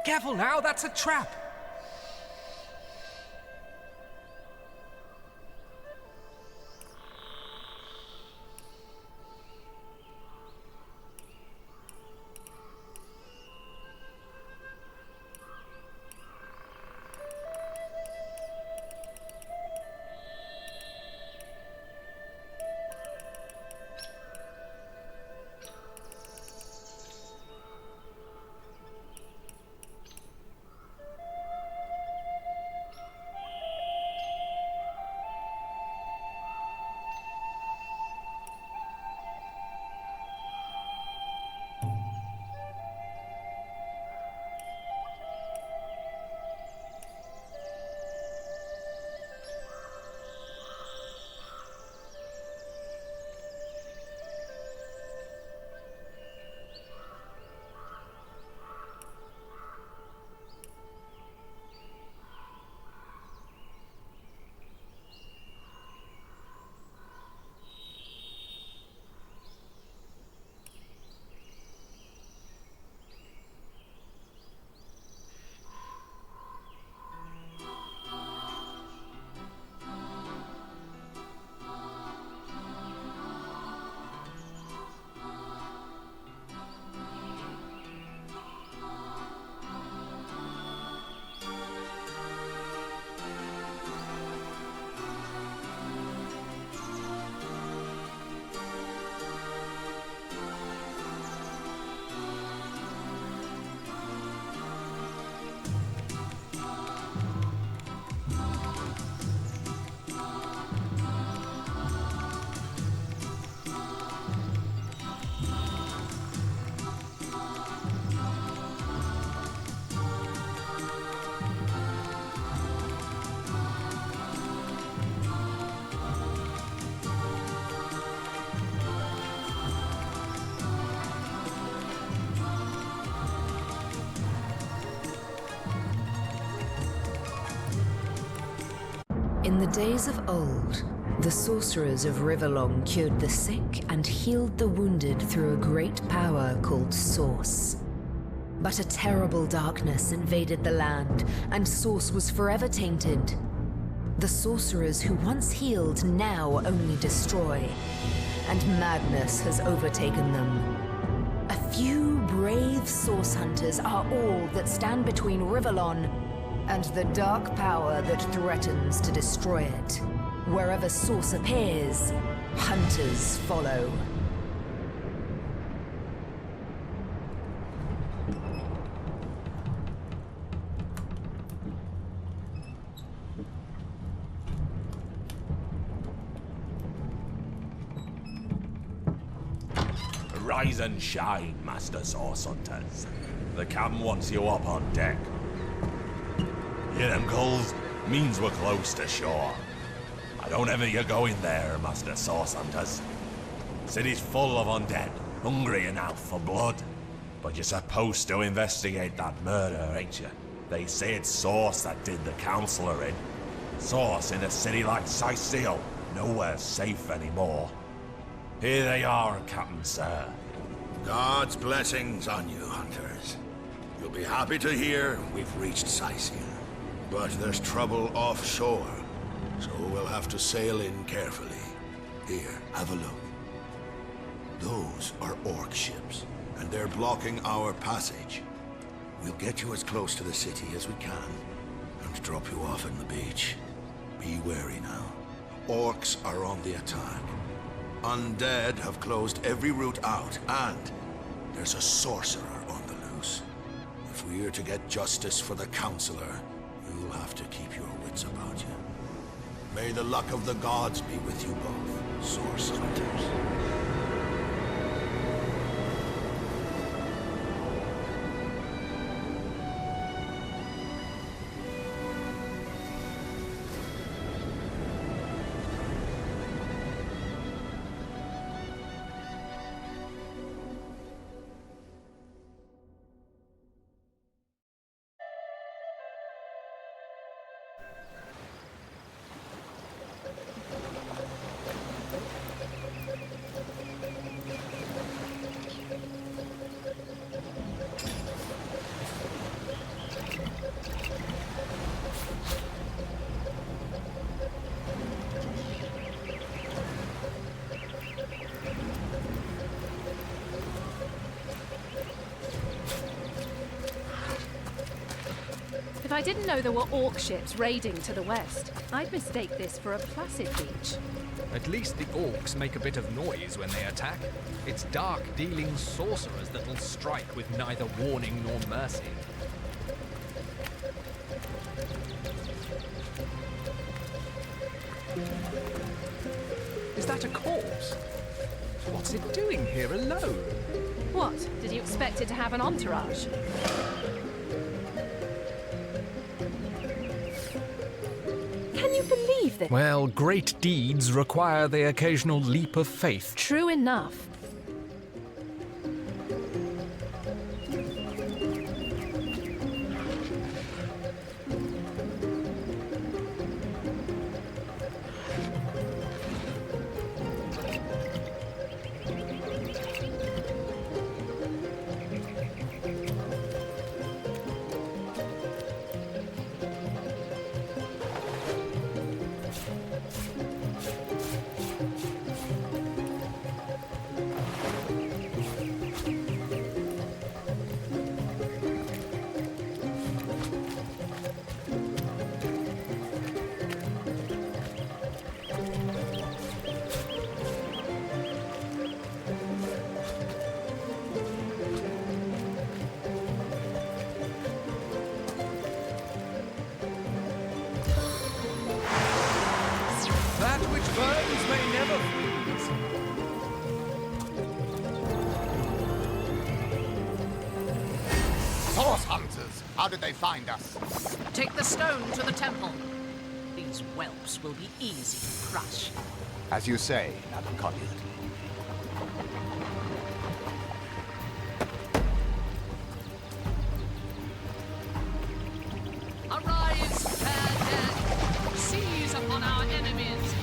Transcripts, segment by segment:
Careful now, that's a trap! In the days of old, the sorcerers of Riverlong cured the sick and healed the wounded through a great power called Source. But a terrible darkness invaded the land, and Source was forever tainted. The sorcerers who once healed now only destroy, and madness has overtaken them. A few brave Source hunters are all that stand between Riverlon and the dark power that threatens to destroy it. Wherever Source appears, hunters follow. Rise and shine, Master Source Hunters. The captain wants you up on deck. Hear them gulls? Means we're close to shore. I don't ever you go in there, Master Source Hunters. City's full of undead, hungry enough for blood. But you're supposed to investigate that murder, ain't you? They say it's Source that did the Counselor in. Source in a city like Sicil, nowhere safe anymore. Here they are, Captain Sir. God's blessings on you, hunters. You'll be happy to hear we've reached Sicil. But there's trouble offshore, so we'll have to sail in carefully. Here, have a look. Those are orc ships, and they're blocking our passage. We'll get you as close to the city as we can, and drop you off on the beach. Be wary now. Orcs are on the attack. Undead have closed every route out, and there's a sorcerer on the loose. If we're to get justice for the Counselor, you'll have to keep your wits about you. May the luck of the gods be with you both, Source Hunters. I didn't know there were orc ships raiding to the west, I'd mistake this for a placid beach. At least the orcs make a bit of noise when they attack. It's dark-dealing sorcerers that will strike with neither warning nor mercy. Is that a corpse? What's it doing here alone? What? Did you expect it to have an entourage? Can you believe this? Well, great deeds require the occasional leap of faith. True enough. That which burns may never freeze. Source hunters! How did they find us? Take the stone to the temple. These whelps will be easy to crush. As you say, Madam Collier. Arise, fair dead! Seize upon our enemies!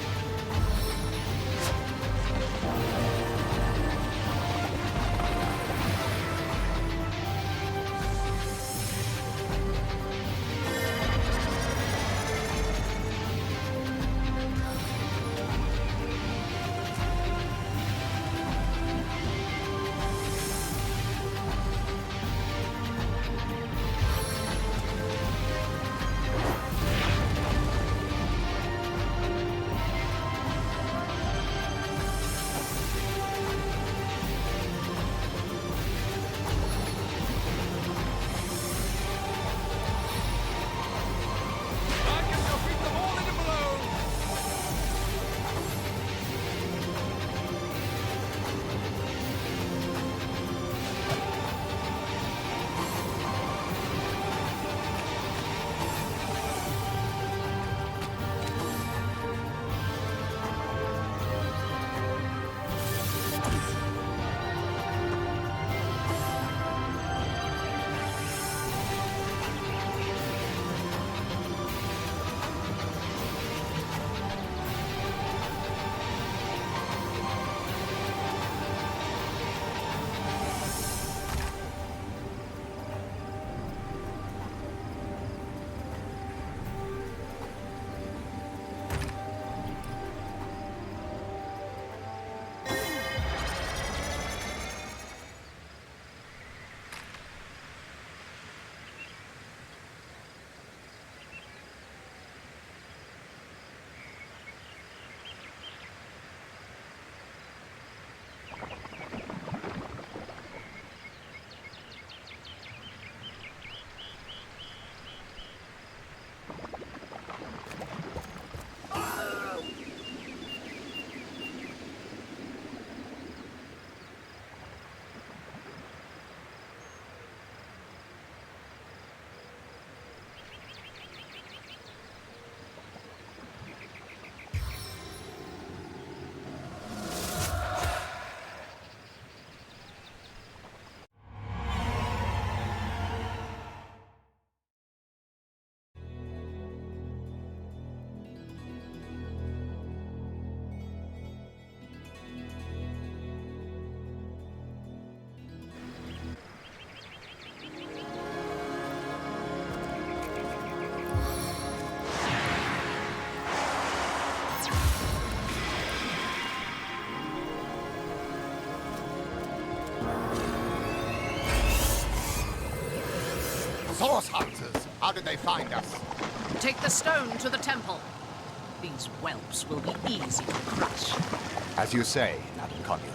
Source hunters! How How did they find us? Take the stone to the temple. These whelps will be easy to crush. As you say, Madam Conduit.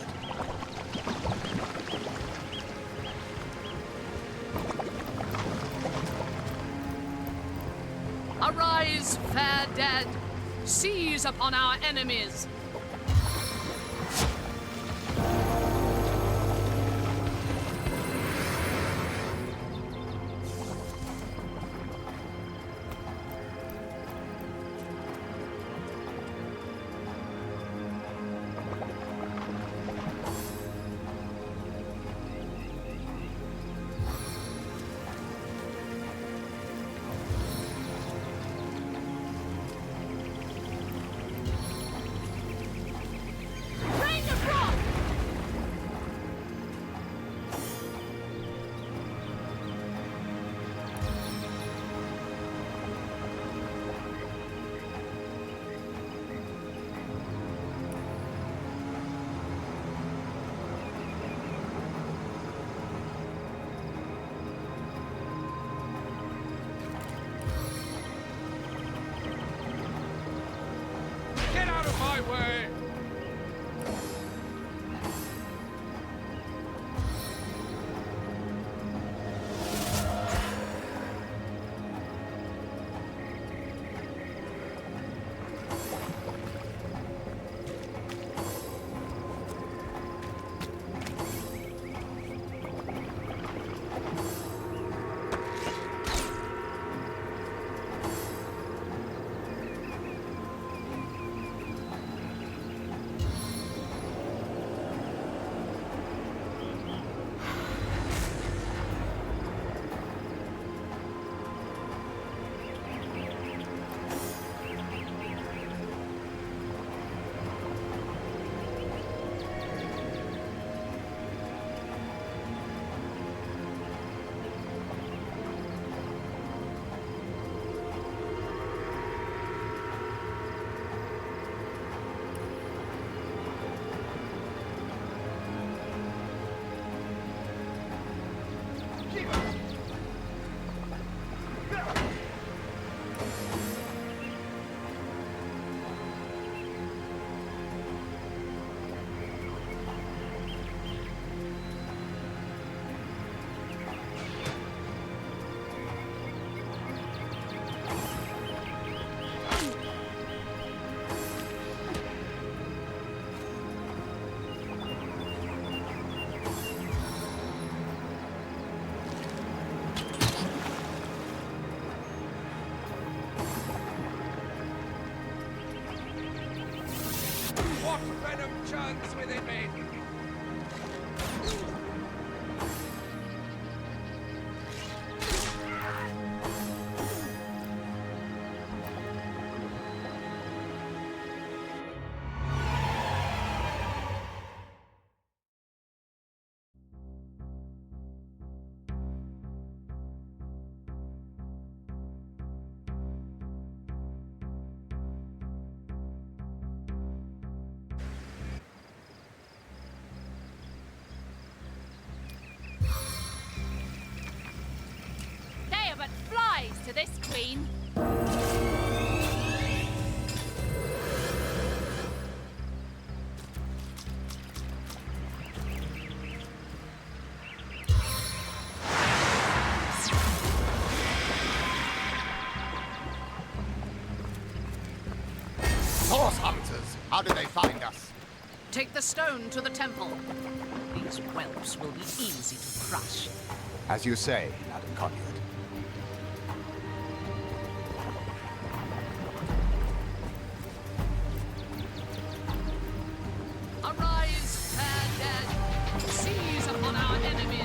Arise, fair dead. Seize upon our enemies. Get out of my way! What venom churns within me? They are but flies to this queen. Source hunters! How did they find us? Take the stone to the temple. These whelps will be easy to crush. As you say, Madam Conduit. Arise, fair dead. Seize upon our enemies.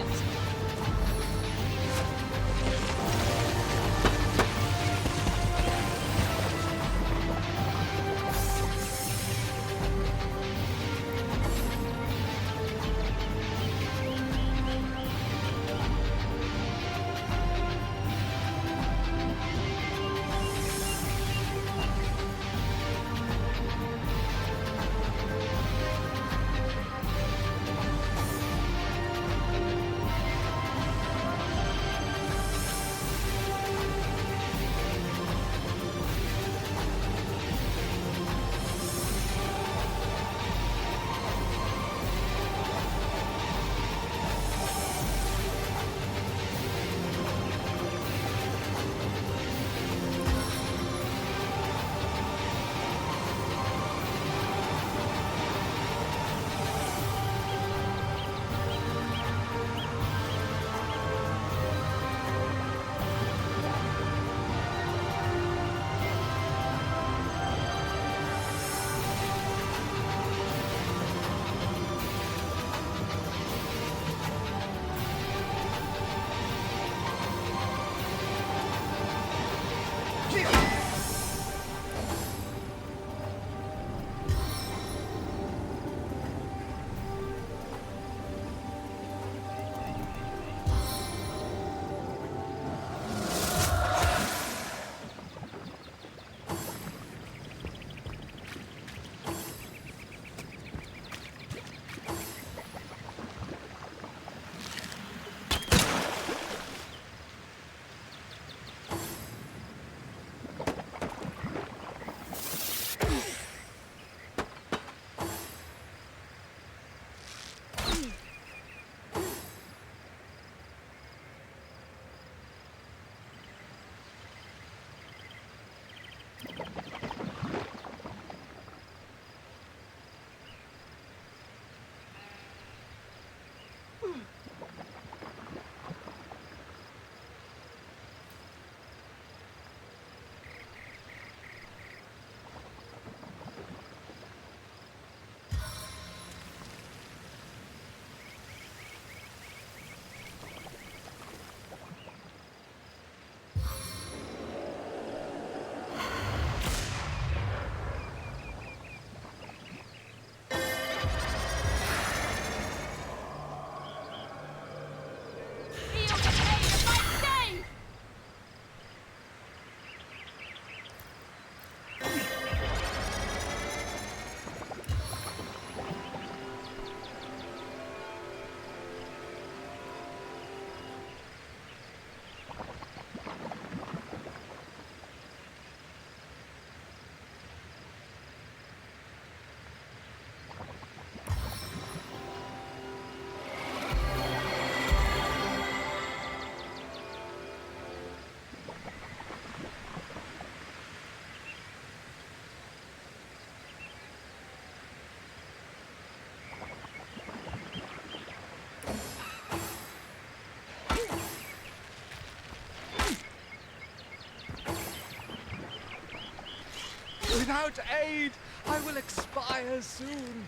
Without aid, I will expire soon.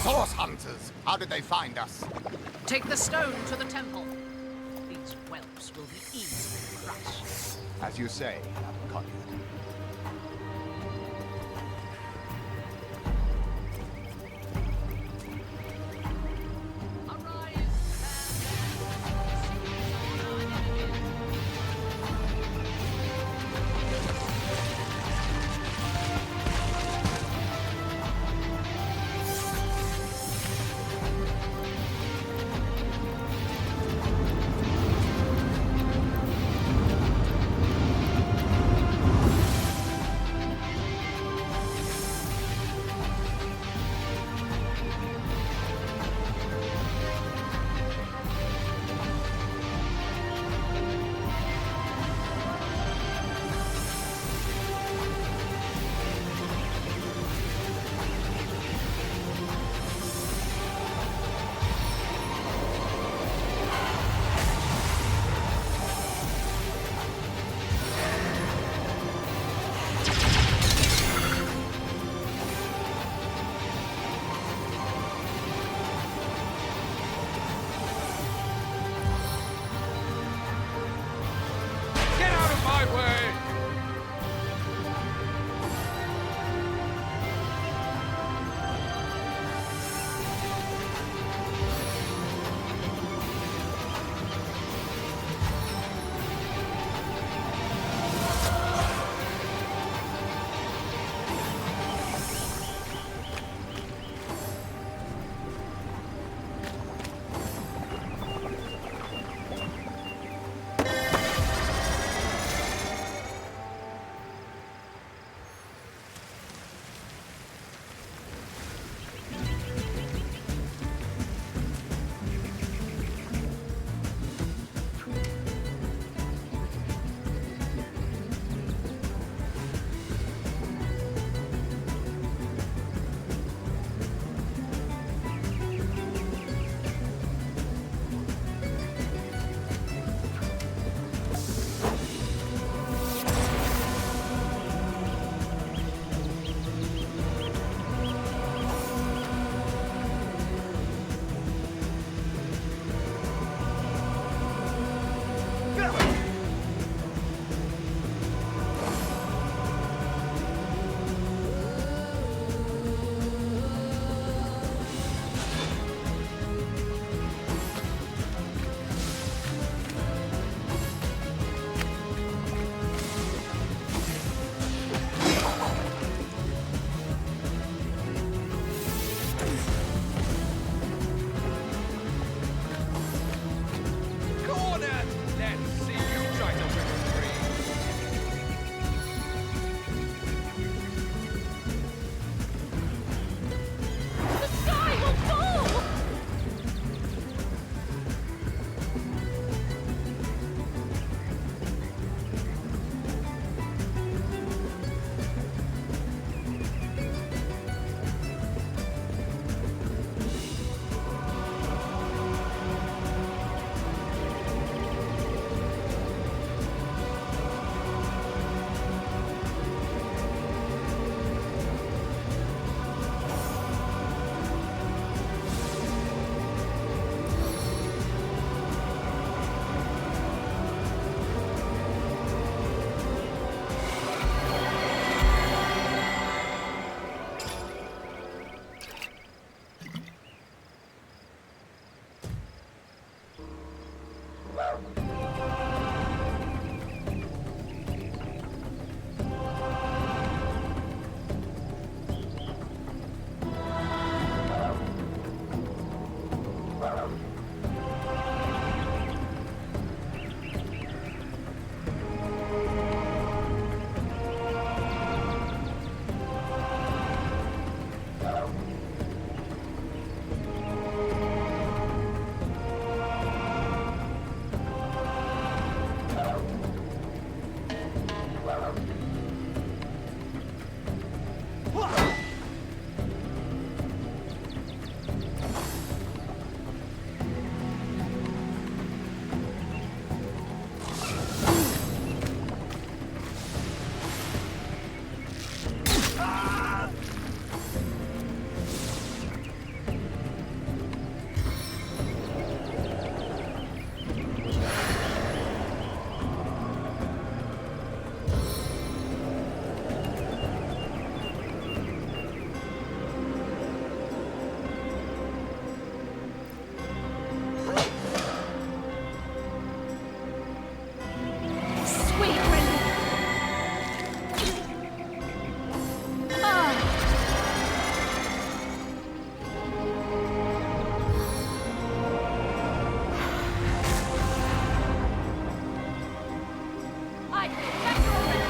Source hunters! How did they find us? Take the stone to the temple. These whelps will be easily crushed. As you say, Madam Conduit. right here. Better already.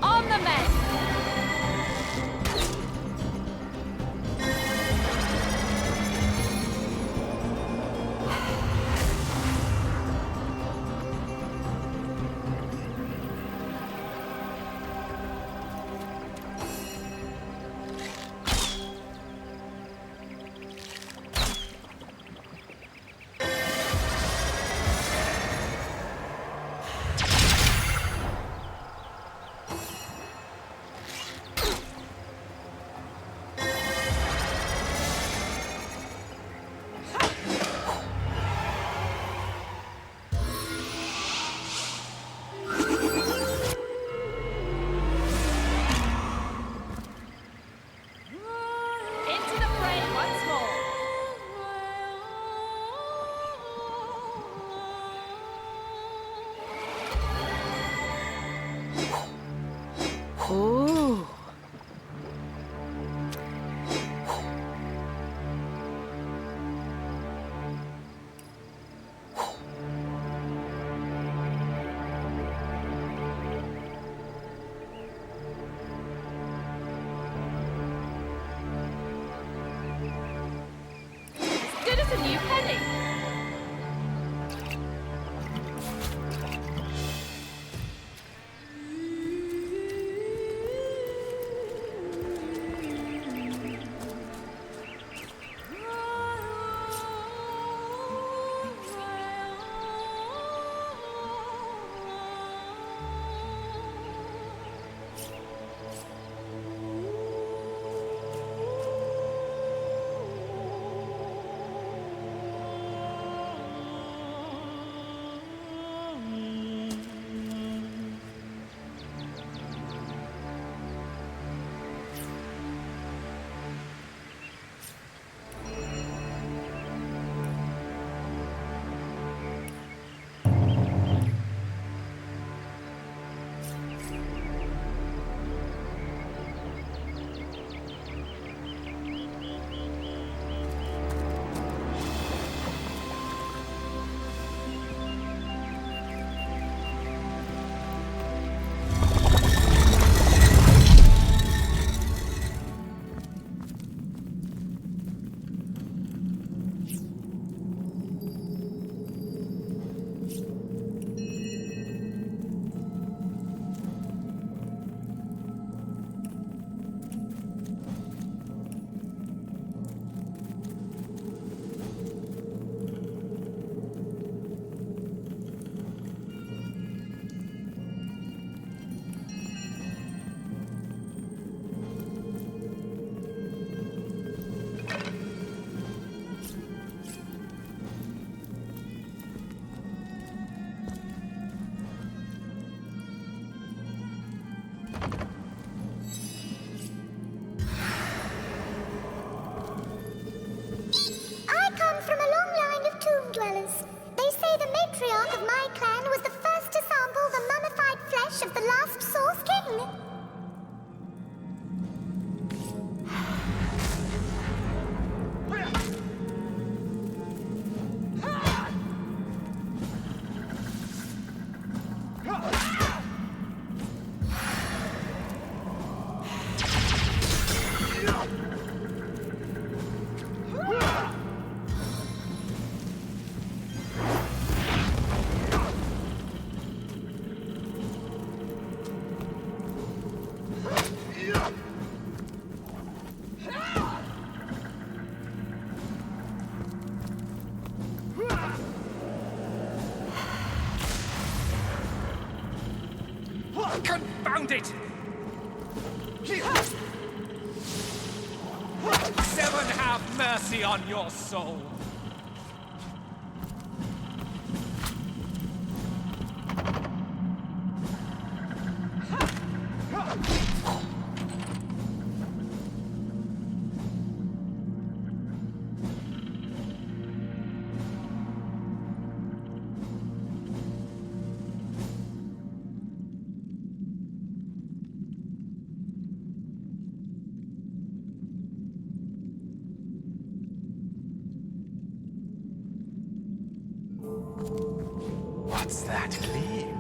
On the men! Into the fray once more. Ooh. As good as a new penny. I come from a long line of tomb dwellers. They say the matriarch of my clan was the first to sample the mummified flesh of the last Source King. Confound it! Seven have mercy on your soul! What's that gleam?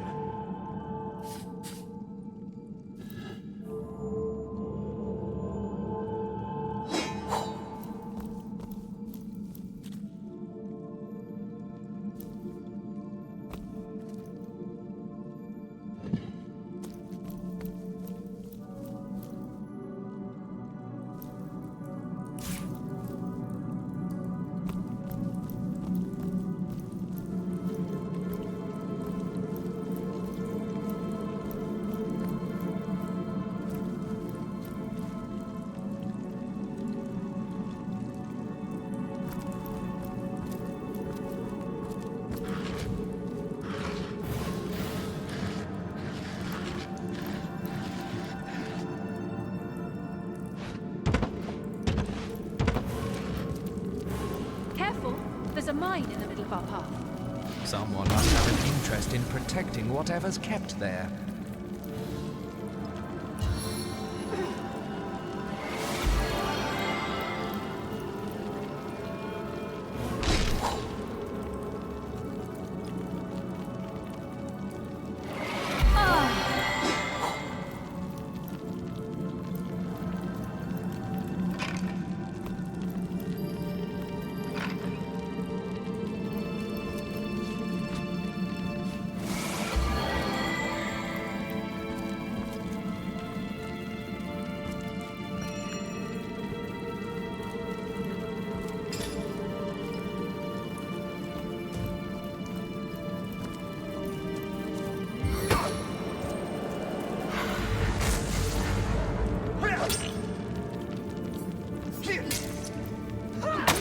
Careful, there's a mine in the middle of our path. Someone must have an interest in protecting whatever's kept there.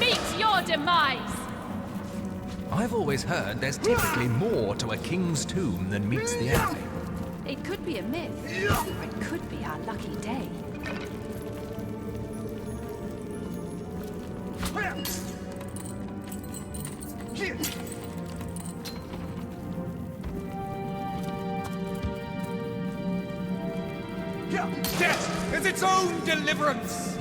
Meet your demise! I've always heard there's typically more to a king's tomb than meets the eye. It could be a myth, or it could be our lucky day. Death is its own deliverance!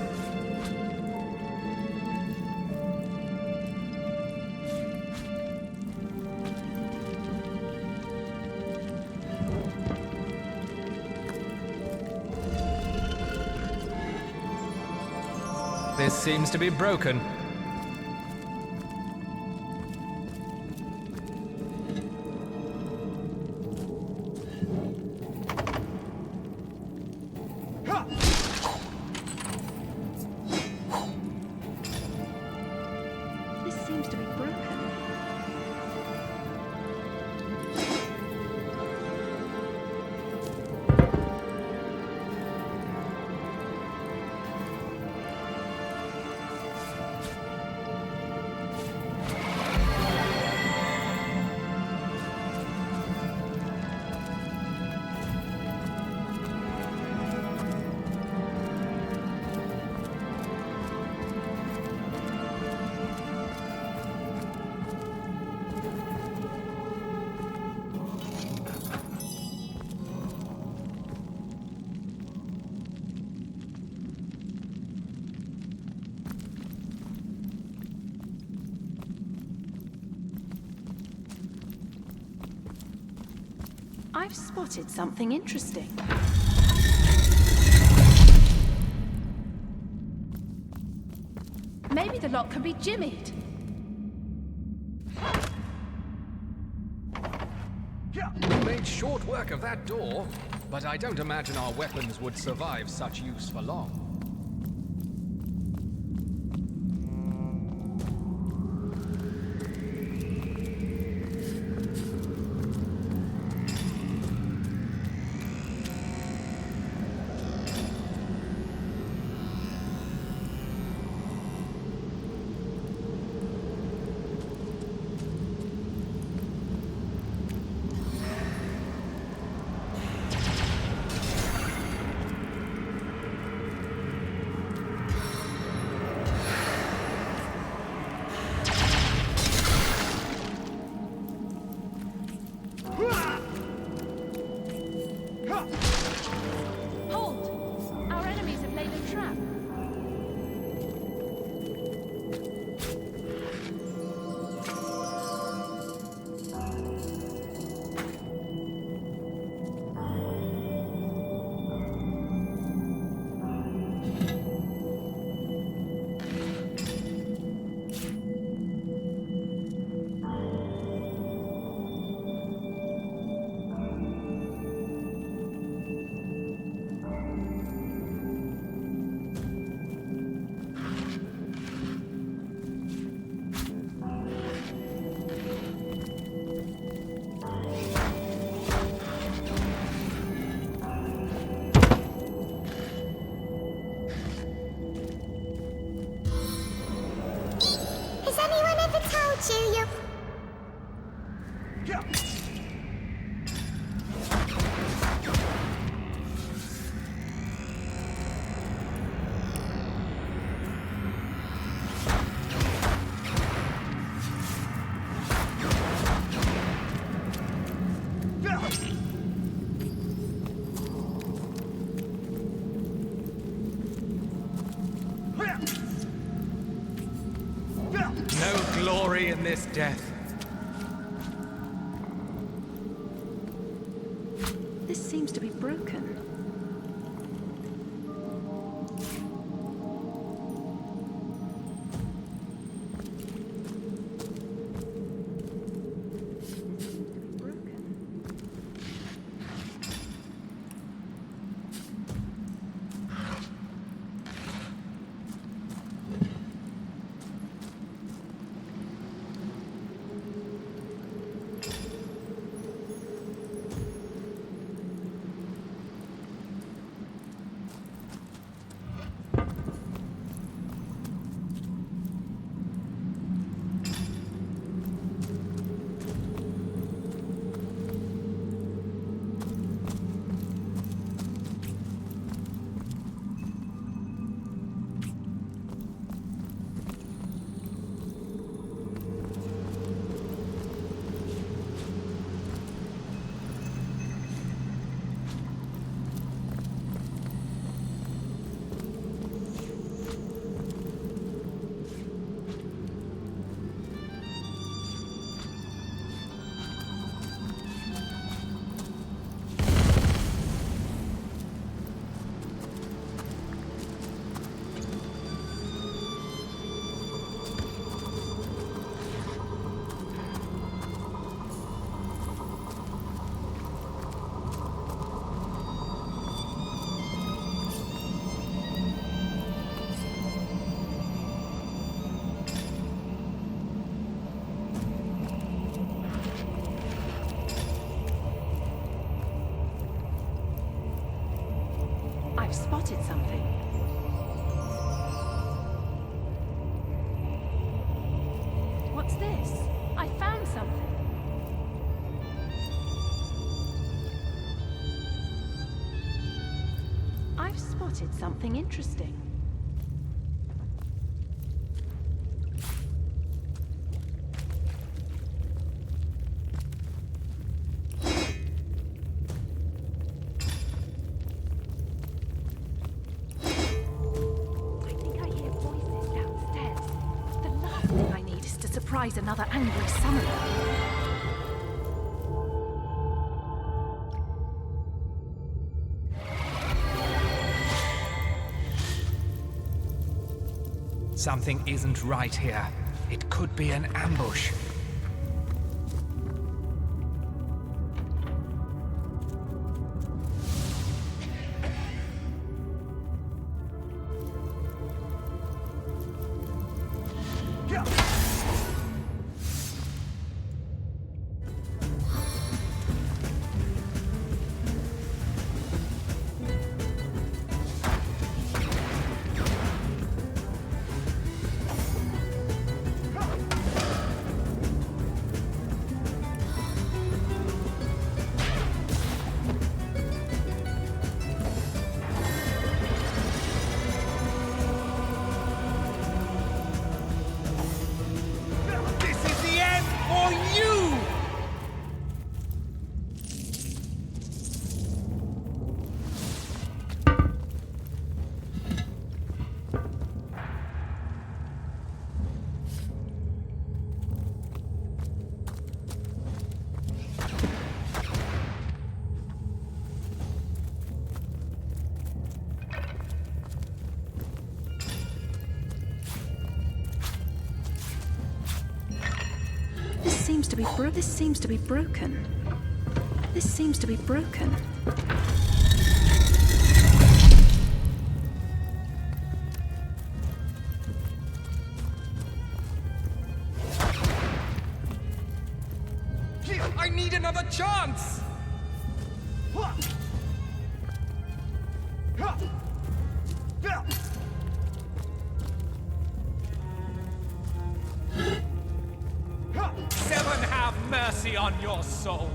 This seems to be broken. This seems to be broken. I've spotted something interesting. Maybe the lock can be jimmied. We made short work of that door, but I don't imagine our weapons would survive such use for long. got you. No glory in this death. This seems to be broken. I've spotted something. What's this? I found something. I've spotted something interesting. Another angry summoner. Something isn't right here. It could be an ambush. This seems to be broken. This seems to be broken. I need another chance! mercy on your soul.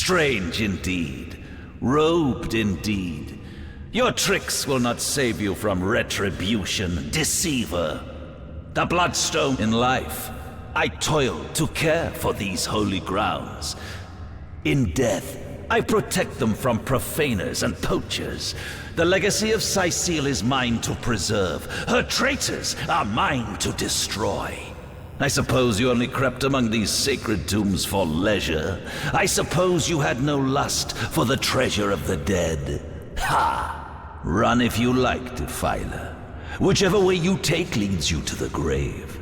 Strange indeed. Robed indeed. Your tricks will not save you from retribution, deceiver. The bloodstone in life. I toil to care for these holy grounds. In death, I protect them from profaners and poachers. The legacy of Cecile is mine to preserve. Her traitors are mine to destroy. I suppose you only crept among these sacred tombs for leisure. I suppose you had no lust for the treasure of the dead. Ha! Run if you like, Defiler. Whichever way you take leads you to the grave.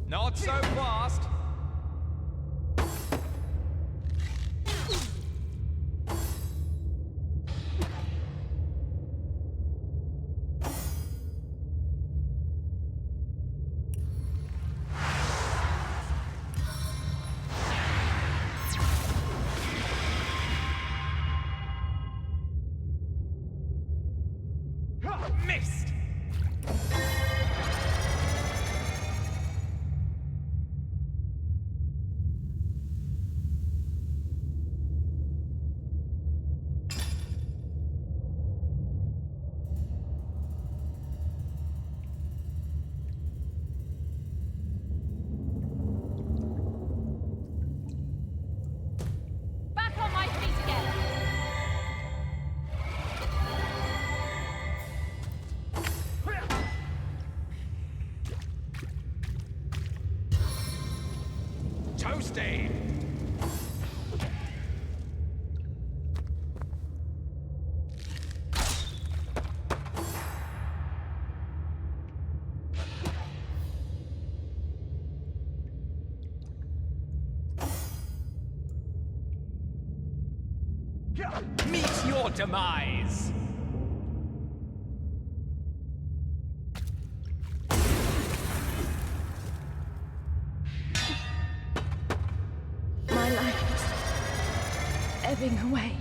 Not so fast. Missed. stay. Meet your demise! My life is ebbing away.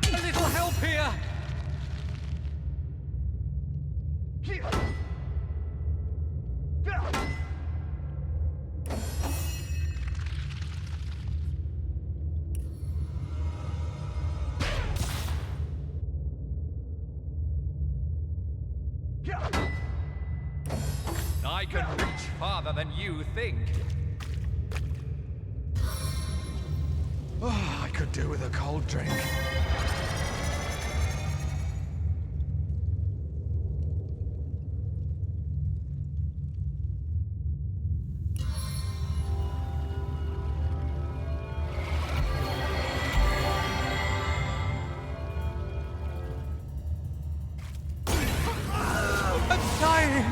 A little help here! I can reach farther than you think. Oh, I could do with a cold drink. I'm dying!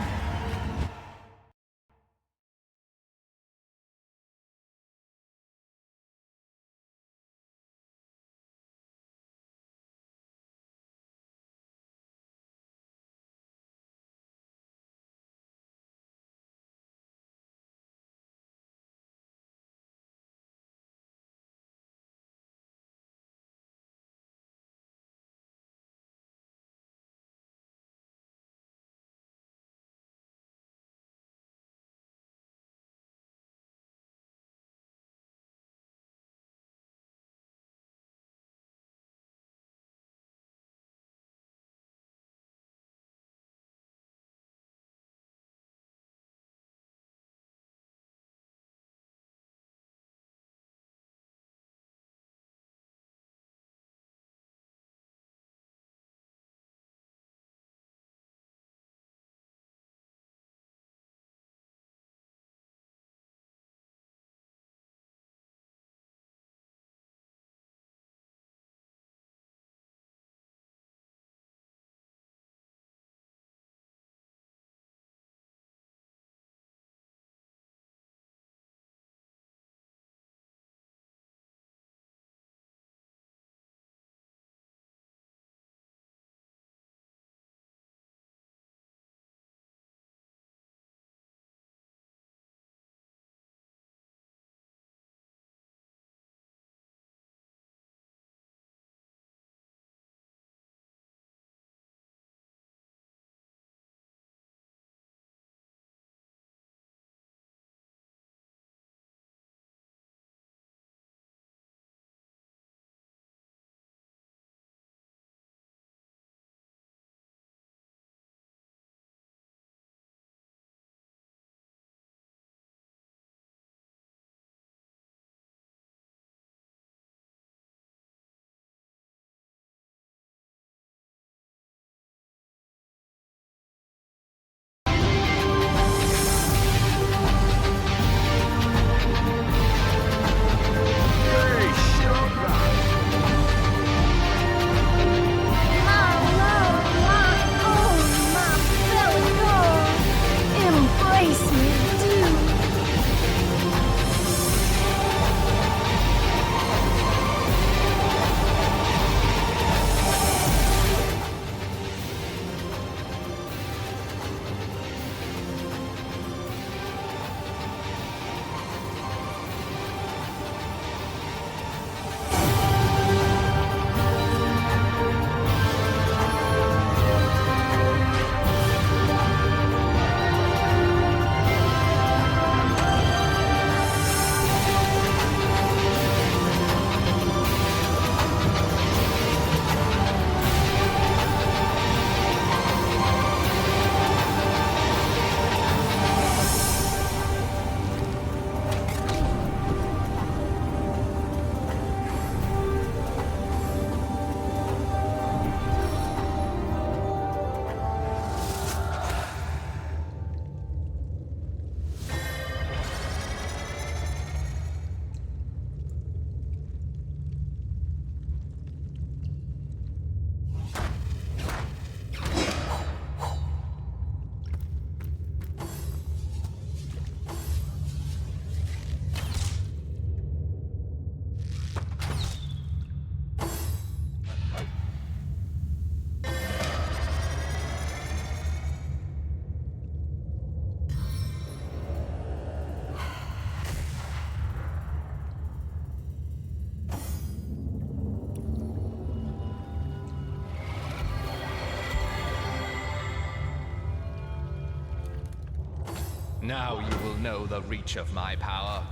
Now you will know the reach of my power.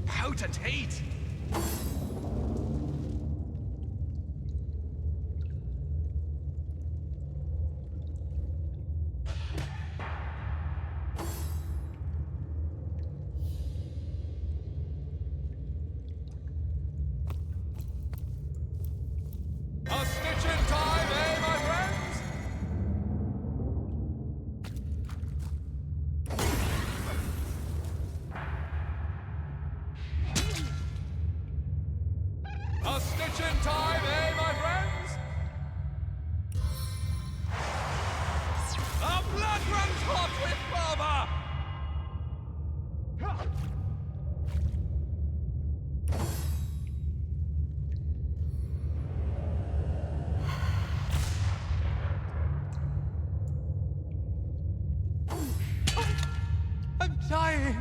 Potentate! A stitch in time, eh, my friends? A stitch in time, eh, my friends? The blood runs hot with fervor! I'm dying!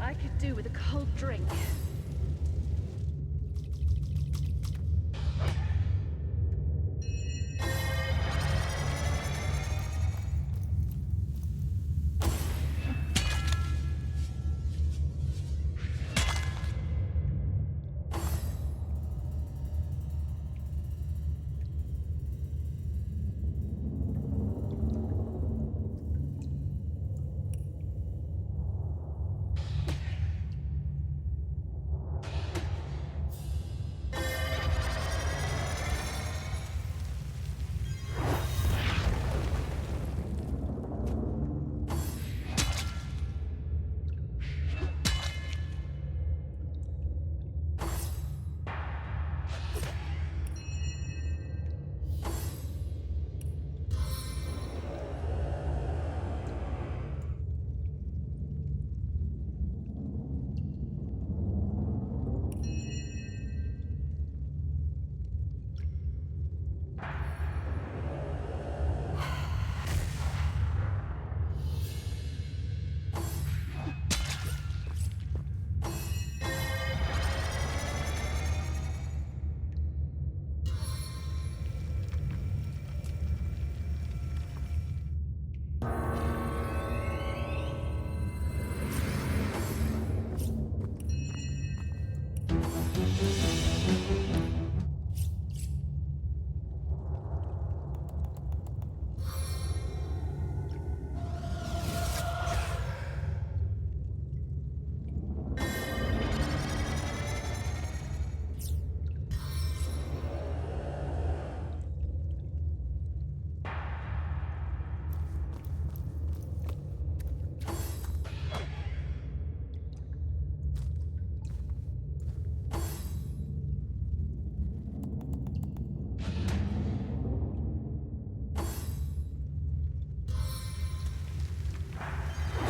I could do with a cold drink.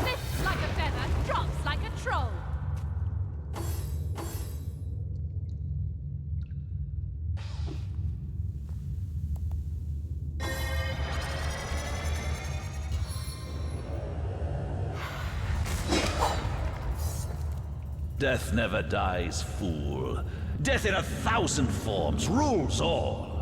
Lifts like a feather, drops like a troll. Death never dies, fool. Death in 1,000 forms rules all.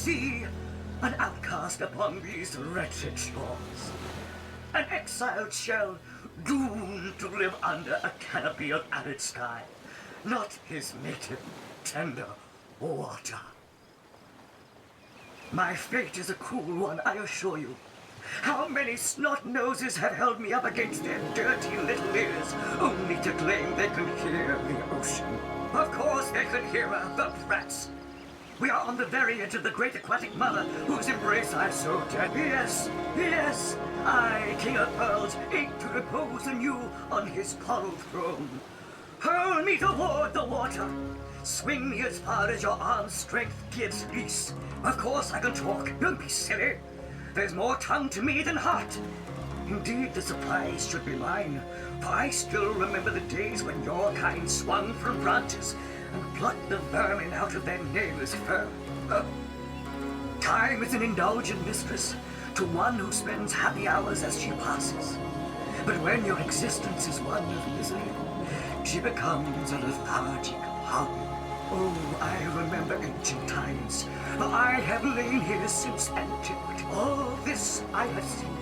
sea, an outcast upon these wretched shores. An exiled shell, doomed to live under a canopy of arid sky, not his native, tender water. My fate is a cruel one, I assure you. How many snot-noses have held me up against their dirty little ears, only to claim they could hear the ocean? Of course they could hear her, the brats. We are on the very edge of the great aquatic mother, whose embrace I so dread. Yes, yes, I, King of Pearls, ache to repose anew on his coral throne. Hurl me toward the water. Swing me as far as your arm's strength gives peace. Of course I can talk, don't be silly. There's more tongue to me than heart. Indeed, the surprise should be mine, for I still remember the days when your kind swung from branches and plucked the vermin out of their neighbor's fur. Time is an indulgent mistress to one who spends happy hours as she passes. But when your existence is one of misery, she becomes a lethargic hum. Oh, I remember ancient times, for I have lain here since antiquity. All this I have seen.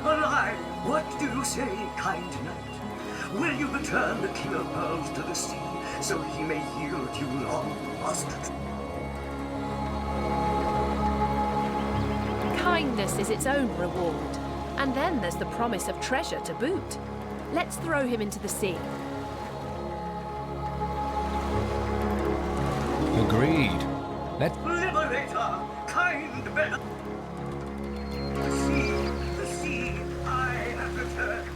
Alive, what do you say, kind knight? Will you return the King of Pearls to the sea, so he may yield you long lost? Kindness is its own reward. And then there's the promise of treasure to boot. Let's throw him into the sea. Agreed. Liberator, kind better. The sea, I have returned.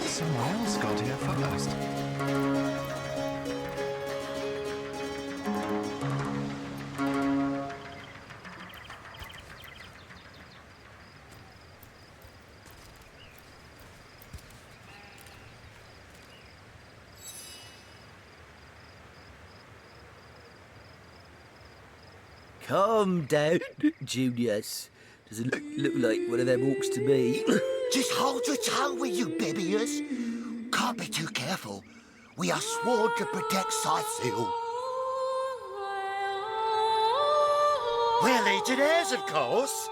Someone else got here first. Calm down, Junius. Doesn't look like one of them orcs to me. Just hold your tongue, will you, Bibius? Can't be too careful. We are sworn to protect Scythiel. We're legionnaires, of course.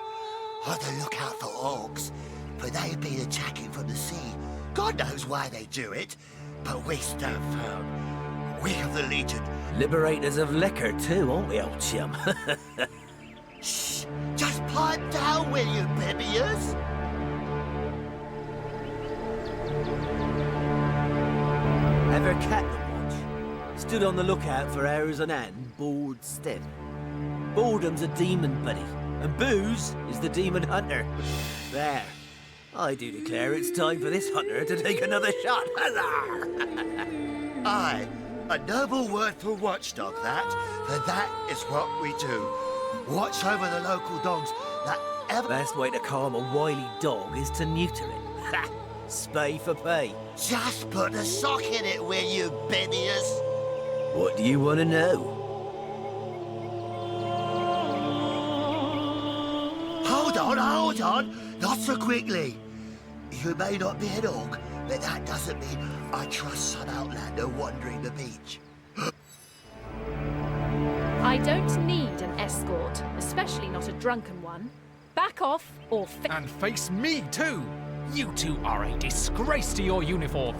On the lookout for orcs, for they've been attacking from the sea. God knows why they do it, but we stand firm. We of the Legion. Liberators of liquor too, aren't we, old chum? Shh! Just pipe down, will you, Bibius? Ever cat the watch? Stood on the lookout for hours on end, bored stiff. Boredom's a demon, buddy, and booze is the demon hunter. There. I do declare it's time for this hunter to take another shot. Aye, a noble word for watchdog, that, for that is what we do. Watch over the local dogs that ever... Best way to calm a wily dog is to neuter it. Ha! Spay for pay. Just put a sock in it, will you, Bibius? What do you want to know? Hold on, not so quickly. You may not be an orc, but that doesn't mean I trust some outlander wandering the beach. I don't need an escort, especially not a drunken one. Back off or... And face me too! You two are a disgrace to your uniform.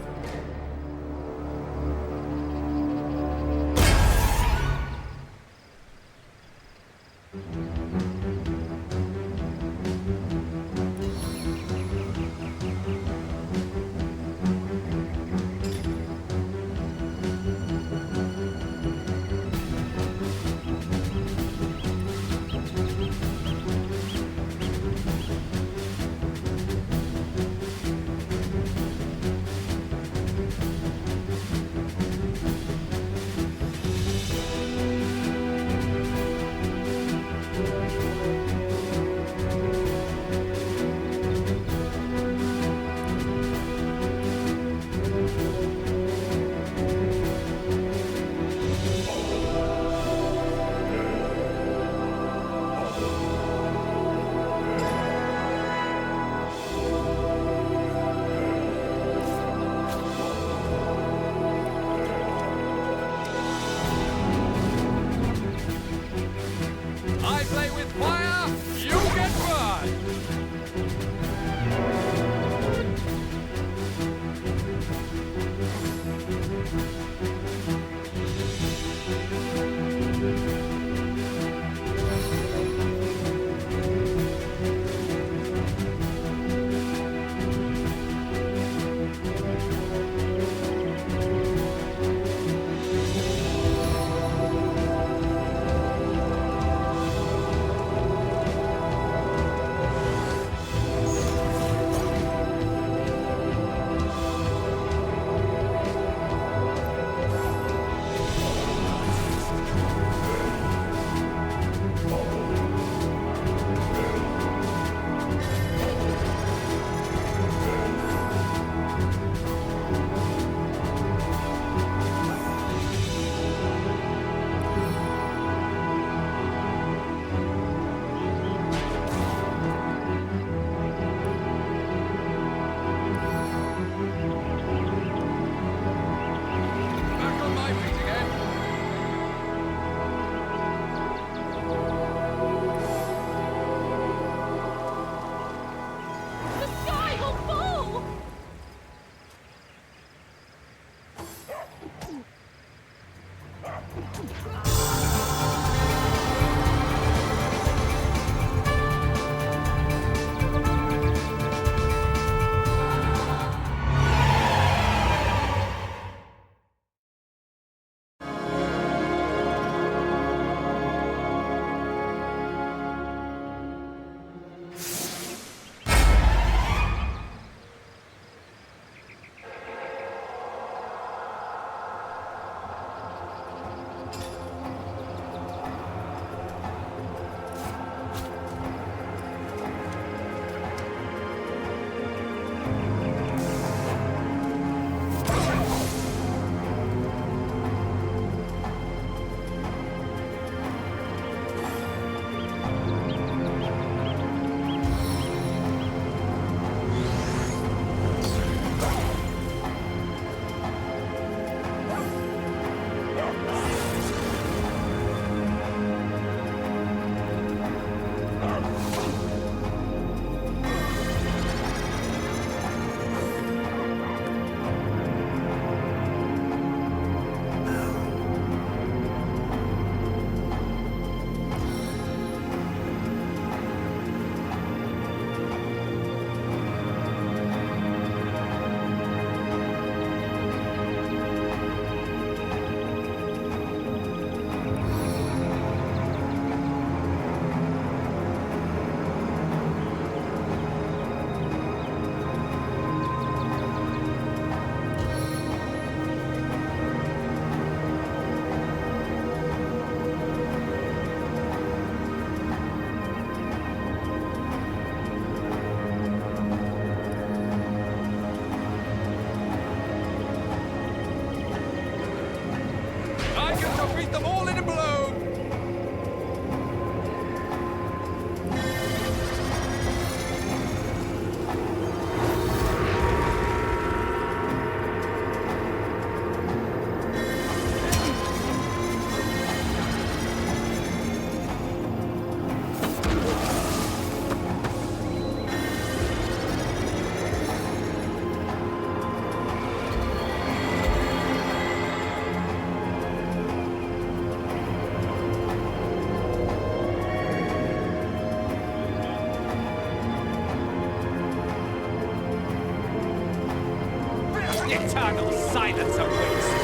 silence awaits you.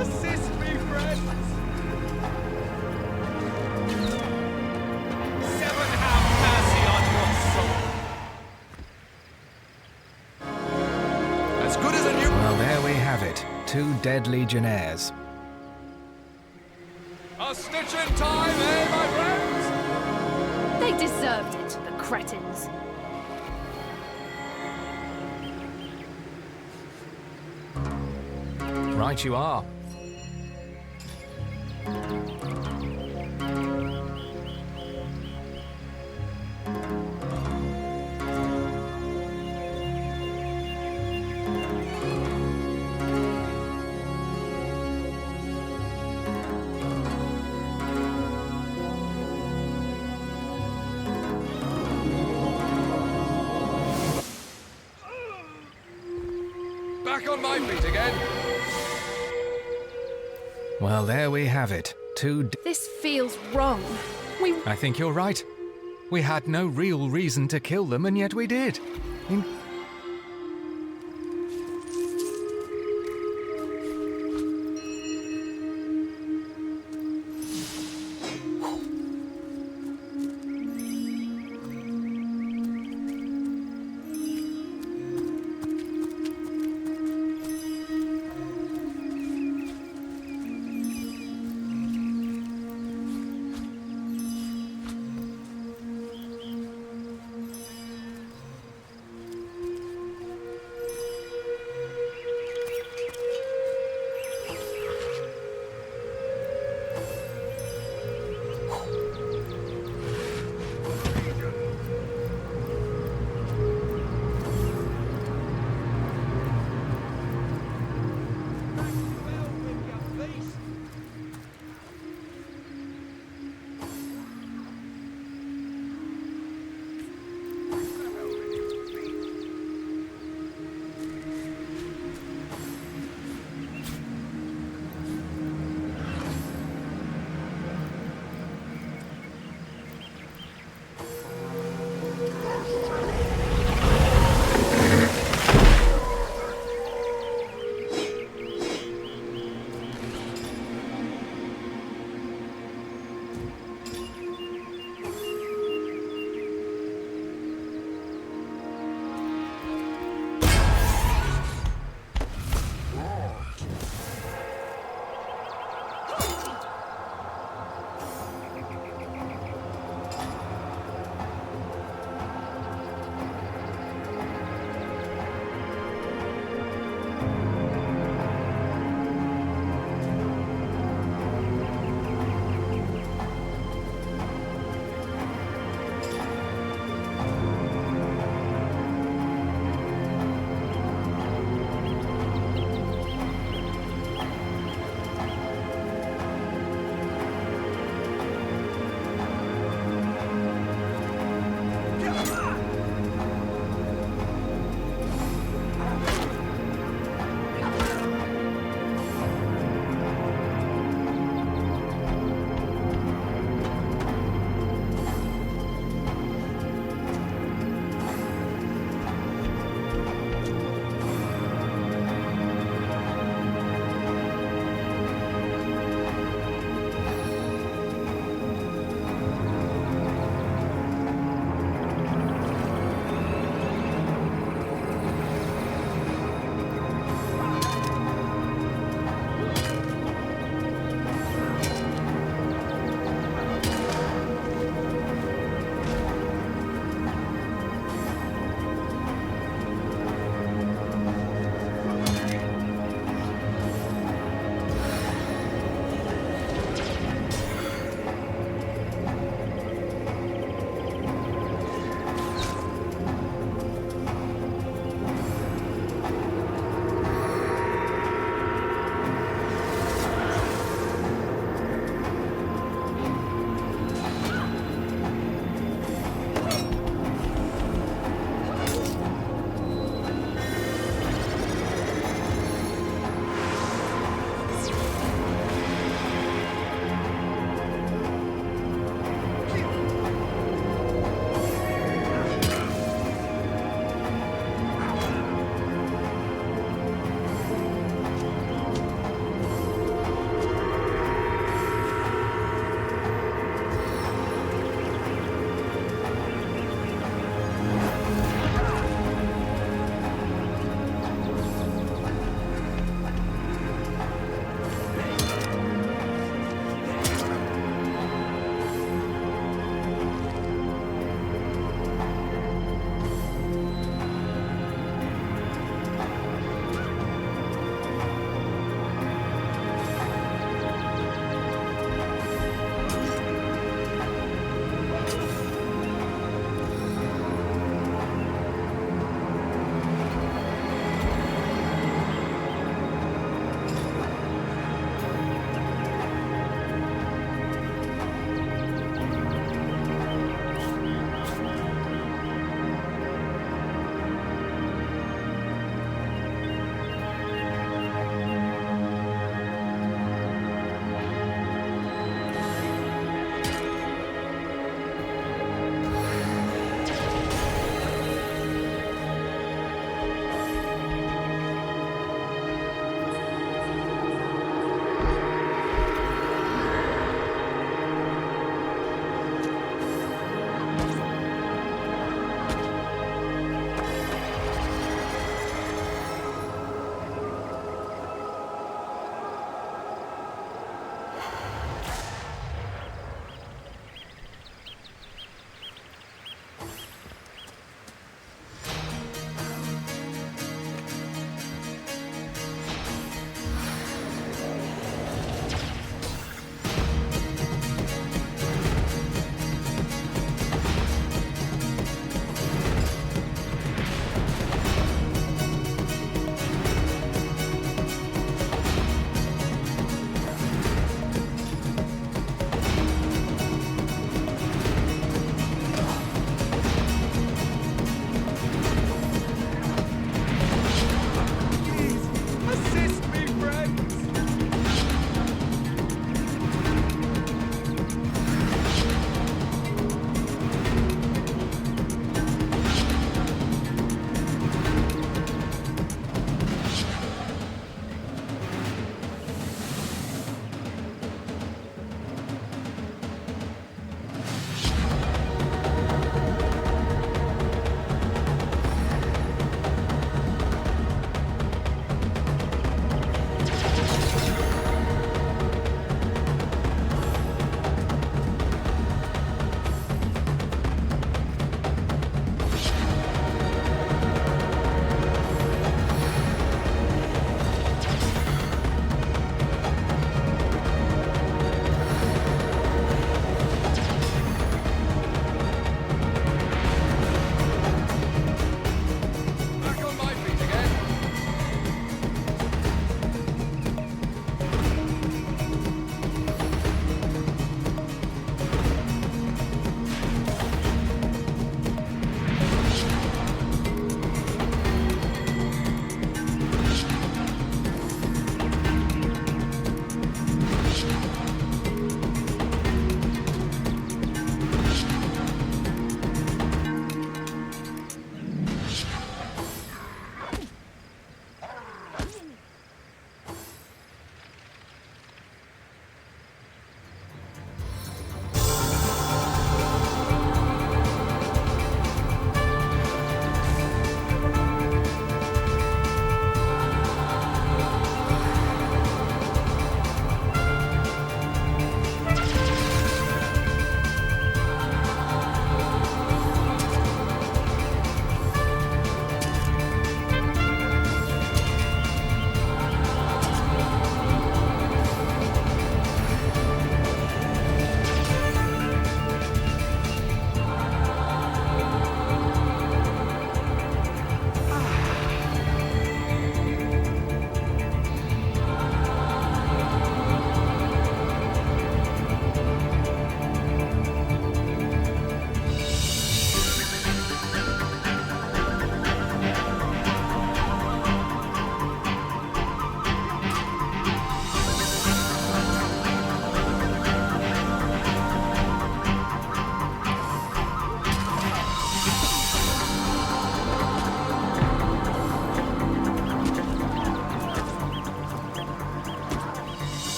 Assist me, friends! Seven, have mercy on your soul! As good as a new... Well, there we have it. 2 dead legionnaires. A stitch in time, eh, my friends? They deserved it, the cretins. Right you are. Back on my feet again. Well, there we have it. 2 This feels wrong. I think you're right. We had no real reason to kill them, and yet we did.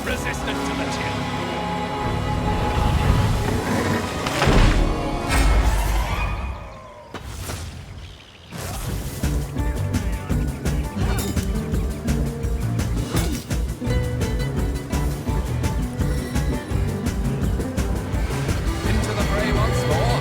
Resistant to the chill. Into the fray once more.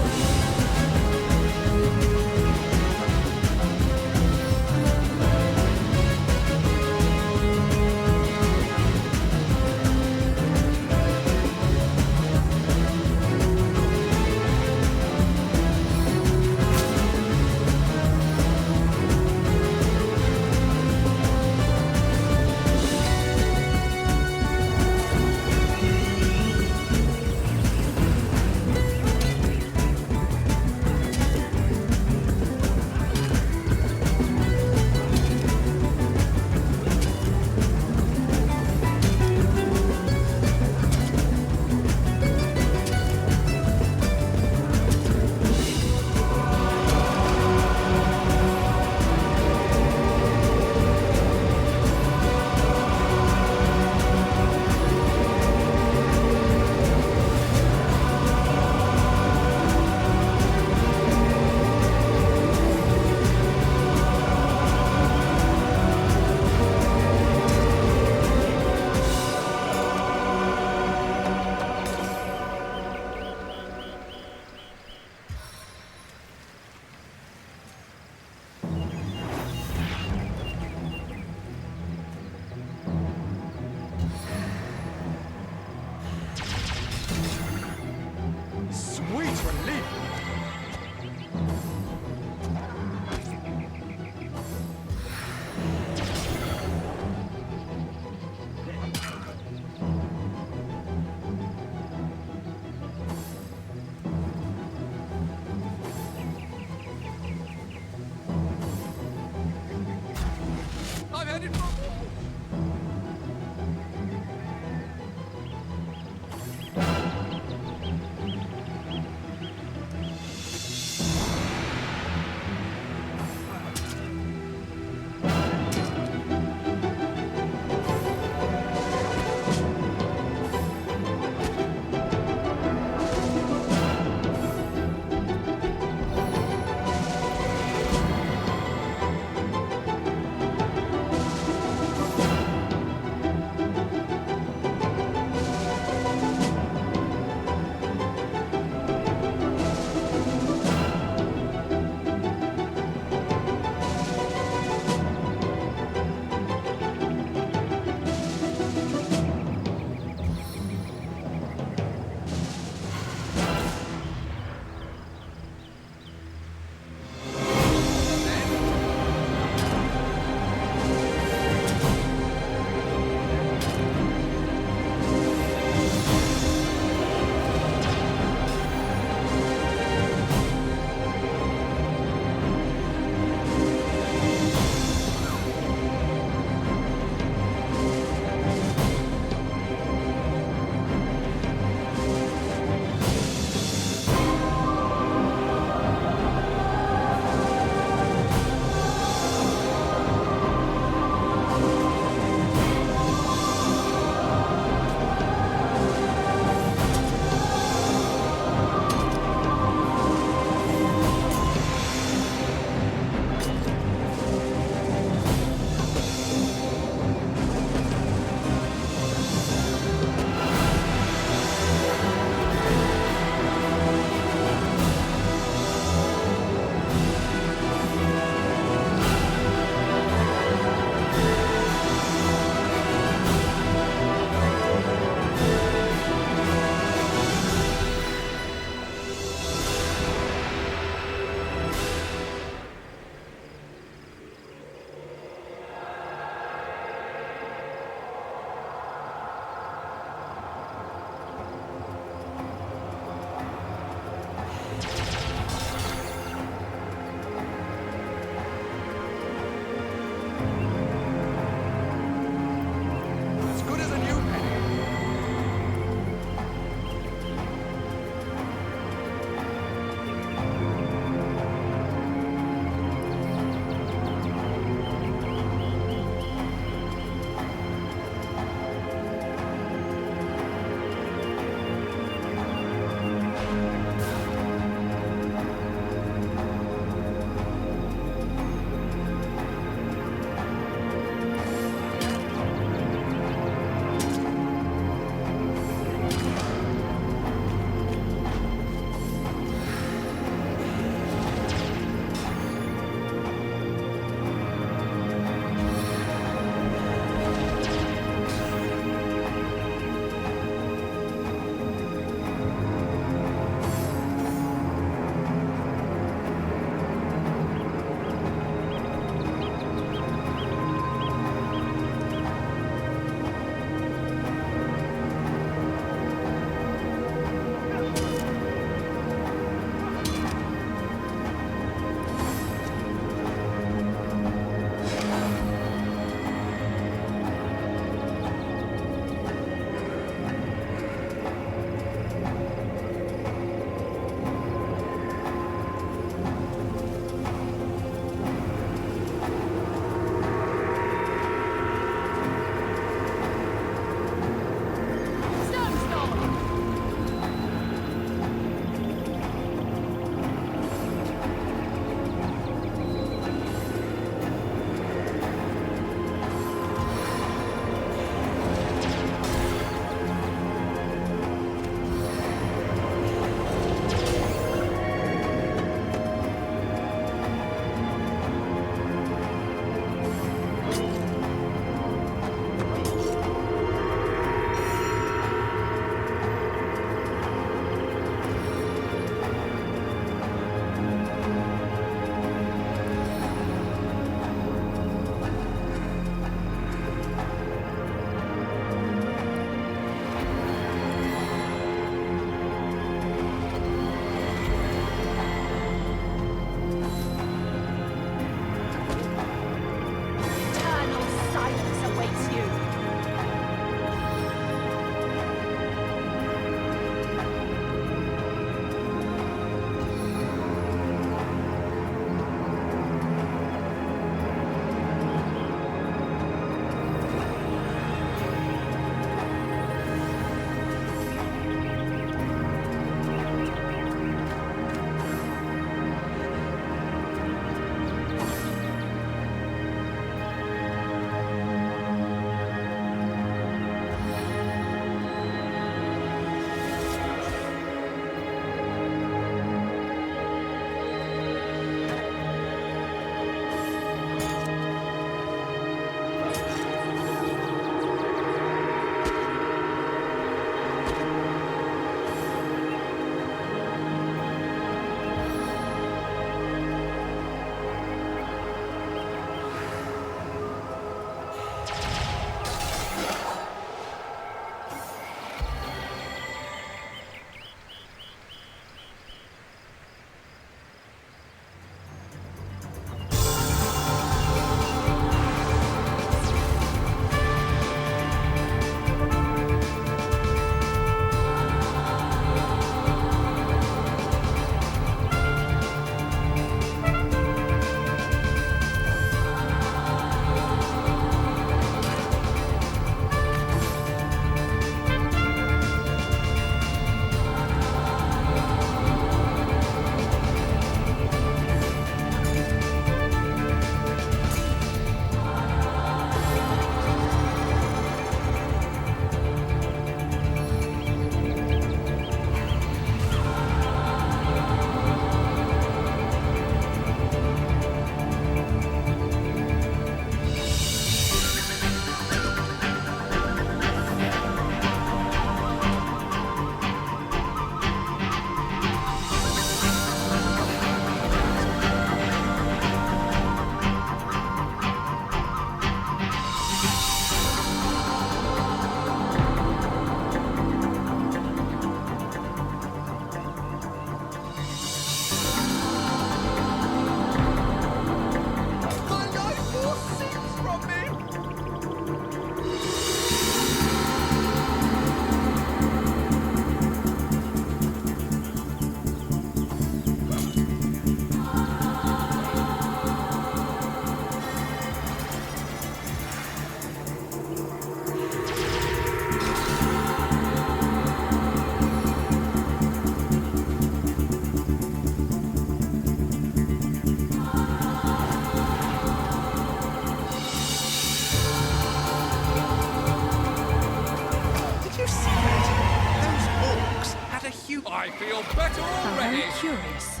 feel better How already! very curious.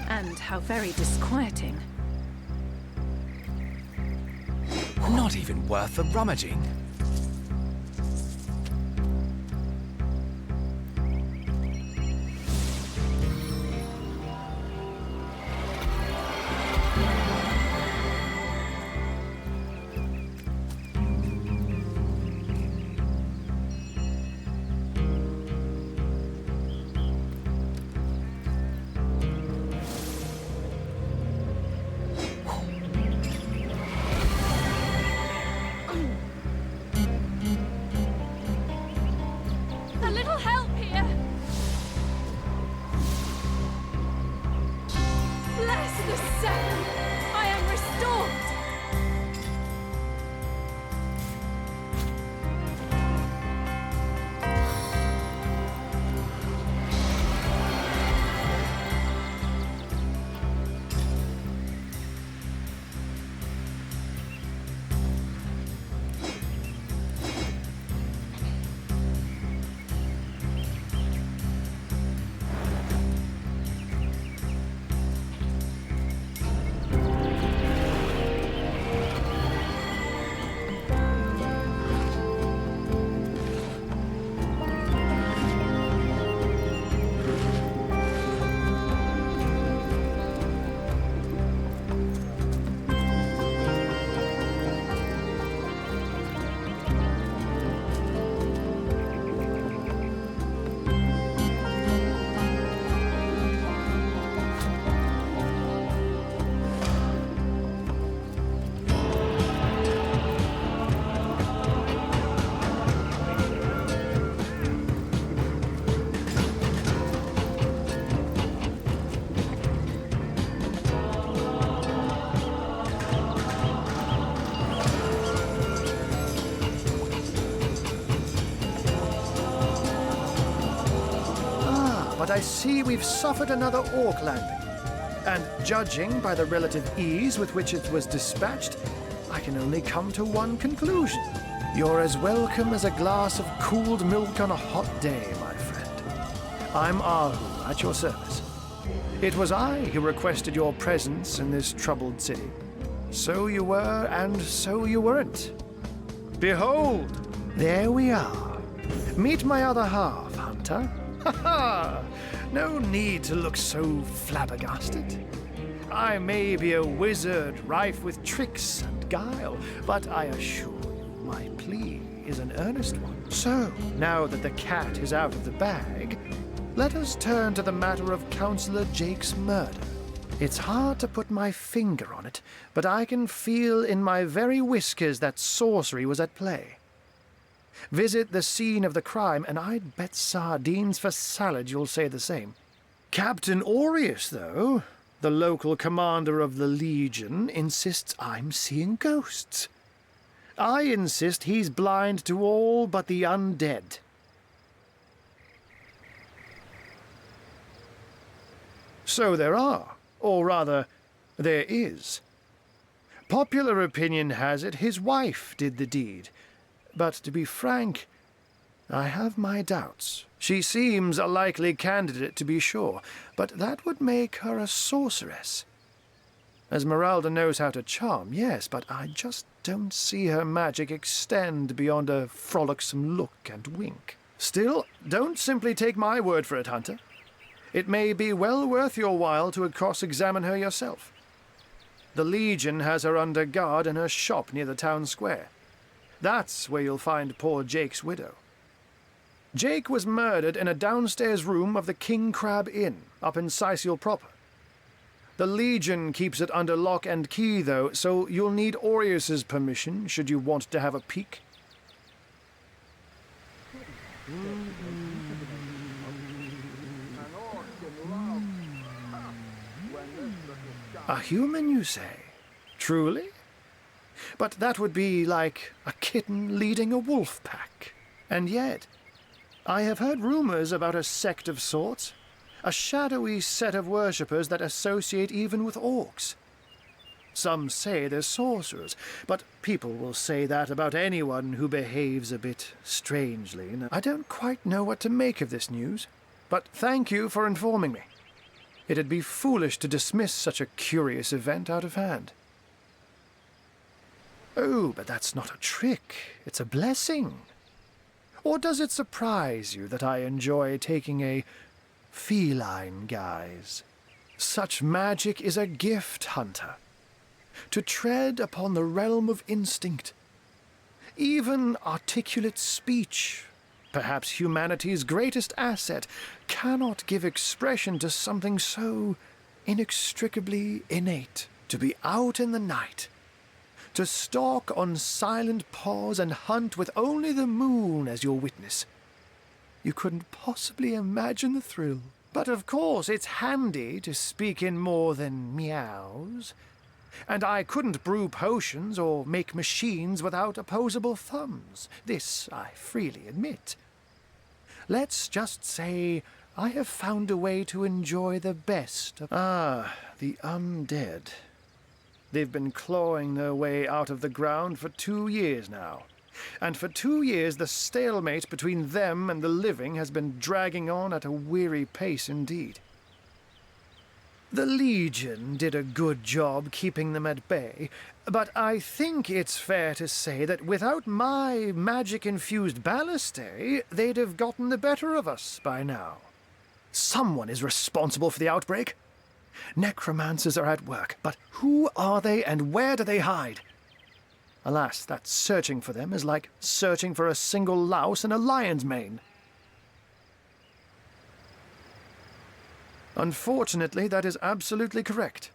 And how very disquieting. Not even worth the rummaging. A little help here! Bless the Seven! I am restored! But I see we've suffered another orc landing. And judging by the relative ease with which it was dispatched, I can only come to one conclusion. You're as welcome as a glass of cooled milk on a hot day, my friend. I'm Ahu, at your service. It was I who requested your presence in this troubled city. So you were, and so you weren't. Behold, there we are. Meet my other half, Hunter. Ha ha! No need to look so flabbergasted. I may be a wizard rife with tricks and guile, but I assure you my plea is an earnest one. So, now that the cat is out of the bag, let us turn to the matter of Counselor Jake's murder. It's hard to put my finger on it, but I can feel in my very whiskers that sorcery was at play. Visit the scene of the crime, and I'd bet sardines for salad you'll say the same. Captain Aureus, though, the local commander of the Legion, insists I'm seeing ghosts. I insist he's blind to all but the undead. So there are, or rather, there is. Popular opinion has it his wife did the deed. But to be frank, I have my doubts. She seems a likely candidate, to be sure, but that would make her a sorceress. Esmeralda knows how to charm, yes, but I just don't see her magic extend beyond a frolicsome look and wink. Still, don't simply take my word for it, Hunter. It may be well worth your while to cross-examine her yourself. The Legion has her under guard in her shop near the town square. That's where you'll find poor Jake's widow. Jake was murdered in a downstairs room of the King Crab Inn, up in Sicil proper. The Legion keeps it under lock and key, though, so you'll need Aureus's permission should you want to have a peek. A human, you say? Truly? But that would be like a kitten leading a wolf pack. And yet, I have heard rumors about a sect of sorts, a shadowy set of worshippers that associate even with orcs. Some say they're sorcerers, but people will say that about anyone who behaves a bit strangely. I don't quite know what to make of this news. But thank you for informing me. It'd be foolish to dismiss such a curious event out of hand. Oh, but that's not a trick. It's a blessing. Or does it surprise you that I enjoy taking a feline guise? Such magic is a gift, Hunter. To tread upon the realm of instinct. Even articulate speech, perhaps humanity's greatest asset, cannot give expression to something so inextricably innate. To be out in the night, to stalk on silent paws and hunt with only the moon as your witness. You couldn't possibly imagine the thrill. But of course it's handy to speak in more than meows. And I couldn't brew potions or make machines without opposable thumbs. This I freely admit. Let's just say I have found a way to enjoy the best of... the undead. They've been clawing their way out of the ground for 2 years now. And for 2 years the stalemate between them and the living has been dragging on at a weary pace indeed. The Legion did a good job keeping them at bay, but I think it's fair to say that without my magic-infused ballistae, they'd have gotten the better of us by now. Someone is responsible for the outbreak. Necromancers are at work, but who are they and where do they hide? Alas, that searching for them is like searching for a single louse in a lion's mane. Unfortunately, that is absolutely correct.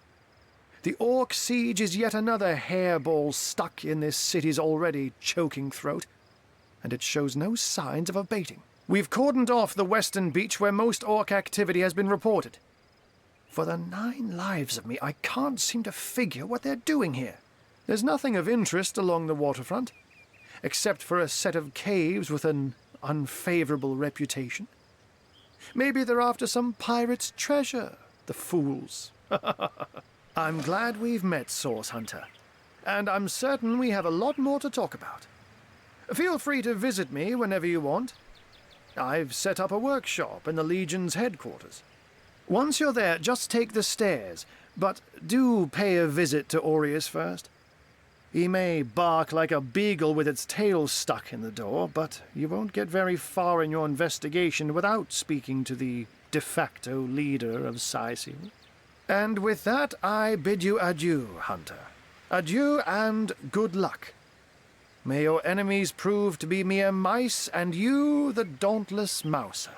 The Orc siege is yet another hairball stuck in this city's already choking throat, and it shows no signs of abating. We've cordoned off the western beach where most Orc activity has been reported. For the 9 lives of me, I can't seem to figure what they're doing here. There's nothing of interest along the waterfront, except for a set of caves with an unfavorable reputation. Maybe they're after some pirate's treasure, the fools. I'm glad we've met, Source Hunter, and I'm certain we have a lot more to talk about. Feel free to visit me whenever you want. I've set up a workshop in the Legion's headquarters. Once you're there, just take the stairs, but do pay a visit to Aureus first. He may bark like a beagle with its tail stuck in the door, but you won't get very far in your investigation without speaking to the de facto leader of Sicil. And with that, I bid you adieu, Hunter. Adieu and good luck. May your enemies prove to be mere mice, and you the dauntless mouser.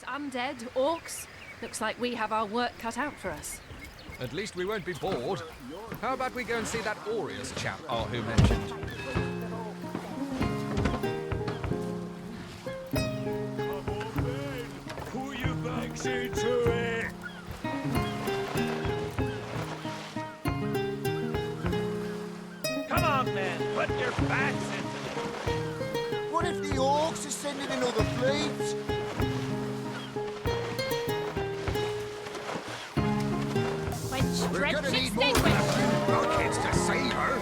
Undead, orcs. Looks like we have our work cut out for us. At least we won't be bored. How about we go and see that Aureus chap Arhu mentioned? Pull your backs into it! Come on, then, put your backs into it! What if the Orcs are sending in other fleets? We're gonna need more rockets to save her.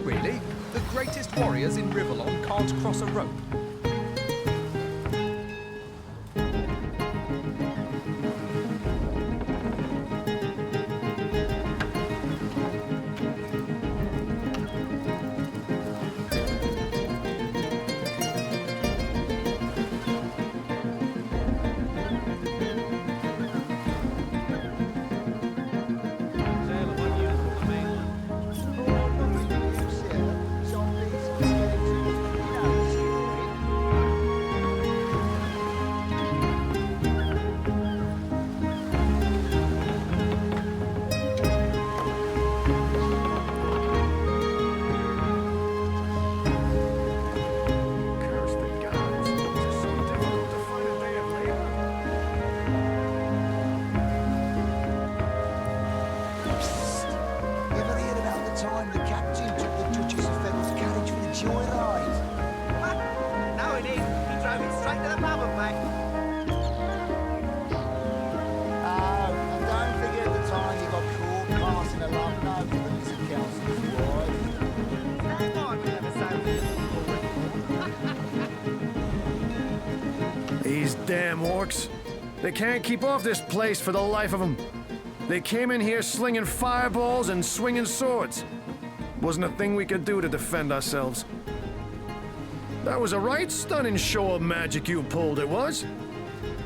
Really? The greatest warriors in Rivellon can't cross a rope? These damn orcs. They can't keep off this place for the life of them. They came in here slinging fireballs and swinging swords. Wasn't a thing we could do to defend ourselves. That was a right stunning show of magic you pulled, it was.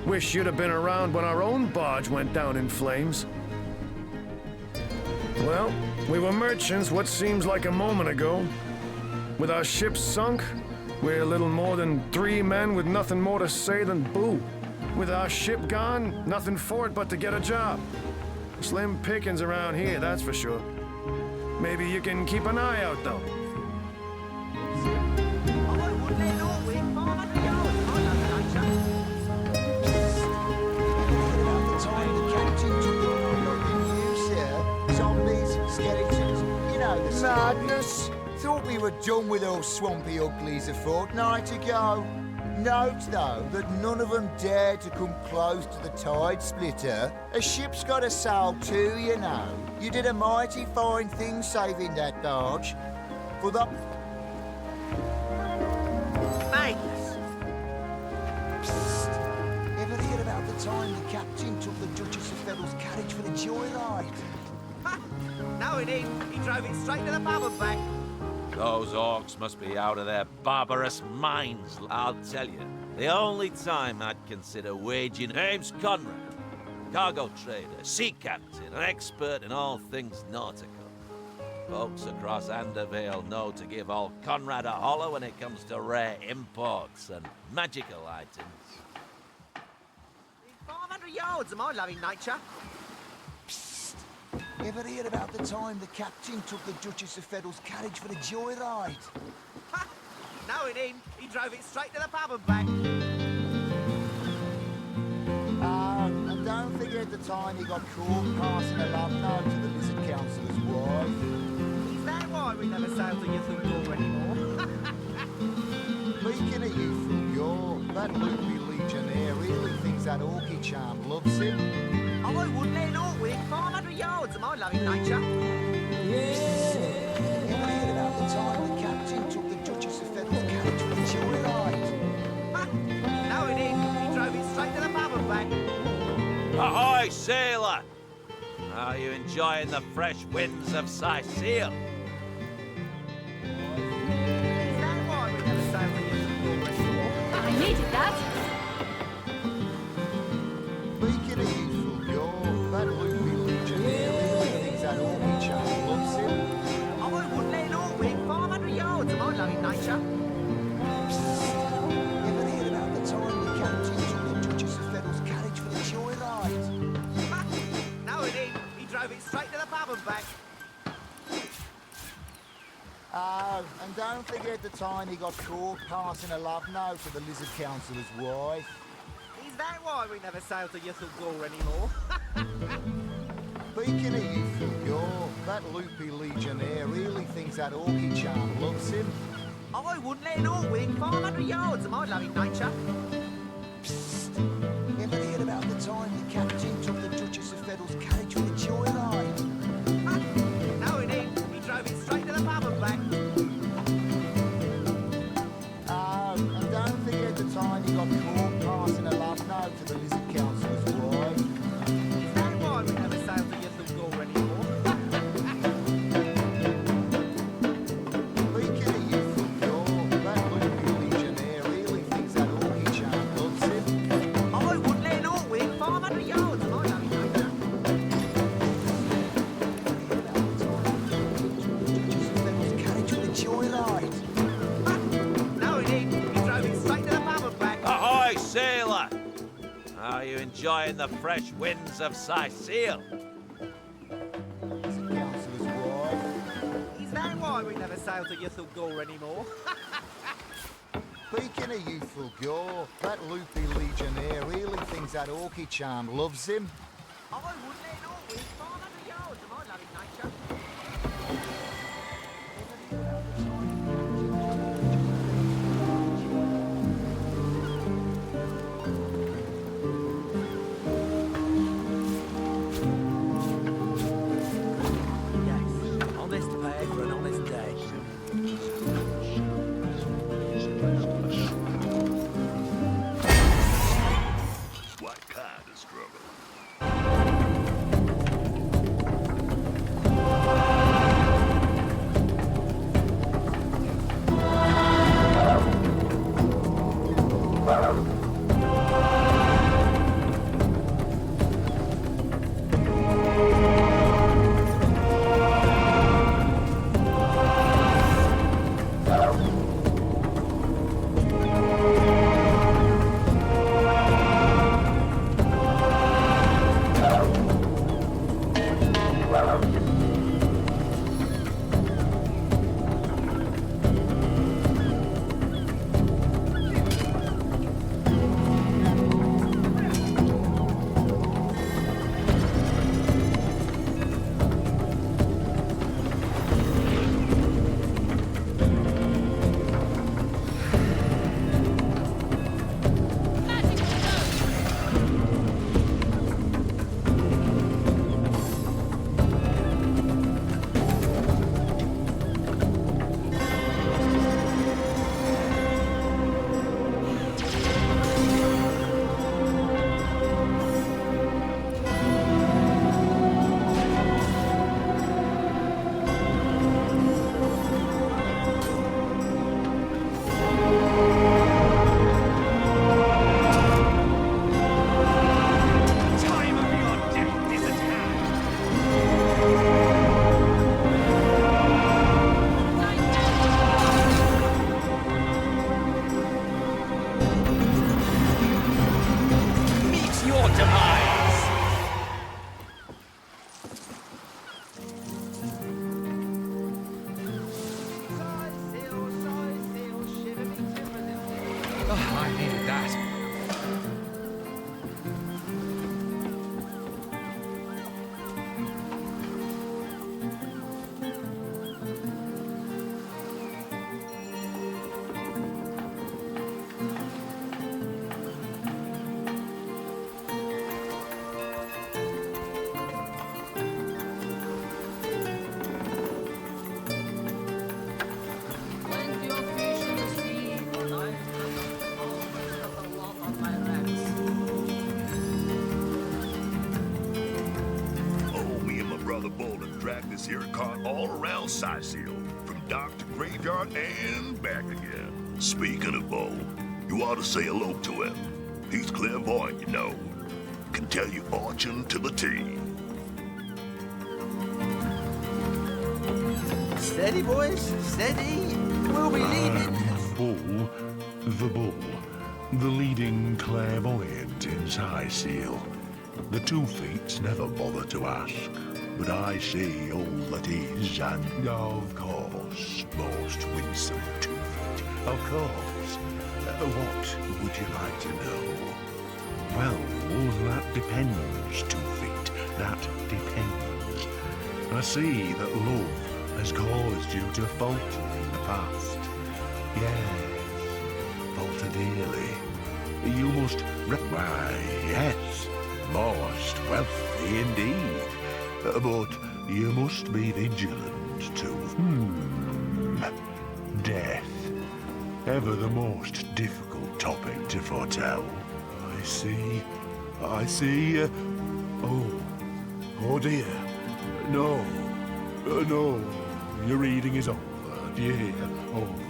Wish you'd have been around when our own barge went down in flames. Well, we were merchants what seems like a moment ago. With our ship sunk, we're little more than 3 men with nothing more to say than boo. With our ship gone, nothing for it but to get a job. Slim pickings around here, that's for sure. Maybe you can keep an eye out, though. Madness! Thought we were done with those swampy uglies a fortnight ago. Note, though, that none of them dared to come close to the tide splitter. A ship's got to sail too, you know. You did a mighty fine thing saving that barge. For the... Madness! Psst! Ever hear about the time the captain took the Duchess of Feddle's carriage for the joyride? Ha! No, he didn't. He drove it straight to the pub and back. Those orcs must be out of their barbarous minds. I'll tell you, the only time I'd consider waging... Name's Conrad. Cargo trader, sea captain, an expert in all things nautical. Folks across Andervale know to give old Conrad a holler when it comes to rare imports and magical items. 500 yards of my loving nature. Ever hear about the time the captain took the Duchess of Feddle's carriage for the joyride? Ha! No, he didn't. He drove it straight to the pub and back. And don't forget the time he got caught passing a love note to the Lizard Councillor's wife. Is that why we never sail to Ythulgor anymore? Speaking of Ythulgor, that loopy legionnaire really thinks that orky charm loves him. I wouldn't let an orc win 500 yards of my loving nature. Ever heard about the time the captain took the Duchess of Feddle's carriage for the joyride? Ha! No, he didn't. He drove it straight to the pub and back. Ahoy, sailor! Are you enjoying the fresh winds of Sicile? Is that why we never sailed to Ythulgor anymore? I needed that. Speaking of Ythulgor, that loopy legionnaire really thinks that orky charm loves him. I wouldn't let an orc win 500 yards of my loving nature. Ever heard about the time the captain took the Duchess of Feddle's carriage for the joyride? Ha! No, he didn't. He drove it straight to the pub and back. Oh, and don't forget the time he got caught passing a love note to the Lizard Councillor's wife. Is that why we never sailed to Ythulgor anymore? Speaking of Ythulgor, that loopy legionnaire really thinks that orky charm loves him. I wouldn't let an orc win 500 yards of my loving nature. Psst! Ever heard about the time the captain took the Duchess of Feddle's carriage for the joyride? Ha! No, he didn't. He drove it straight to the pub and back. Oh, and don't forget the time he got caught passing a love note to the Lizard Councillor's wife. Is that why we never sailed to Ythulgor anymore? Speaking of Ythulgor, that loopy legionnaire really thinks that orky charm loves him. I wouldn't let an orc win 500 yards of my loving nature. Duchess of Feddle's carriage for the joyride. No, he didn't. He drove it straight to the pub and back. Ahoy, sailor! Are you enjoying the fresh winds of Sicile? Lizard Councillor's wife. Is that why we never sailed to Ythulgor anymore? Speaking of Ythulgor, that loopy legionnaire really thinks that orky charm loves him. I wouldn't let an orc win 500 yards of my loving nature. Yes, honest pay for an honest day. This here caught all around Sightseal, from dock to graveyard and back again. Speaking of Bo, you ought to say hello to him. He's clairvoyant, you know. Can tell you fortune to the T. Steady, boys, steady. We'll be leaving. Bull, the leading clairvoyant in Sightseal. The 2 feets never bother to ask. But I see all that is, and of course, most winsome 2 feet. Of course. What would you like to know? Well, that depends, 2 feet. That depends. I see that love has caused you to falter in the past. Yes, falter dearly. You must why, yes, most wealthy indeed. But you must be vigilant to death. Ever the most difficult topic to foretell. I see. Oh dear. No. No. Your reading is over, dear. Over.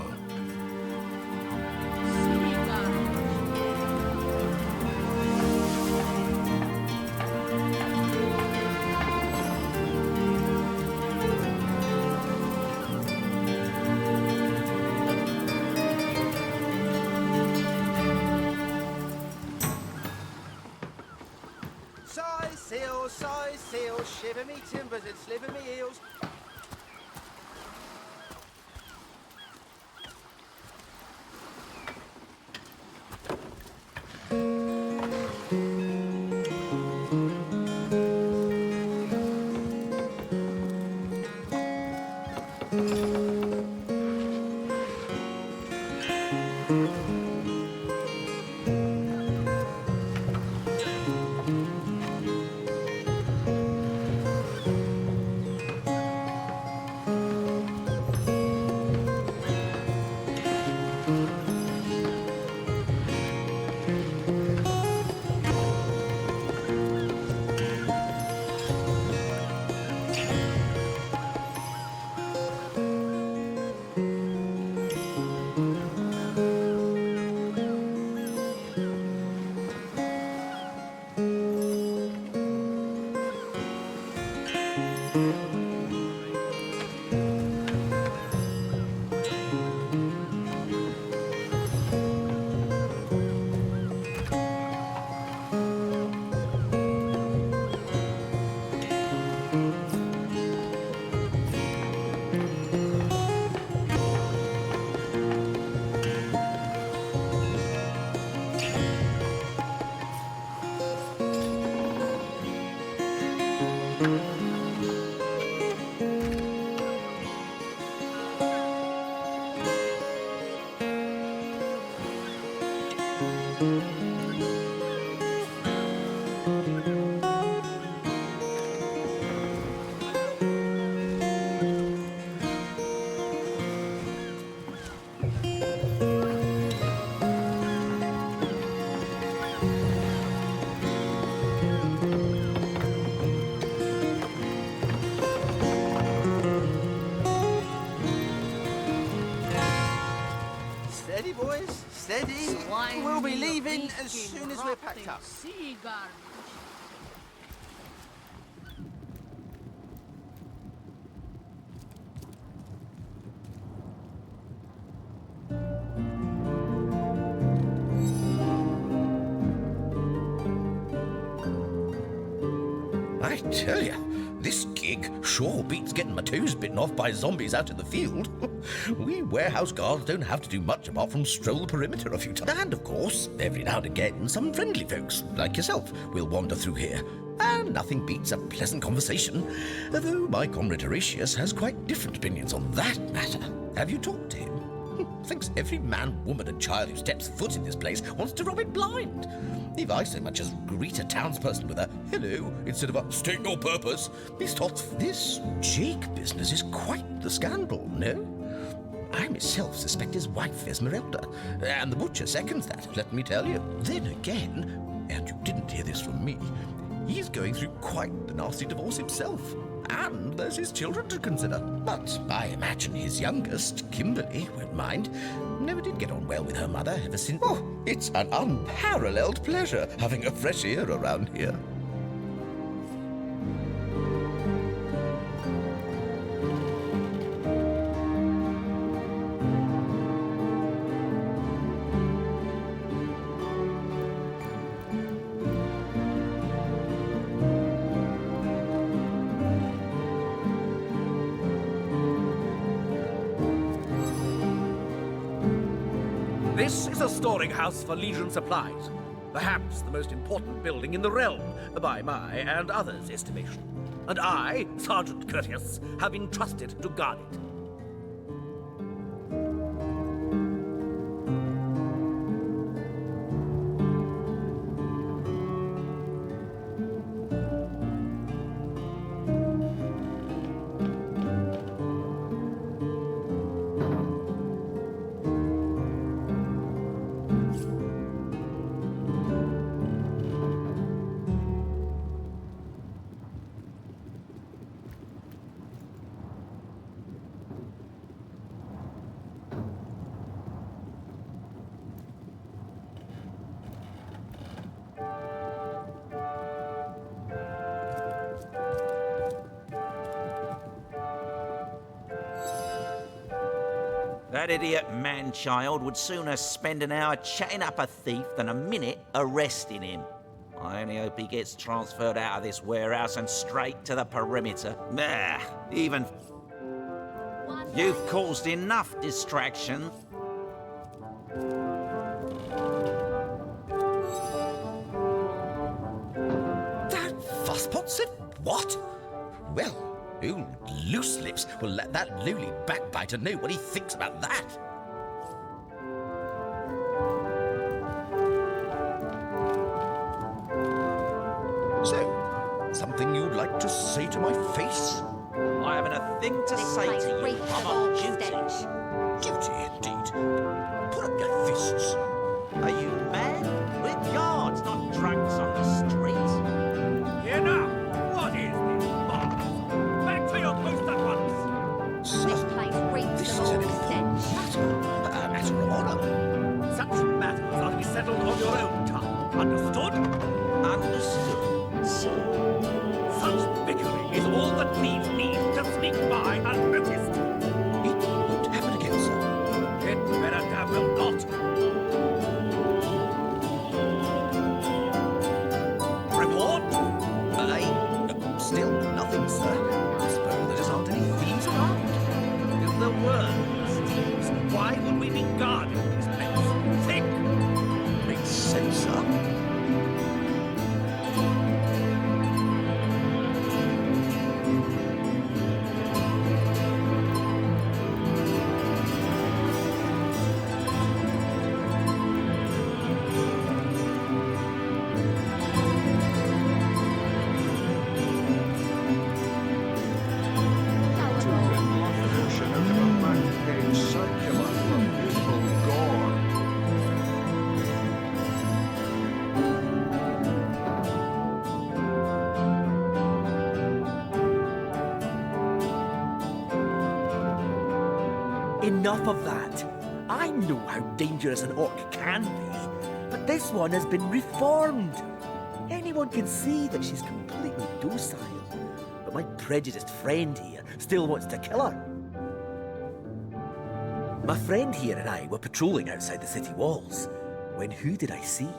Sightseal, shiver me timbers and sliver me heels. Steady, boys, steady. We'll be leaving as soon as we're packed up. Sea garbage. I tell you, this gig sure beats getting my toes bitten off by zombies out in the field. We warehouse guards don't have to do much apart from stroll the perimeter a few times. And of course, every now and again, some friendly folks, like yourself, will wander through here. And nothing beats a pleasant conversation, though my comrade Horatius has quite different opinions on that matter. Have you talked to him? Thinks every man, woman and child who steps foot in this place wants to rob it blind. If I so much as greet a townsperson with a hello instead of a state your purpose, he thought this Jake business is quite the scandal, no? I myself suspect his wife Esmeralda, and the butcher seconds that, let me tell you. Then again, and you didn't hear this from me, he's going through quite the nasty divorce himself. And there's his children to consider. But I imagine his youngest, Kimberly, won't mind. Never did get on well with her mother ever since. Oh, it's an unparalleled pleasure having a fresh ear around here. This is a storing house for Legion supplies. Perhaps the most important building in the realm, by my and others' estimation. And I, Sergeant Curtius, have been trusted to guard it. That idiot man-child would sooner spend an hour chatting up a thief than a minute arresting him. I only hope he gets transferred out of this warehouse and straight to the perimeter. Even... You've caused enough distraction. That fusspot said what? Well, old loose lips will let that lowly backbiter know what he thinks about that. So, something you'd like to say to my face? I haven't a thing to say to you. I'm on duty. Duty, indeed. Put up your fists. Are you mad? We're guards, not drunks on the street. Here now! What is this farce? Back to your post at once! This place reeks of old stench. A matter of honor. Such matters are to be settled on your own time. Understood? Understood. Such bickering is all that thieves need to sneak by unnoticed. It won't happen again, sir. It better damn well not. Enough of that. I know how dangerous an orc can be, but this one has been reformed. Anyone can see that she's completely docile, but my prejudiced friend here still wants to kill her. My friend here and I were patrolling outside the city walls, when who did I see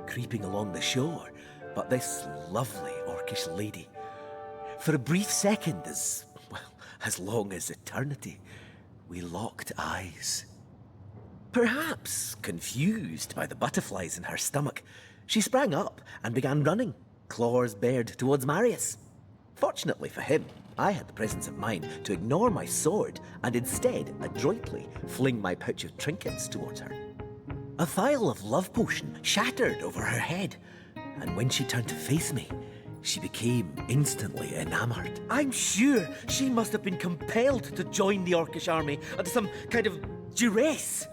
creeping along the shore but this lovely orcish lady? For a brief second, as long as eternity, we locked eyes. Perhaps confused by the butterflies in her stomach, she sprang up and began running, claws bared towards Marius. Fortunately for him, I had the presence of mind to ignore my sword and instead adroitly fling my pouch of trinkets towards her. A vial of love potion shattered over her head, and when she turned to face me, she became instantly enamored. I'm sure she must have been compelled to join the Orcish army under some kind of duress.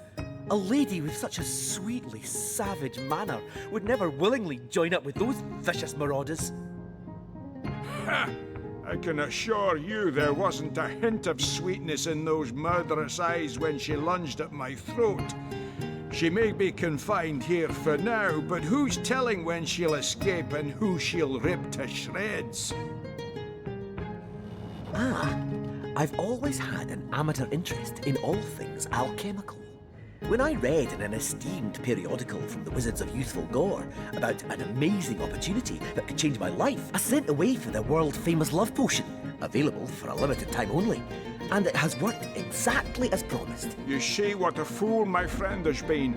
A lady with such a sweetly savage manner would never willingly join up with those vicious marauders. Ha! I can assure you there wasn't a hint of sweetness in those murderous eyes when she lunged at my throat. She may be confined here for now, but who's telling when she'll escape and who she'll rip to shreds? I've always had an amateur interest in all things alchemical. When I read in an esteemed periodical from the Wizards of Youthful Gore about an amazing opportunity that could change my life, I sent away for the world-famous love potion, available for a limited time only, and it has worked exactly as promised. You see what a fool my friend has been,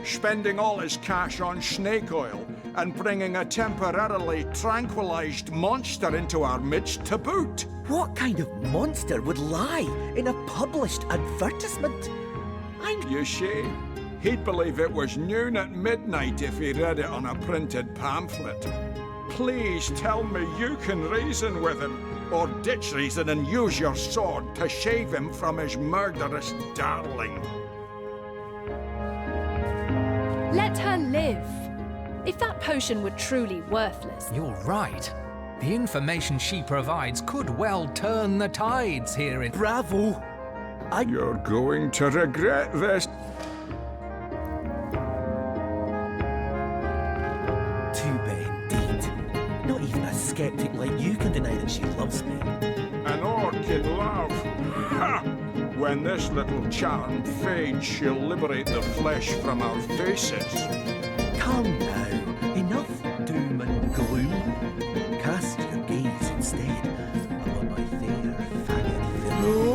spending all his cash on snake oil and bringing a temporarily tranquilized monster into our midst to boot. What kind of monster would lie in a published advertisement? You see, he'd believe it was noon at midnight if he read it on a printed pamphlet. Please tell me you can reason with him, or ditch reason and use your sword to shave him from his murderous darling. Let her live. If that potion were truly worthless... You're right. The information she provides could well turn the tides here in... Bravo! You're going to regret this. Too bad indeed. Not even a skeptic like you can deny that she loves me. An orc in love? Ha! When this little charm fades, she'll liberate the flesh from our faces. Come now, enough doom and gloom. Cast your gaze instead upon my fair faggot figure.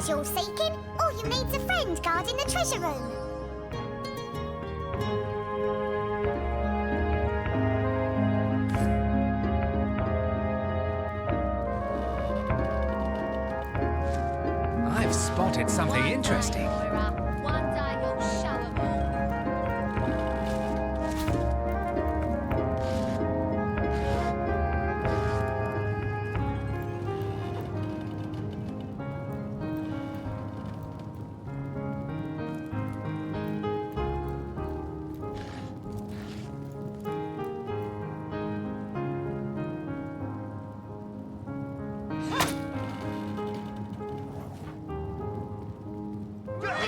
You're seeking, all you need's a friend guarding the treasure room. I've spotted something interesting. One day you'll show 'em all.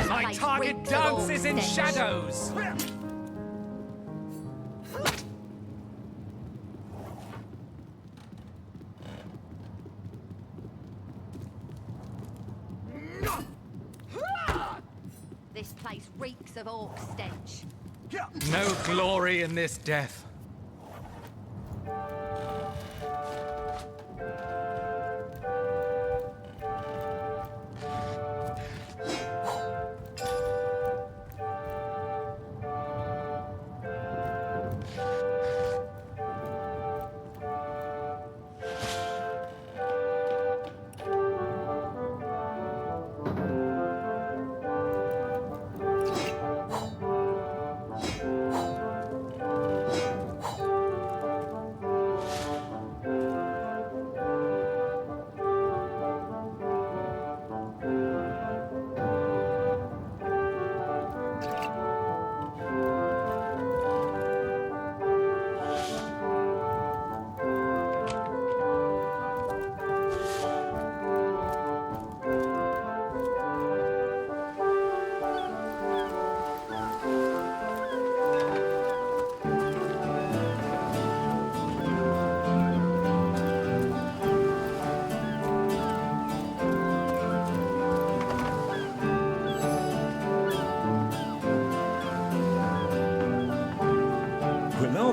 My target dances in shadows! This place reeks of orc stench. No glory in this death.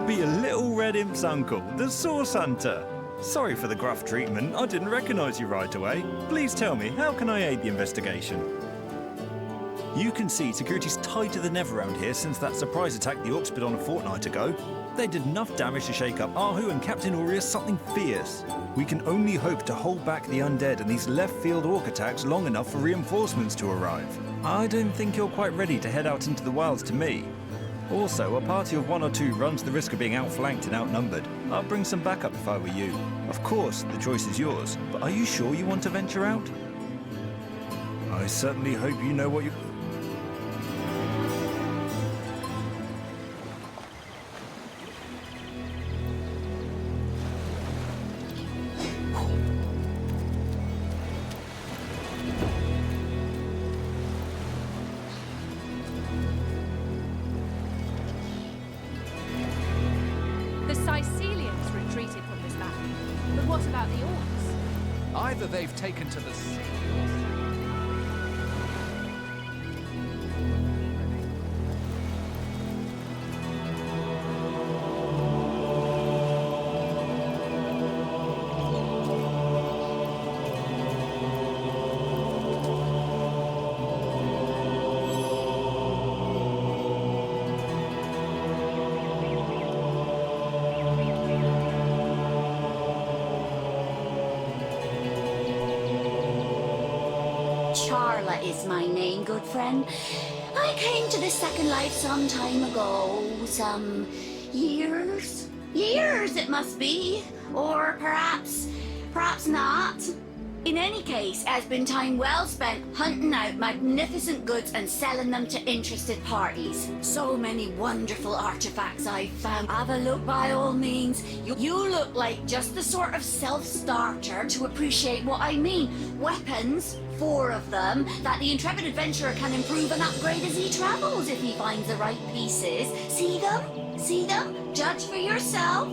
be your little red imp's uncle, the Source Hunter. Sorry for the gruff treatment. I didn't recognize you right away. Please tell me, how can I aid the investigation? You can see security's tighter than ever around here since that surprise attack the Orcs put on a fortnight ago. They did enough damage to shake up Ahu and Captain Aureus something fierce. We can only hope to hold back the undead and these left-field Orc attacks long enough for reinforcements to arrive. I don't think you're quite ready to head out into the wilds to me. Also, a party of 1 or 2 runs the risk of being outflanked and outnumbered. I'll bring some backup if I were you. Of course, the choice is yours, but are you sure you want to venture out? I certainly hope you know what you... The Sicilians retreated from this battle. But what about the Orcs? Either they've taken to the sea Charla is my name, good friend. I came to the Second Life some time ago. Some years? Years it must be. Or perhaps not. In any case, it has been time well spent hunting out magnificent goods and selling them to interested parties. So many wonderful artifacts I've found. Have a look by all means. You look like just the sort of self-starter to appreciate what I mean. Weapons, 4 of them, that the intrepid adventurer can improve and upgrade as he travels if he finds the right pieces. See them? See them? Judge for yourself.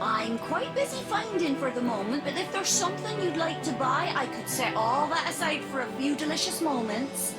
I'm quite busy finding for the moment, but if there's something you'd like to buy, I could set all that aside for a few delicious moments.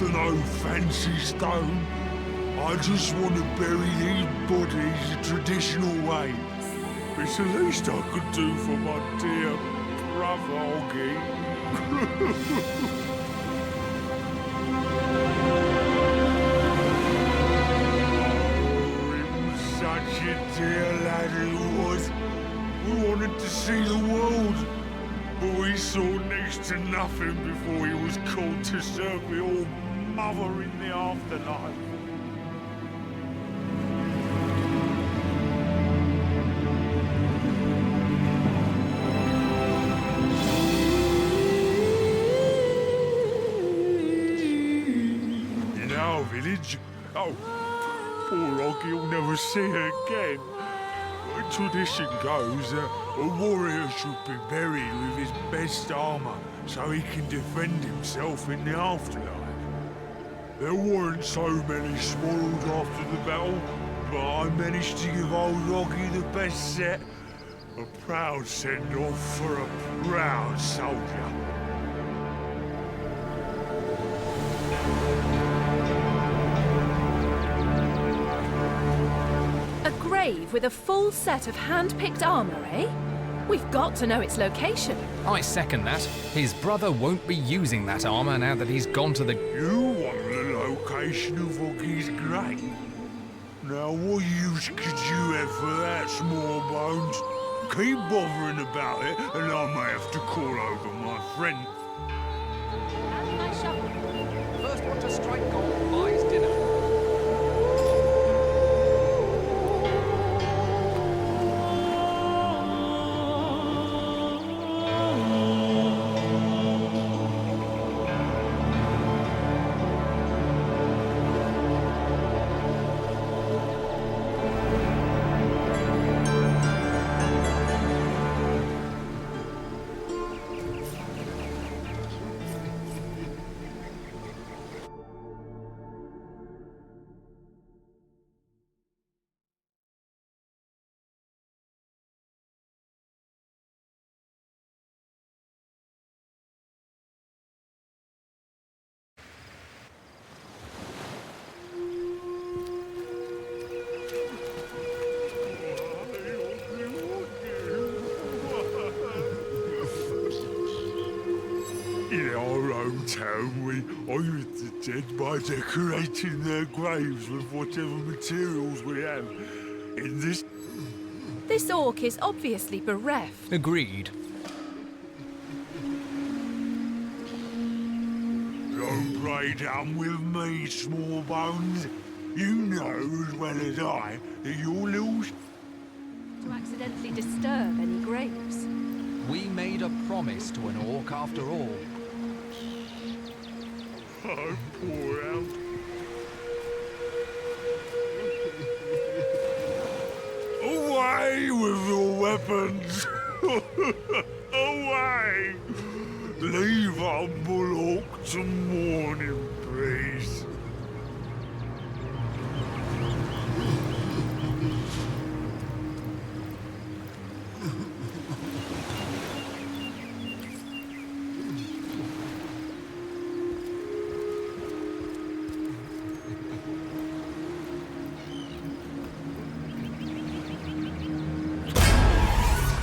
after no fancy stone. I just want to bury these bodies the traditional way. It's the least I could do for my dear brother, Oggy. Such a dear lad he was. We wanted to see the world, but we saw next to nothing before he was called to serve the old mother in the afterlife. In our village, oh, poor Oggy will never see her again. Tradition goes that a warrior should be buried with his best armor so he can defend himself in the afterlife. There weren't so many swallows after the battle, but I managed to give old Oggy the best set. A proud send-off for a proud soldier. A grave with a full set of hand-picked armour, eh? We've got to know its location. I second that. His brother won't be using that armour now that he's gone to the... You want the location of Oggy's grave? Now what use could you have for that, small bones? Keep bothering about it, and I may have to call over my friend. First one to strike gold buys dinner. In our own town, we honour the dead by decorating their graves with whatever materials we have. In this... This orc is obviously bereft. Agreed. Don't play down with me, small bones. You know as well as I that your little... To accidentally disturb any graves. We made a promise to an orc after all. Oh, poor elf. Away with your weapons! Away! Leave humble orc to mourn in peace.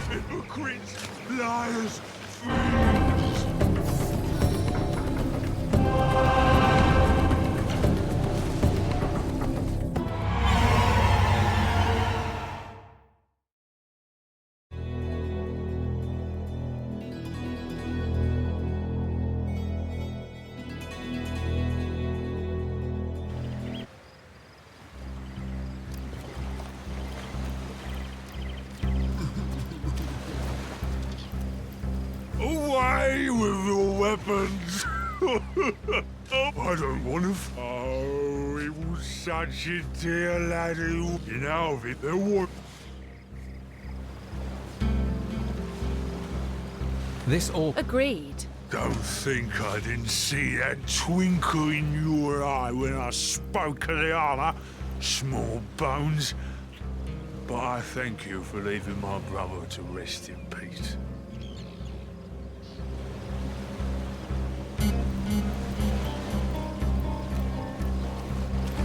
Hypocrites, liars, away with your weapons! I don't want to... Oh, it was such a dear lad who... In our bit, there was... This orc... Agreed. Don't think I didn't see that twinkle in your eye when I spoke of the armor, small bones. But I thank you for leaving my brother to rest in peace.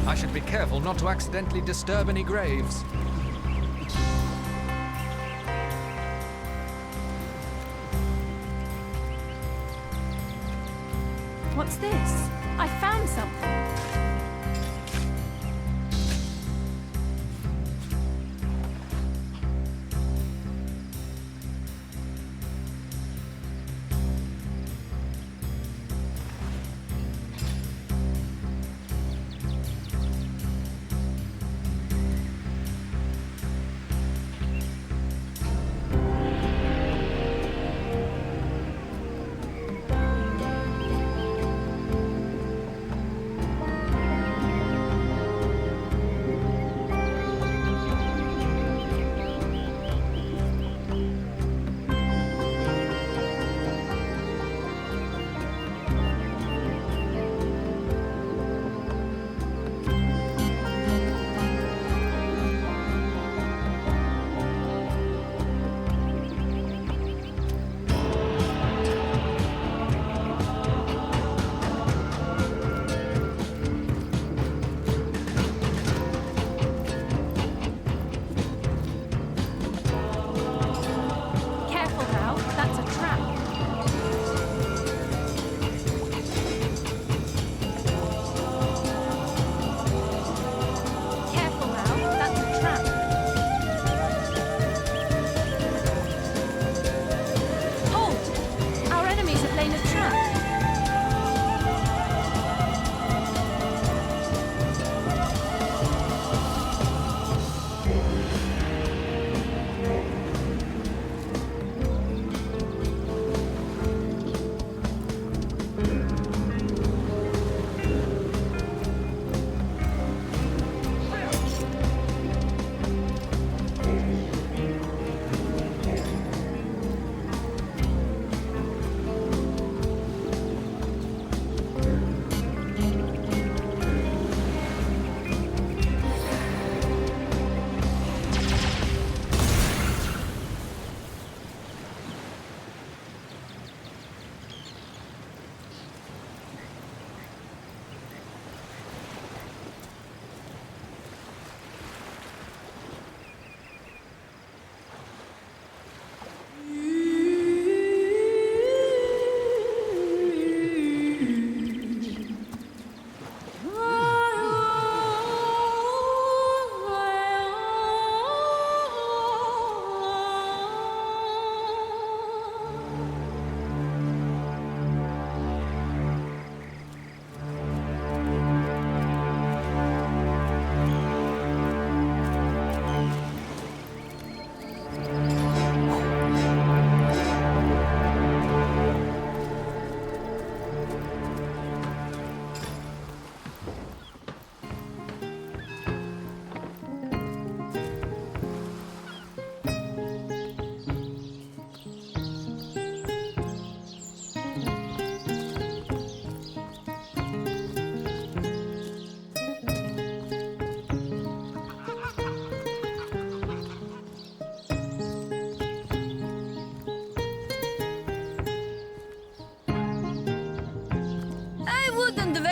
I should be careful not to accidentally disturb any graves. What's this? I found something.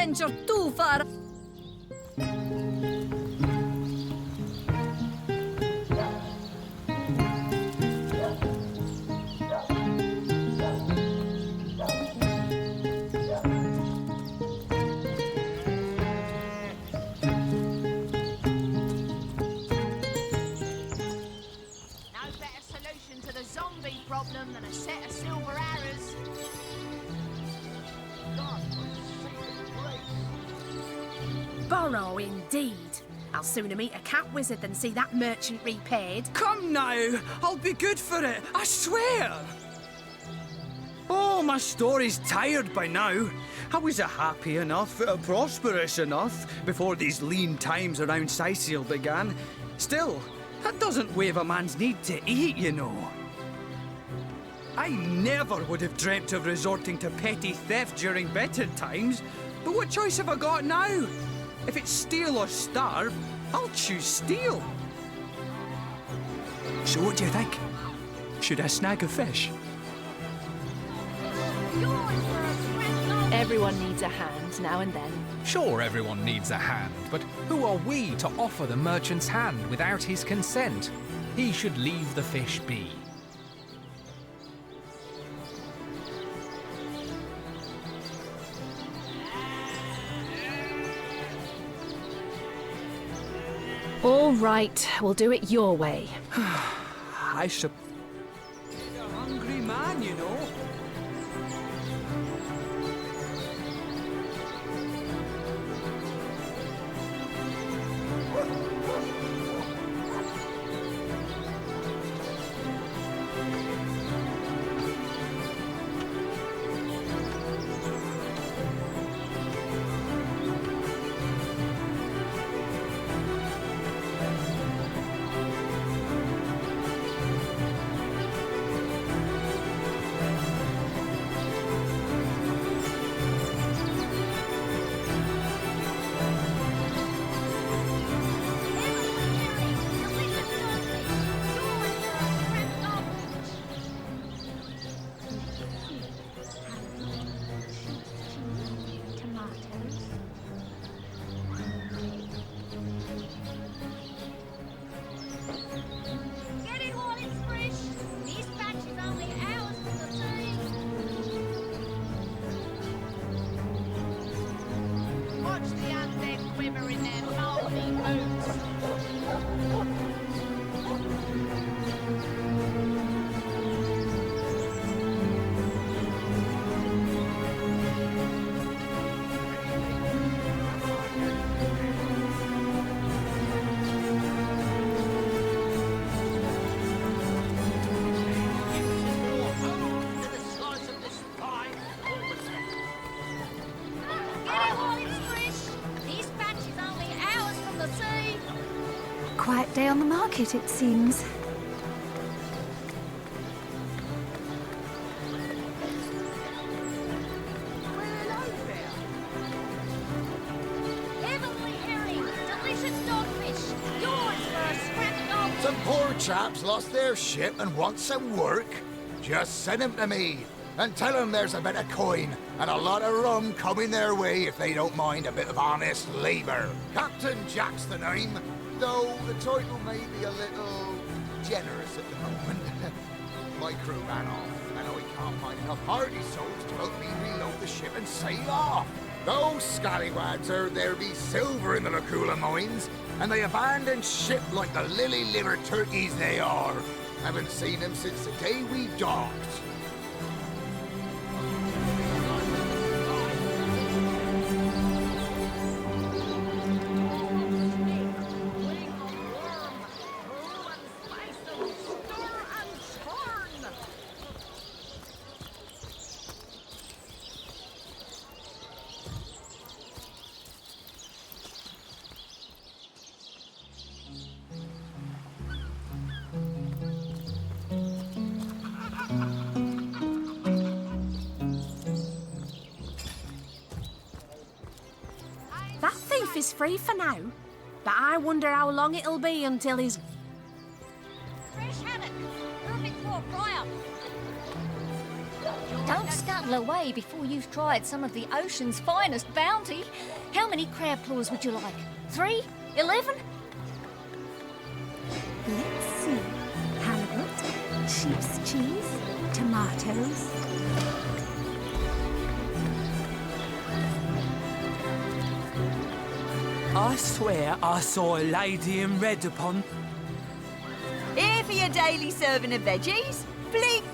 venture too far. Problem than a set of silver arrows. Borrow indeed. I'll sooner meet a cat wizard than see that merchant repaid. Come now, I'll be good for it, I swear. Oh, my story's tired by now. I was happy enough, prosperous enough, before these lean times around Sicil began. Still, that doesn't waive a man's need to eat, you know. I never would have dreamt of resorting to petty theft during better times, but what choice have I got now? If it's steal or starve, I'll choose steal. So what do you think? Should I snag a fish? Yours for a scratch Everyone needs a hand now and then. Sure, everyone needs a hand, but who are we to offer the merchant's hand without his consent? He should leave the fish be. All right, we'll do it your way. I should... A hungry man, you know. Quiet day on the market, it seems. Heavenly herring, delicious dogfish, yours for a scrap dog. Some poor chaps lost their ship and want some work. Just send them to me and tell them there's a bit of coin and a lot of rum coming their way if they don't mind a bit of honest labour. Captain Jack's the name, though the title may be a little generous at the moment. My crew ran off, and I can't find enough hardy souls to help me reload the ship and sail off. Those scallywags heard there be silver in the Lacula mines, and they abandoned ship like the lily-livered turkeys they are. Haven't seen them since the day we docked. That thief is free for now, but I wonder how long it'll be until he's... Fresh haddock, perfect for a fryer. Don't scuttle away before you've tried some of the ocean's finest bounty. How many crab claws would you like? 3? 11? Let's see. Halibut, sheep's cheese, tomatoes. I swear I saw a lady in red upon... Here for your daily serving of veggies. Blink!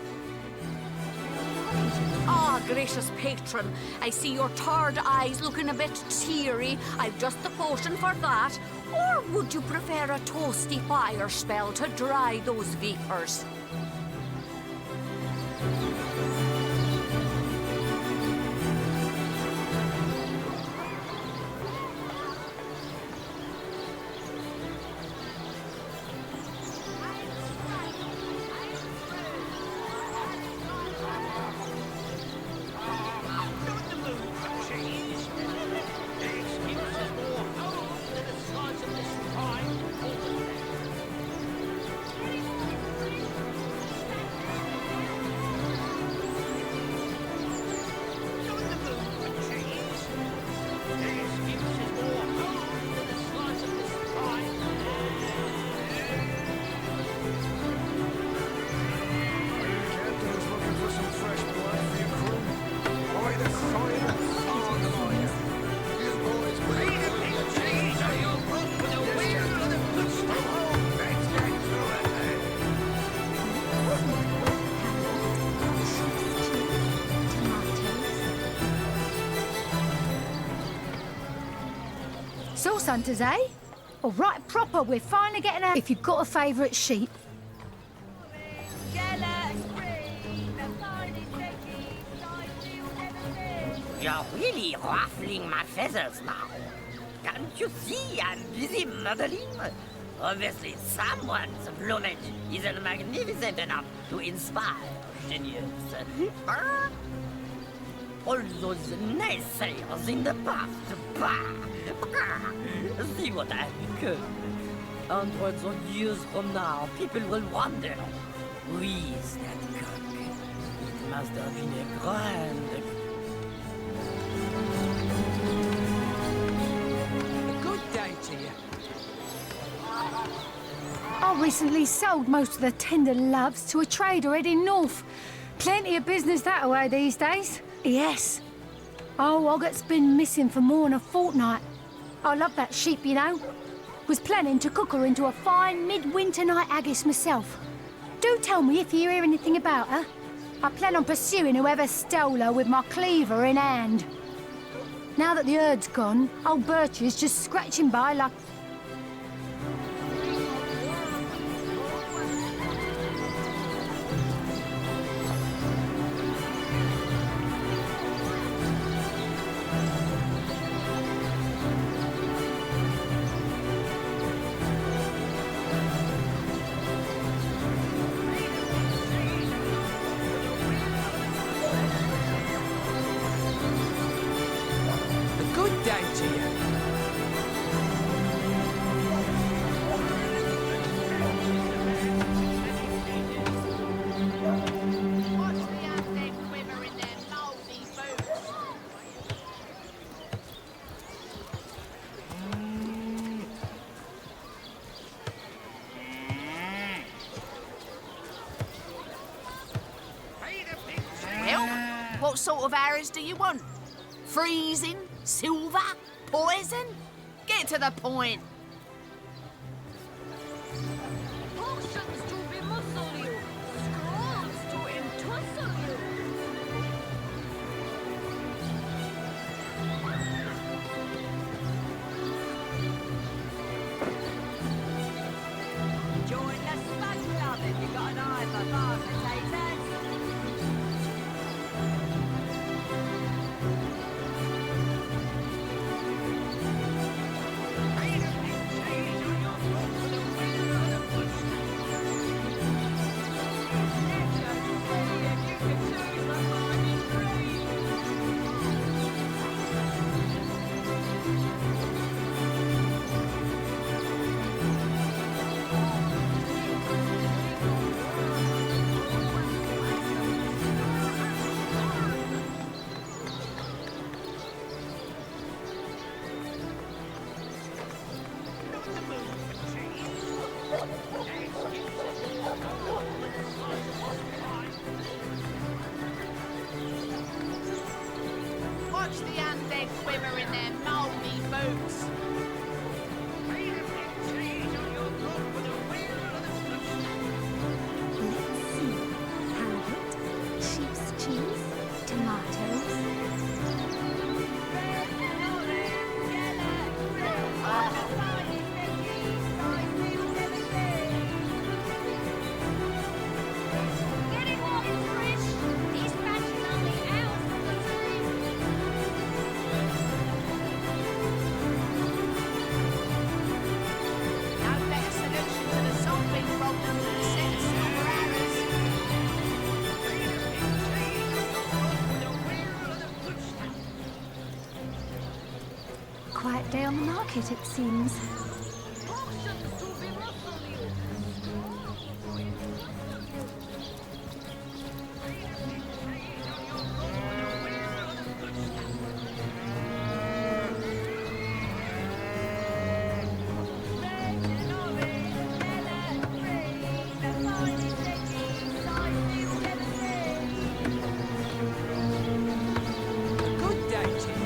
Ah, gracious patron, I see your tired eyes looking a bit teary. I've just the potion for that. Or would you prefer a toasty fire spell to dry those vapours? Sauce hunters, eh? All right, proper. We're finally getting out. If you've got a favourite sheep. You're really ruffling my feathers now. Can't you see I'm busy modeling? Obviously, someone's plumage isn't magnificent enough to inspire genius. Huh? All those naysayers in the past, bah! See what I become. Hundreds of years from now, people will wonder, who is that cook? It must have been a grand... Good day to you. I recently sold most of the tender loves to a trader heading north. Plenty of business that way these days. Yes. Oh, Ogget's been missing for more than a fortnight. I love that sheep, you know. Was planning to cook her into a fine midwinter night haggis myself. Do tell me if you hear anything about her. I plan on pursuing whoever stole her with my cleaver in hand. Now that the herd's gone, old Birch is just scratching by like... Good day to you. Well, what sort of arrows do you want? Freezing? Silver? Poison? Get to the point. Potions to bemuscle you, scrolls to entussle you. Join the Spud Club if you got an eye for bar potatoes. Watch the undead quiver in their mouldy boots. Sheep's cheese, tomatoes. Get it while it's fresh. These batches only out from the tree. No better solution to the zombie problem than a set of silver arrows. Quiet day on the market, it seems. Good day to you.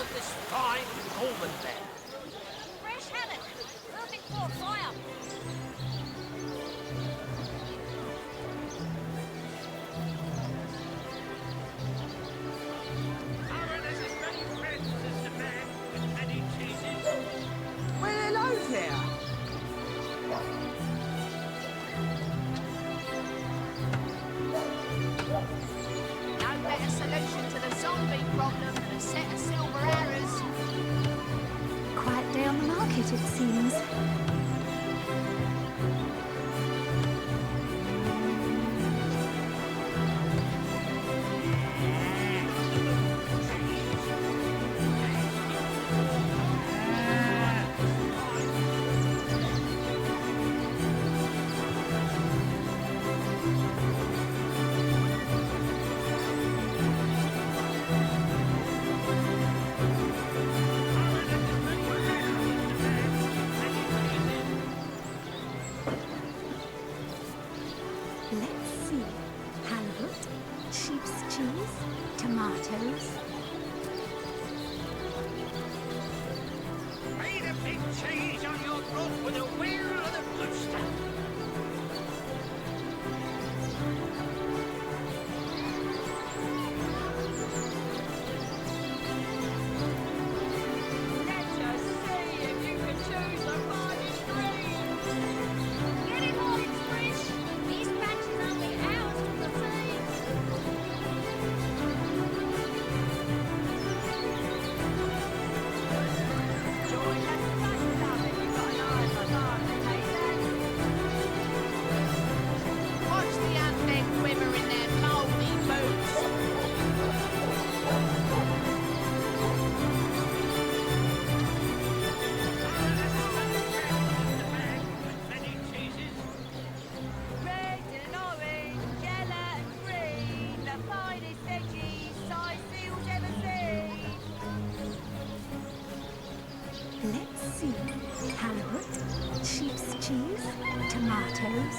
of this fine golden bed. Fresh haddock. Perfect for fire. Well, hello there. No better solution to the zombie problem than a set of silver arrows. Quite down the market, it seems. Let's see. Halibut, sheep's cheese, tomatoes. Made a big cheese on your throat with a wheel of the good stuff. Let's just see if you can choose the finest green. Get it while it's fresh. These batches only hours from the seeds. Join us back up if you've got an eye for barley, Watch the undead quiver in their mouldy boots. Red and orange, yellow and green, the finest veggies size seals ever seen. Let's see. Halibut, sheep's cheese, tomatoes.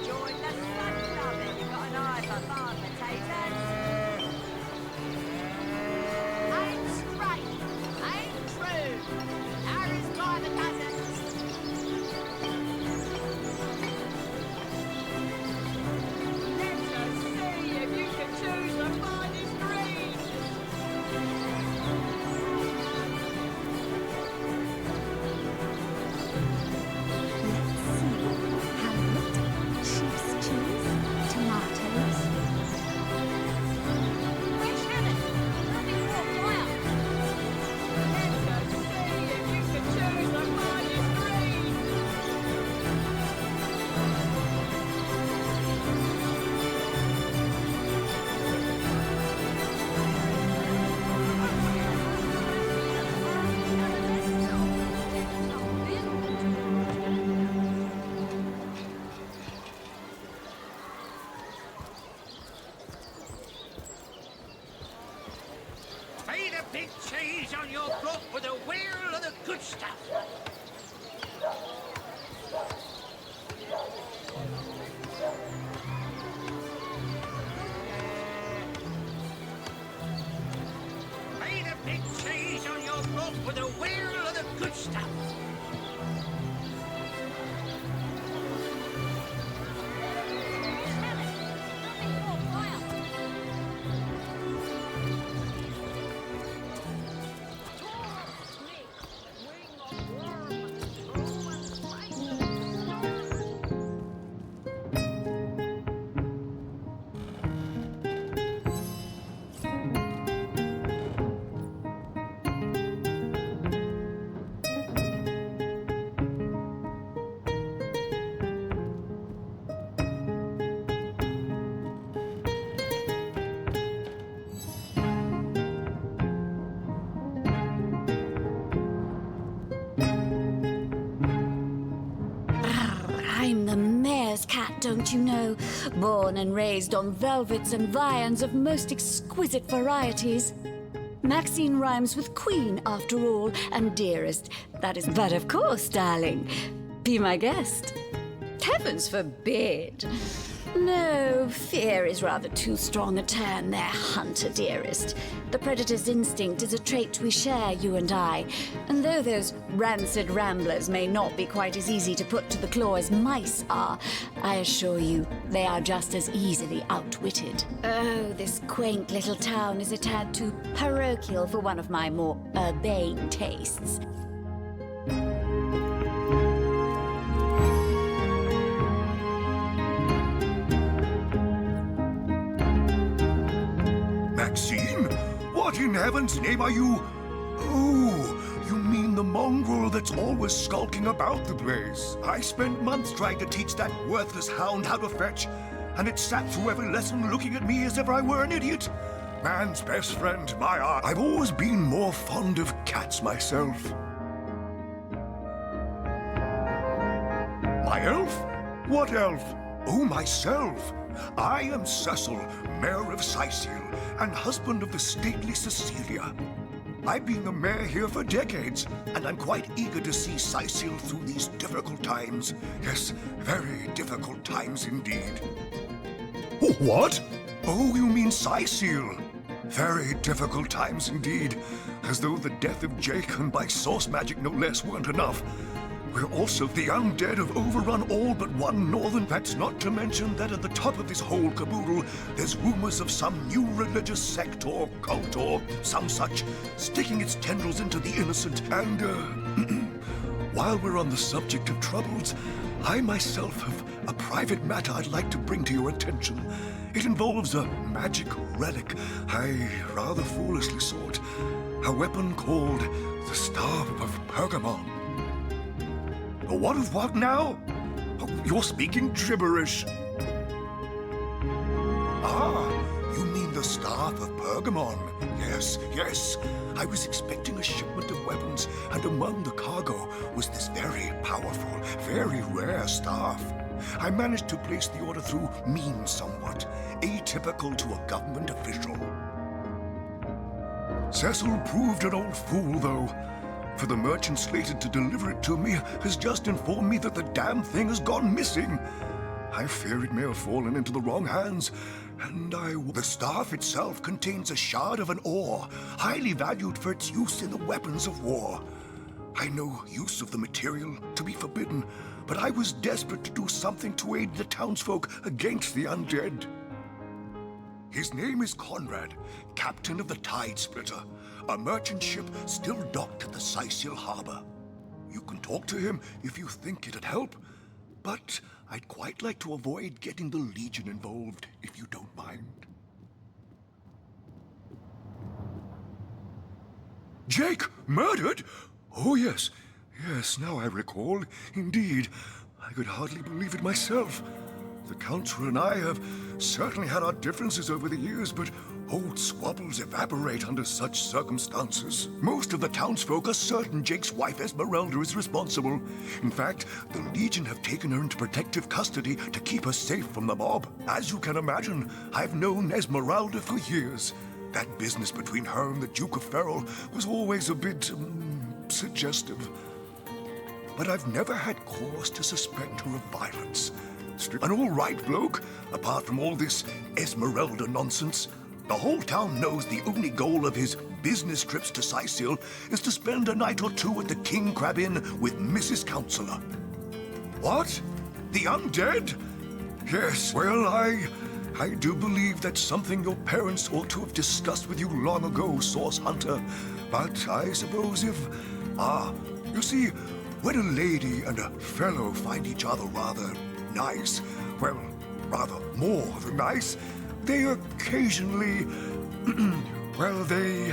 Join the Sun Club if you've got an eye for farm potatoes. Ain't straight, ain't true. Arrows by the dozens. Let's just see if you can choose the finest green. Halibut, sheep's cheese, tomatoes. Fresh haddock. Perfect for fire. Let's just see if you can choose the finest green. Made a big cheese on your throat with a wheel of the good stuff. Made a big cheese on your throat with a wheel of the good stuff. don't you know? Born and raised on velvets and viands of most exquisite varieties. Maxine rhymes with queen, after all, and dearest. That is, but of course, darling, be my guest. Heavens forbid. No, fear is rather too strong a term there, hunter dearest. The predator's instinct is a trait we share, you and I. And though those rancid ramblers may not be quite as easy to put to the claw as mice are, I assure you, they are just as easily outwitted. Oh, this quaint little town is a tad too parochial for one of my more urbane tastes. Maxine? What in heaven's name are you? Oh, you mean the mongrel that's always skulking about the place. I spent months trying to teach that worthless hound how to fetch, and it sat through every lesson looking at me as if I were an idiot. Man's best friend, my eye. I've always been more fond of cats myself. My elf? What elf? Oh, myself. I am Cecil, Mayor of Sicil, and husband of the stately Cecilia. I've been the mayor here for decades, and I'm quite eager to see Sicil through these difficult times. Yes, very difficult times indeed. Oh, what? Oh, you mean Sicil? Very difficult times indeed. As though the death of Jake, and by source magic no less, weren't enough. We're also the undead have overrun all but one northern. That's not to mention that at the top of this whole caboodle, there's rumors of some new religious sect or cult or some such sticking its tendrils into the innocent. And, while we're on the subject of troubles, I myself have a private matter I'd like to bring to your attention. It involves a magic relic I rather foolishly sought. A weapon called the Staff of Pergamon. What of what now? Oh, you're speaking gibberish. Ah, you mean the Staff of Pergamon? Yes, yes. I was expecting a shipment of weapons, and among the cargo was this very powerful, very rare staff. I managed to place the order through means somewhat, atypical to a government official. Cecil proved an old fool, though. For the merchant slated to deliver it to me has just informed me that the damn thing has gone missing. I fear it may have fallen into the wrong hands, and The staff itself contains a shard of an ore, highly valued for its use in the weapons of war. I know use of the material to be forbidden, but I was desperate to do something to aid the townsfolk against the undead. His name is Conrad, captain of the Tide Splitter, a merchant ship still docked at the Sicil harbor. You can talk to him if you think it'd help, but I'd quite like to avoid getting the Legion involved, if you don't mind. Jake, murdered? Oh, yes. Yes, now I recall. Indeed. I could hardly believe it myself. The Council and I have certainly had our differences over the years, but old squabbles evaporate under such circumstances. Most of the townsfolk are certain Jake's wife Esmeralda is responsible. In fact, the Legion have taken her into protective custody to keep her safe from the mob. As you can imagine, I've known Esmeralda for years. That business between her and the Duke of Ferrol was always a bit suggestive. But I've never had cause to suspect her of violence. An all-right bloke, apart from all this Esmeralda nonsense. The whole town knows the only goal of his business trips to Sicil is to spend a night or two at the King Crab Inn with Mrs. Counselor. What? The undead? Yes, well, I do believe that's something your parents ought to have discussed with you long ago, Source Hunter. But I suppose if... you see, when a lady and a fellow find each other rather nice, well, rather more than nice, they occasionally... well, they...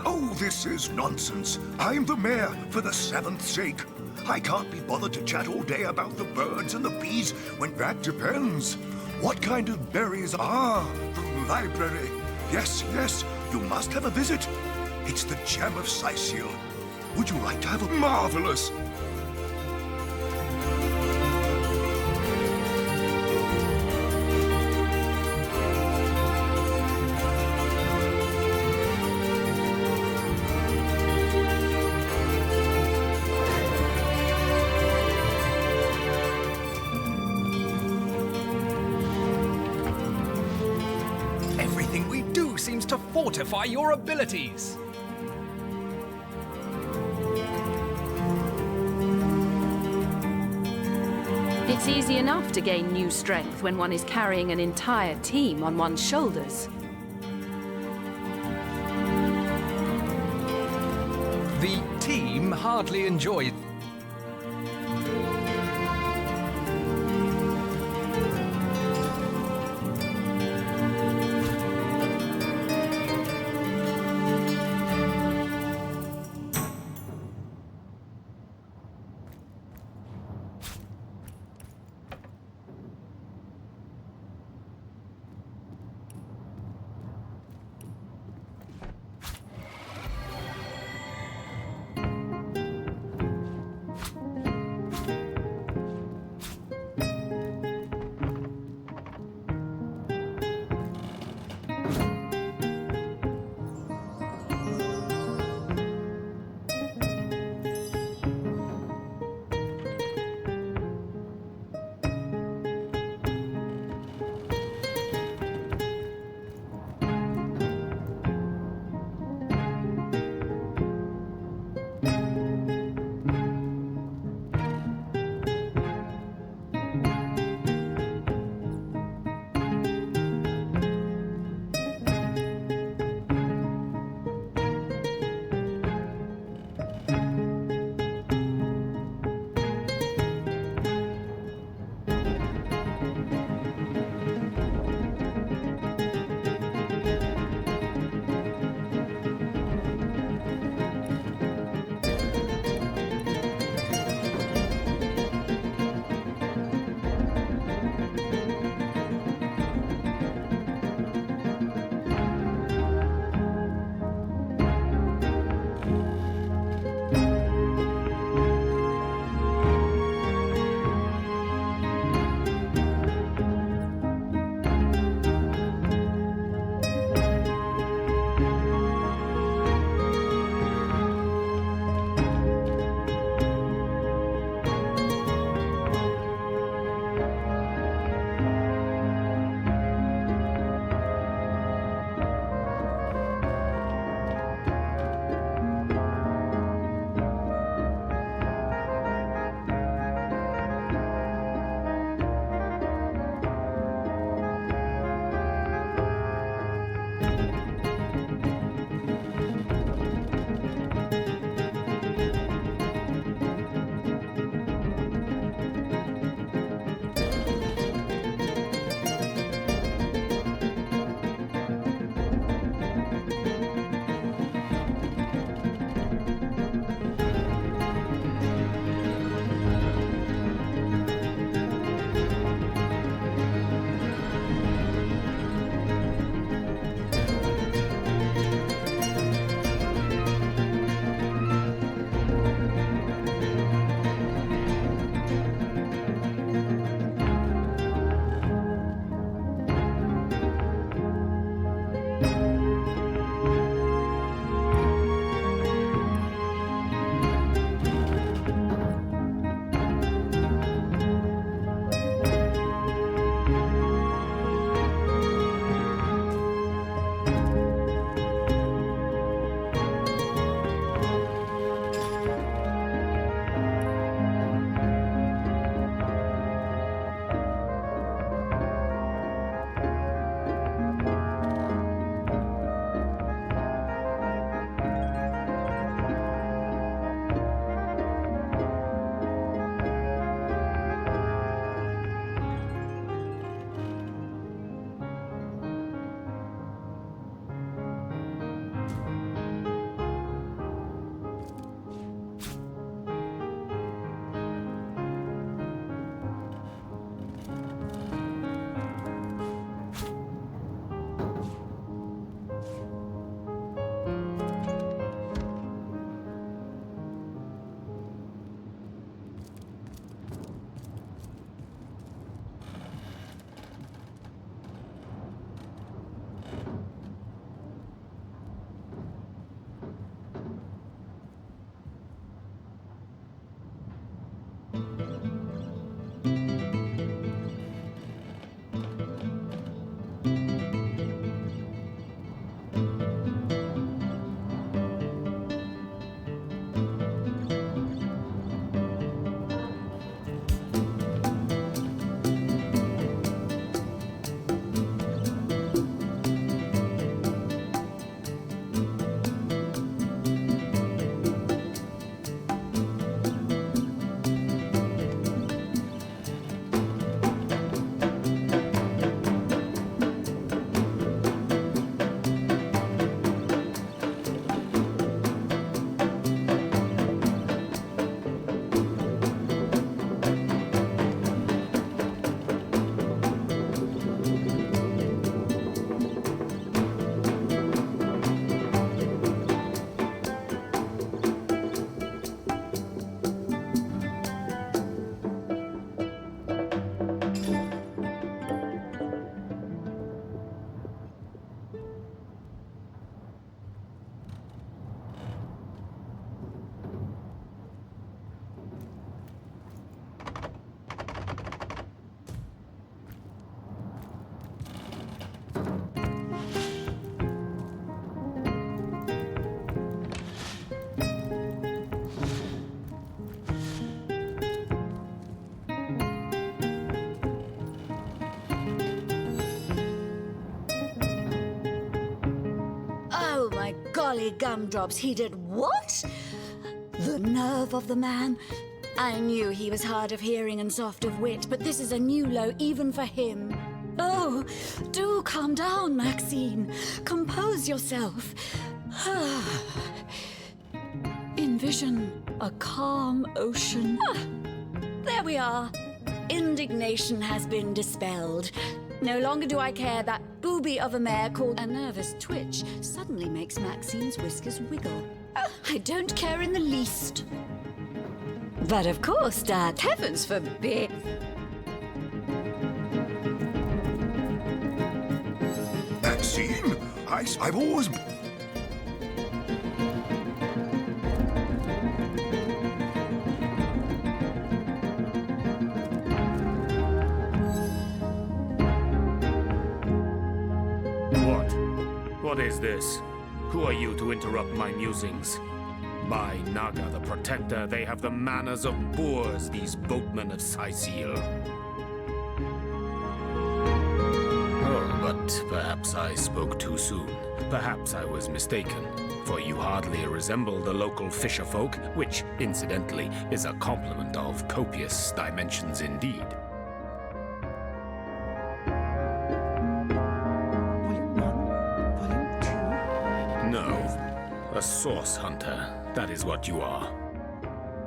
Oh, this is nonsense. I'm the mayor for the 7th sake. I can't be bothered to chat all day about the birds and the bees when that depends. What kind of berries are the library? Yes, yes, you must have a visit. It's the gem of Sicil. Would you like to have a marvelous... to fortify your abilities. It's easy enough to gain new strength when one is carrying an entire team on one's shoulders. The team hardly enjoy golly gumdrops, he did what? The nerve of the man. I knew he was hard of hearing and soft of wit, but this is a new low even for him. Oh, do calm down, Maxine. Compose yourself. Envision a calm ocean. There we are. Indignation has been dispelled. No longer do I care that booby of a mare called a nervous twitch suddenly makes Maxine's whiskers wiggle. I don't care in the least. But of course, Dad, heavens forbid. Maxine, I've always... What is this? Who are you to interrupt my musings? By Naga the Protector, they have the manners of boors, these boatmen of Saisil. Oh, but perhaps I spoke too soon. Perhaps I was mistaken, for you hardly resemble the local fisherfolk, which, incidentally, is a compliment of copious dimensions indeed. A source hunter, that is what you are.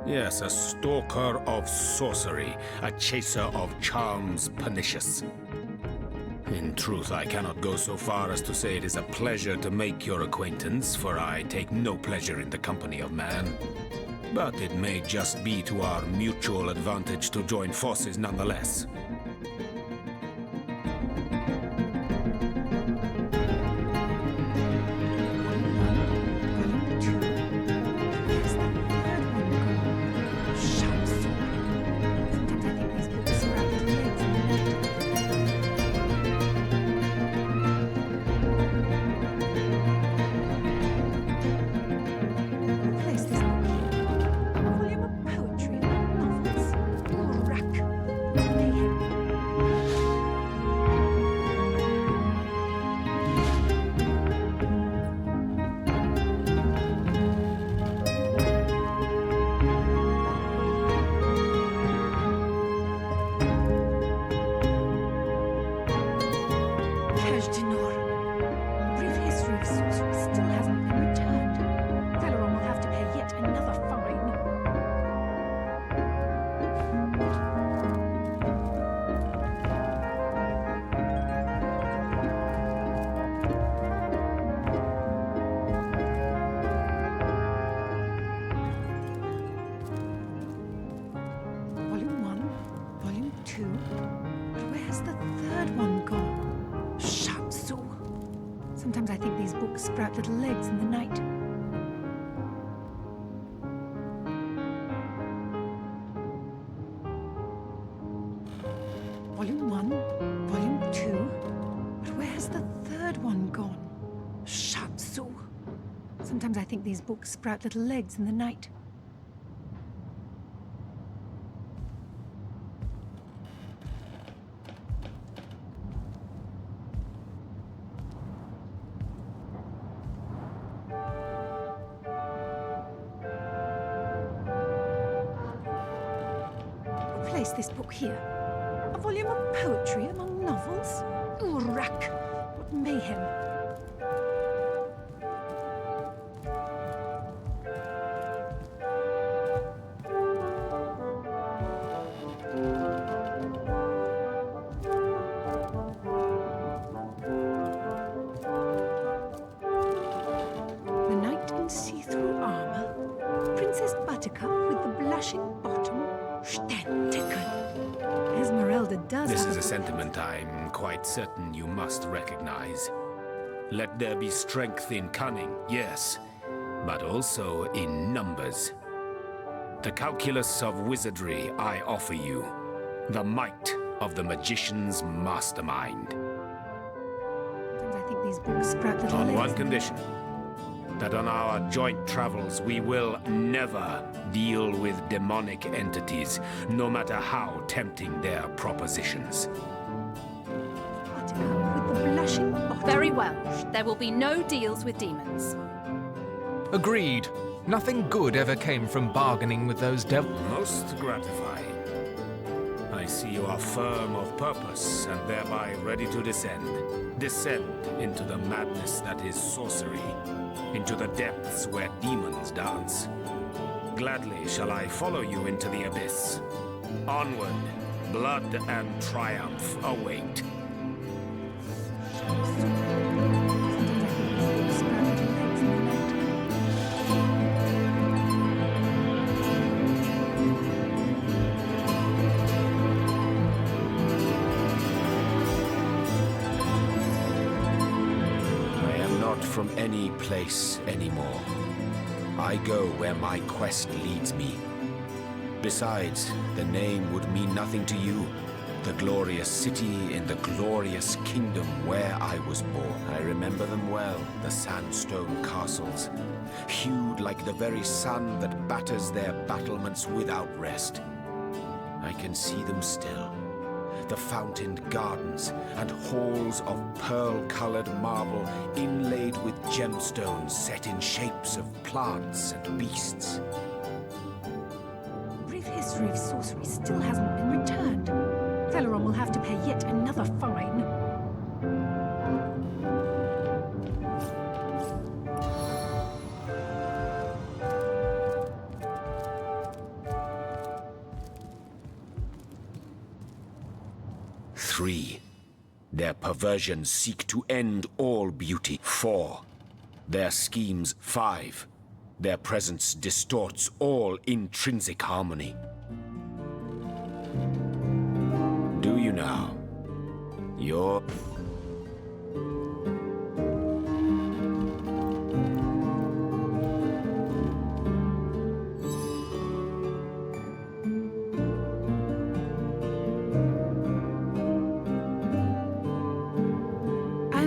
Yes, a stalker of sorcery, a chaser of charms pernicious. In truth, I cannot go so far as to say it is a pleasure to make your acquaintance, for I take no pleasure in the company of man. But it may just be to our mutual advantage to join forces nonetheless. Sometimes I think these books sprout little legs in the night. Volume 1, Volume 2. But where's the third one gone? Shatsu. Sometimes I think these books sprout little legs in the night. Place this book here. A volume of poetry among novels? Urak! What mayhem! The knight in see-through armor, Princess Buttercup with the blushing bottom. Esmeralda does. This is a sentiment I'm quite certain you must recognize. Let there be strength in cunning, yes, but also in numbers. The calculus of wizardry I offer you, the might of the magician's mastermind. Sometimes I think these books sprout little On legs. one condition. That on our joint travels we will never deal with demonic entities, no matter how tempting their propositions. Very well. There will be no deals with demons. Agreed. Nothing good ever came from bargaining with those devils. Most gratifying. I see you are firm of purpose and thereby ready to descend. Descend into the madness that is sorcery, into the depths where demons dance. Gladly shall I follow you into the abyss. Onward, blood and triumph await. From any place anymore. I go where my quest leads me. Besides, the name would mean nothing to you. The glorious city in the glorious kingdom where I was born. I remember them well, the sandstone castles, hued like the very sun that batters their battlements without rest. I can see them still. The fountained gardens and halls of pearl-colored marble inlaid with gemstones set in shapes of plants and beasts. Brief history of sorcery still hasn't been returned. Celeron will have to pay yet another fine. Three, their perversions seek to end all beauty. 4, their schemes. 5, their presence distorts all intrinsic harmony. Do you now? Your...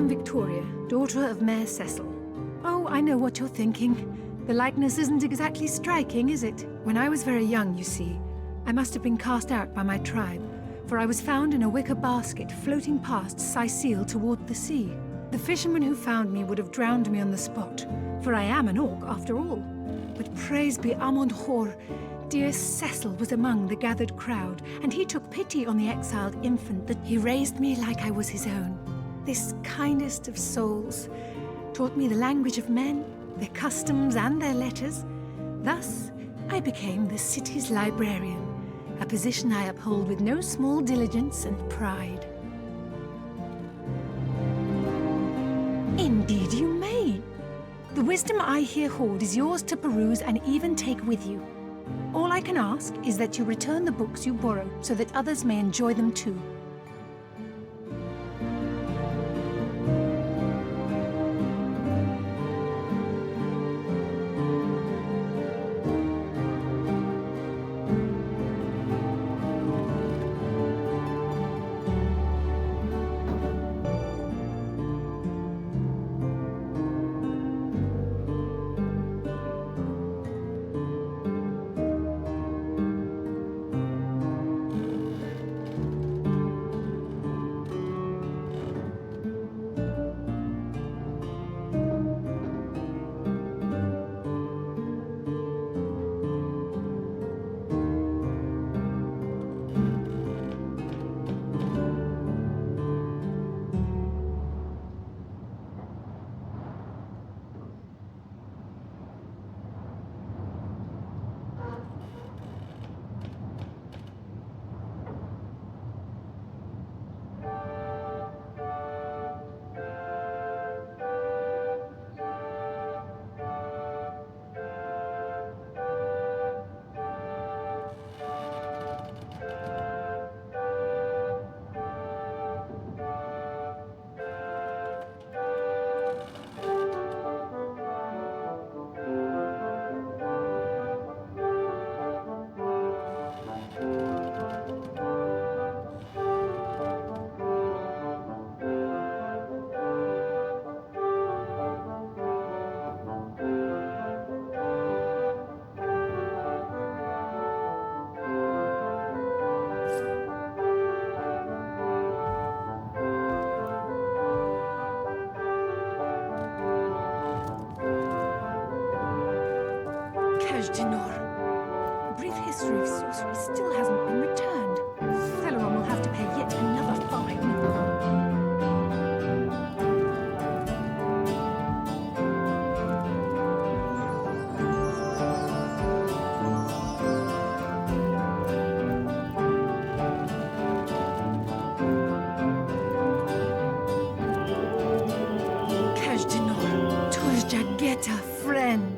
Victoria, daughter of Mayor Cecil. Oh, I know what you're thinking. The likeness isn't exactly striking, is it? When I was very young, you see, I must have been cast out by my tribe, for I was found in a wicker basket floating past Sicile toward the sea. The fisherman who found me would have drowned me on the spot, for I am an orc after all. But praise be Amon Hor, dear Cecil was among the gathered crowd, and he took pity on the exiled infant that he raised me like I was his own. This kindest of souls taught me the language of men, their customs and their letters. Thus, I became the city's librarian, a position I uphold with no small diligence and pride. Indeed you may. The wisdom I here hold is yours to peruse and even take with you. All I can ask is that you return the books you borrow so that others may enjoy them too. Kajdinor. A brief history of sorcery still hasn't been returned. Celeron will have to pay yet another fine. Kajdinor, 'twas Jagetta, friend.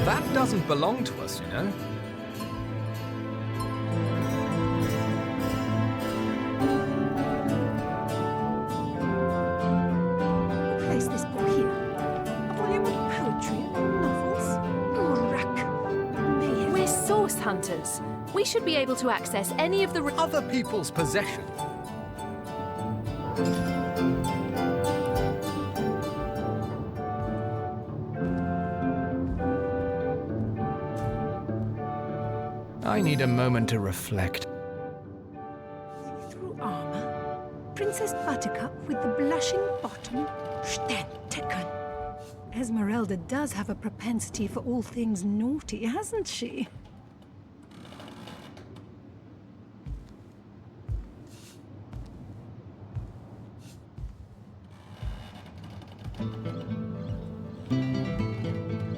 That doesn't belong to us, you know. Place this book here. A volume of poetry and novels. Urak. Mayhem. We're source hunters. We should be able to access any of the other people's possession. I need a moment to reflect. See-through armor. Princess Buttercup with the blushing bottom. Stenteken. Esmeralda does have a propensity for all things naughty, hasn't she?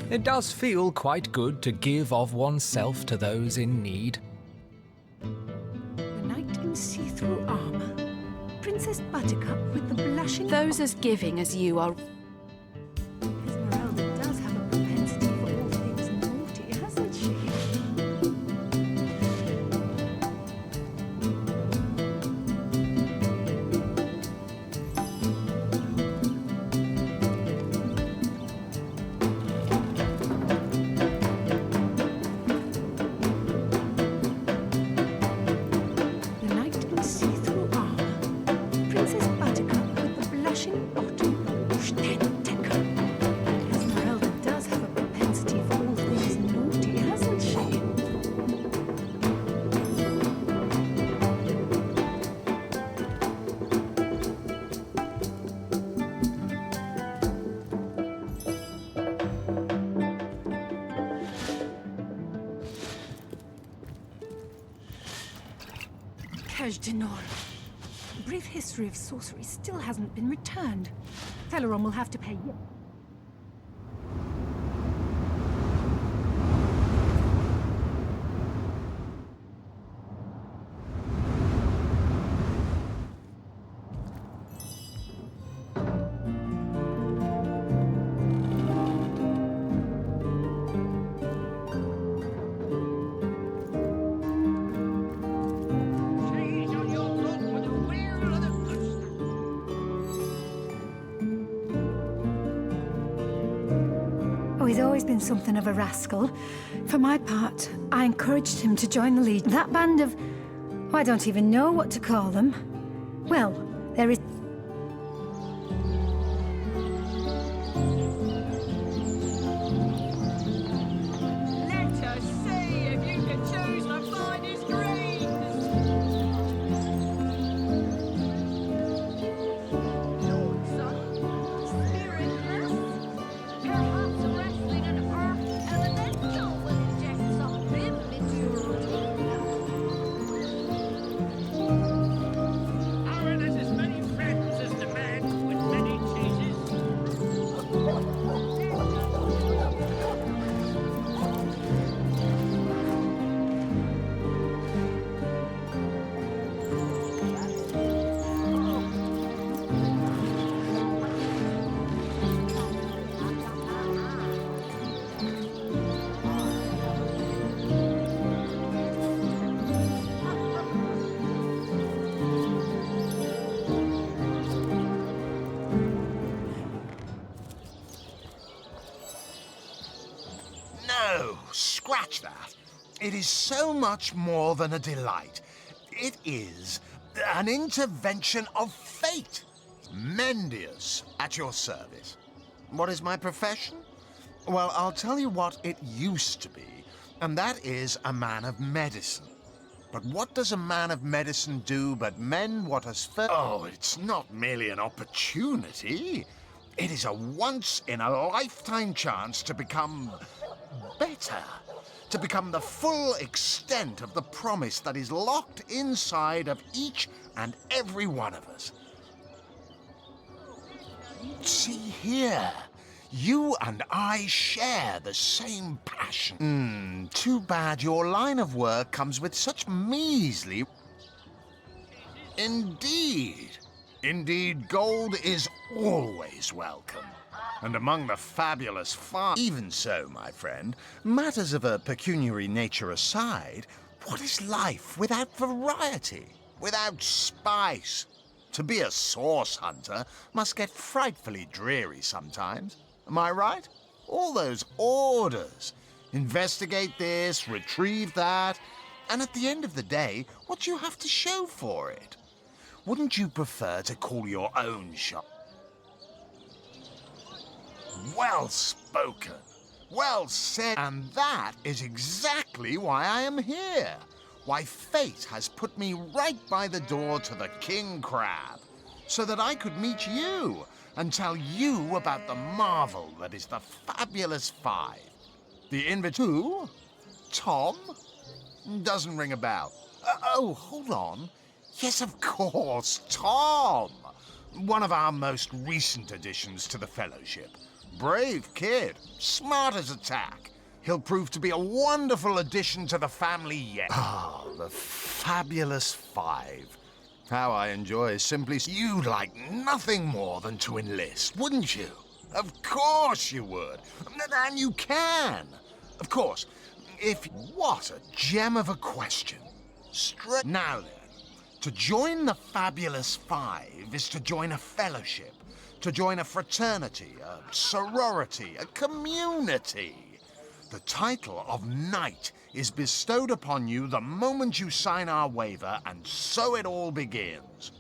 It does feel quite good to give of oneself to those in need. The knight in see-through armor. Princess Buttercup with the blushing... Those as giving as you are... Esmeralda does have a propensity for all things naughty, hasn't she? The knight in see-through armor. Princess Buttercup with the blushing bottom. Stenteken. Esmeralda does have a propensity for all things naughty, hasn't she? Kajdinor. A brief history of sorcery still hasn't been returned. Celeron will have to pay yet. Oh, he's always been something of a rascal. For my part, I encouraged him to join the Legion. That band of... oh, I don't even know what to call them. Well, there is... Let us see if you can choose the finest dreams. Lord, son, spiritless, perhaps wrestling an earth elemental will inject some vim into your routine. Our as many friends It is so much more than a delight. It is an intervention of fate. Mendius, at your service. What is my profession? Well, I'll tell you what it used to be, and that is a man of medicine. But what does a man of medicine do but mend what has failed? Oh, it's not merely an opportunity. It is a once-in-a-lifetime chance to become better. To become the full extent of the promise that is locked inside of each and every one of us. See here. You and I share the same passion. Too bad your line of work comes with such measly... Indeed. Indeed, gold is always welcome. And among the fabulous even so, my friend, matters of a pecuniary nature aside, what is life without variety, without spice? To be a source hunter must get frightfully dreary sometimes. Am I right? All those orders. Investigate this, retrieve that, and at the end of the day, what do you have to show for it? Wouldn't you prefer to call your own shot? Well spoken. Well said. And that is exactly why I am here. Why fate has put me right by the door to the King Crab, so that I could meet you and tell you about the marvel that is the Fabulous Five. The Who? Tom? Doesn't ring a bell. Oh, hold on. Yes, of course, Tom. One of our most recent additions to the Fellowship. Brave kid, smart as a tack. He'll prove to be a wonderful addition to the family yet. Ah, the Fabulous Five. How I enjoy simply... You'd like nothing more than to enlist, wouldn't you? Of course you would. And you can. Of course, if... What a gem of a question. Now then, to join the Fabulous Five is to join a fellowship, to join a fraternity, a sorority, a community. The title of Knight is bestowed upon you the moment you sign our waiver, and so it all begins.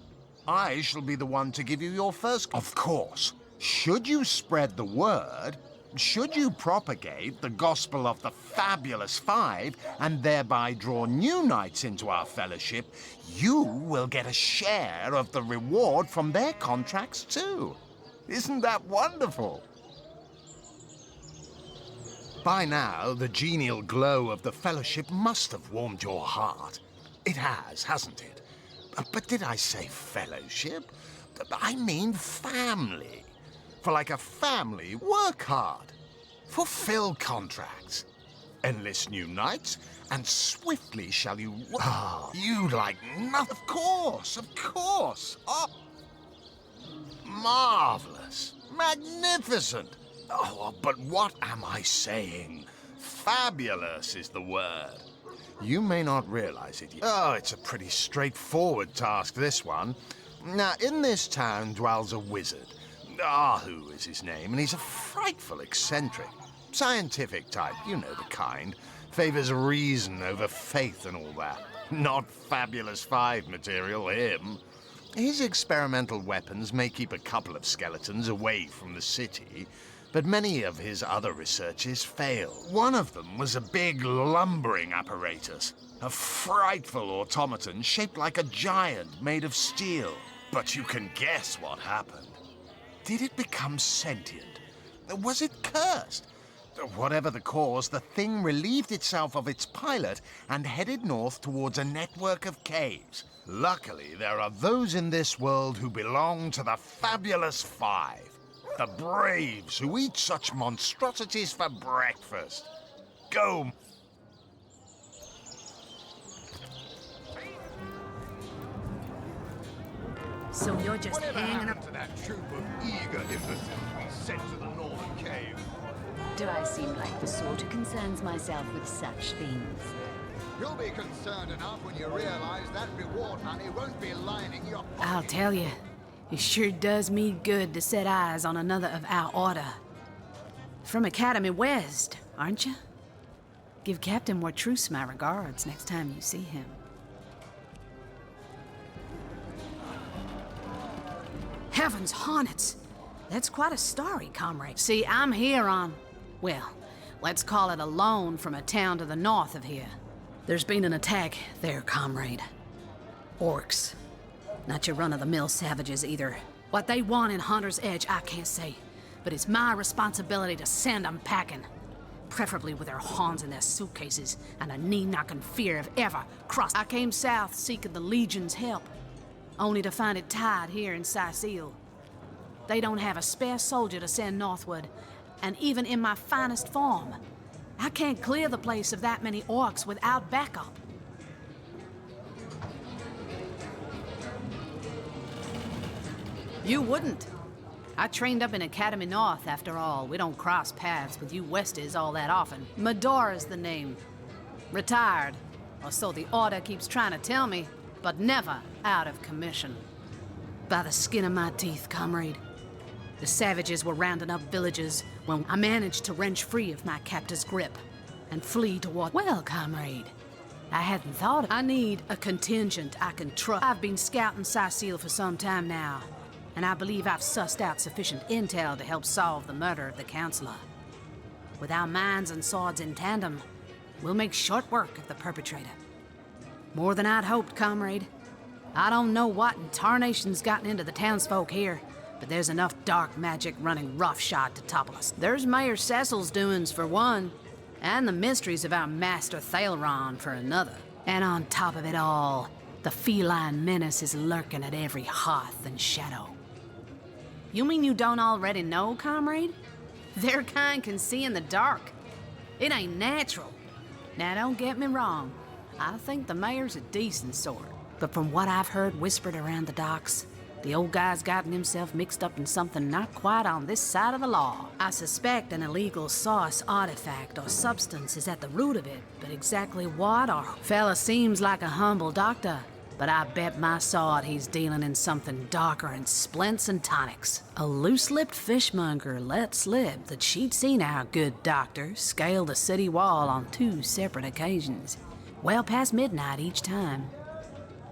I shall be the one to give you your first... Of course, should you spread the word, should you propagate the gospel of the Fabulous Five, and thereby draw new knights into our fellowship, you will get a share of the reward from their contracts too. Isn't that wonderful? By now, the genial glow of the Fellowship must have warmed your heart. It has, hasn't it? But did I say fellowship? I mean family. For like a family, work hard. Fulfill contracts. Enlist new knights, and swiftly shall you... you like nothing. Of course. Oh, marvelous. Magnificent. Oh, but what am I saying? Fabulous is the word. You may not realize it yet. Oh, it's a pretty straightforward task, this one. Now, in this town dwells a wizard. Ahu is his name, and he's a frightful eccentric. Scientific type, you know the kind. Favors reason over faith and all that. Not Fabulous Five material, him. His experimental weapons may keep a couple of skeletons away from the city, but many of his other researches fail. One of them was a big lumbering apparatus, a frightful automaton shaped like a giant made of steel. But you can guess what happened. Did it become sentient? Was it cursed? Whatever the cause, the thing relieved itself of its pilot and headed north towards a network of caves. Luckily, there are those in this world who belong to the Fabulous Five. The braves who eat such monstrosities for breakfast. Go. So you're just hanging up to that troop of eager imbeciles we sent to the northern cave? Do I seem like the sort who concerns myself with such things? You'll be concerned enough when you realize that reward money won't be lining your pocket. I'll tell you, it sure does me good to set eyes on another of our order. From Academy West, aren't you? Give Captain Wartruce my regards next time you see him. Heavens hornets! That's quite a story, comrade. See, I'm here on, well, let's call it a loan from a town to the north of here. There's been an attack there, comrade. Orcs. Not your run-of-the-mill savages either. What they want in Hunter's Edge, I can't say. But it's my responsibility to send them packing. Preferably with their horns in their suitcases and a knee-knocking fear of ever cross. I came south seeking the Legion's help, only to find it tied here in Sicil. They don't have a spare soldier to send northward, and even in my finest form, I can't clear the place of that many orcs without backup. You wouldn't. I trained up in Academy North, after all. We don't cross paths with you Westers all that often. Medora's the name. Retired, or so the Order keeps trying to tell me, but never out of commission. By the skin of my teeth, comrade. The savages were rounding up villagers when I managed to wrench free of my captor's grip and flee toward... Well, comrade, I hadn't thought... I need a contingent I can trust. I've been scouting Sicil for some time now, and I believe I've sussed out sufficient intel to help solve the murder of the Counselor. With our minds and swords in tandem, we'll make short work of the perpetrator. More than I'd hoped, comrade. I don't know what in tarnation's gotten into the townsfolk here, but there's enough dark magic running roughshod to topple us. There's Mayor Cecil's doings for one, and the mysteries of our master Thalron for another. And on top of it all, the feline menace is lurking at every hearth and shadow. You mean you don't already know, comrade? Their kind can see in the dark. It ain't natural. Now, don't get me wrong. I think the mayor's a decent sort. But from what I've heard whispered around the docks, the old guy's gotten himself mixed up in something not quite on this side of the law. I suspect an illegal source, artifact, or substance is at the root of it, but exactly what or... Fella seems like a humble doctor, but I bet my sword he's dealing in something darker in splints and tonics. A loose-lipped fishmonger let slip that she'd seen our good doctor scale the city wall on 2 separate occasions, well past midnight each time.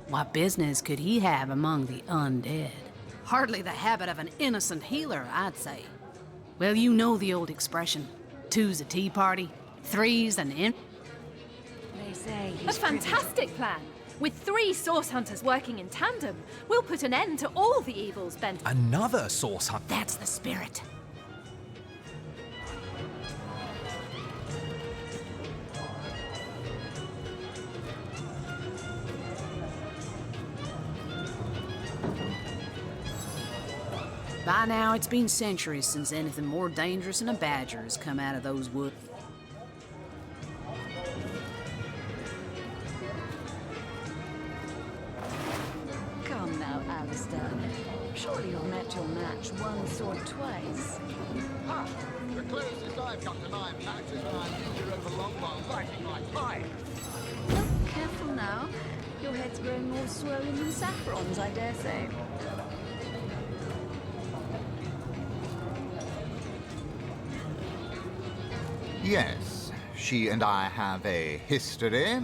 What business could he have among the undead? Hardly the habit of an innocent healer, I'd say. Well, you know the old expression. 2's a tea party, 3's an in... They say A fantastic plan! With 3 source hunters working in tandem, we'll put an end to all the evils bent... Another source hunt. That's the spirit. By now, it's been centuries since anything more dangerous than a badger has come out of those woods. Come now, Alistair. Surely you've met your match once or twice. Ha! The closest I've got to my match is when I lead you over long while lighting my pipe. Oh, careful now. Your head's growing more swollen than saffrons, I dare say. Yes, she and I have a history.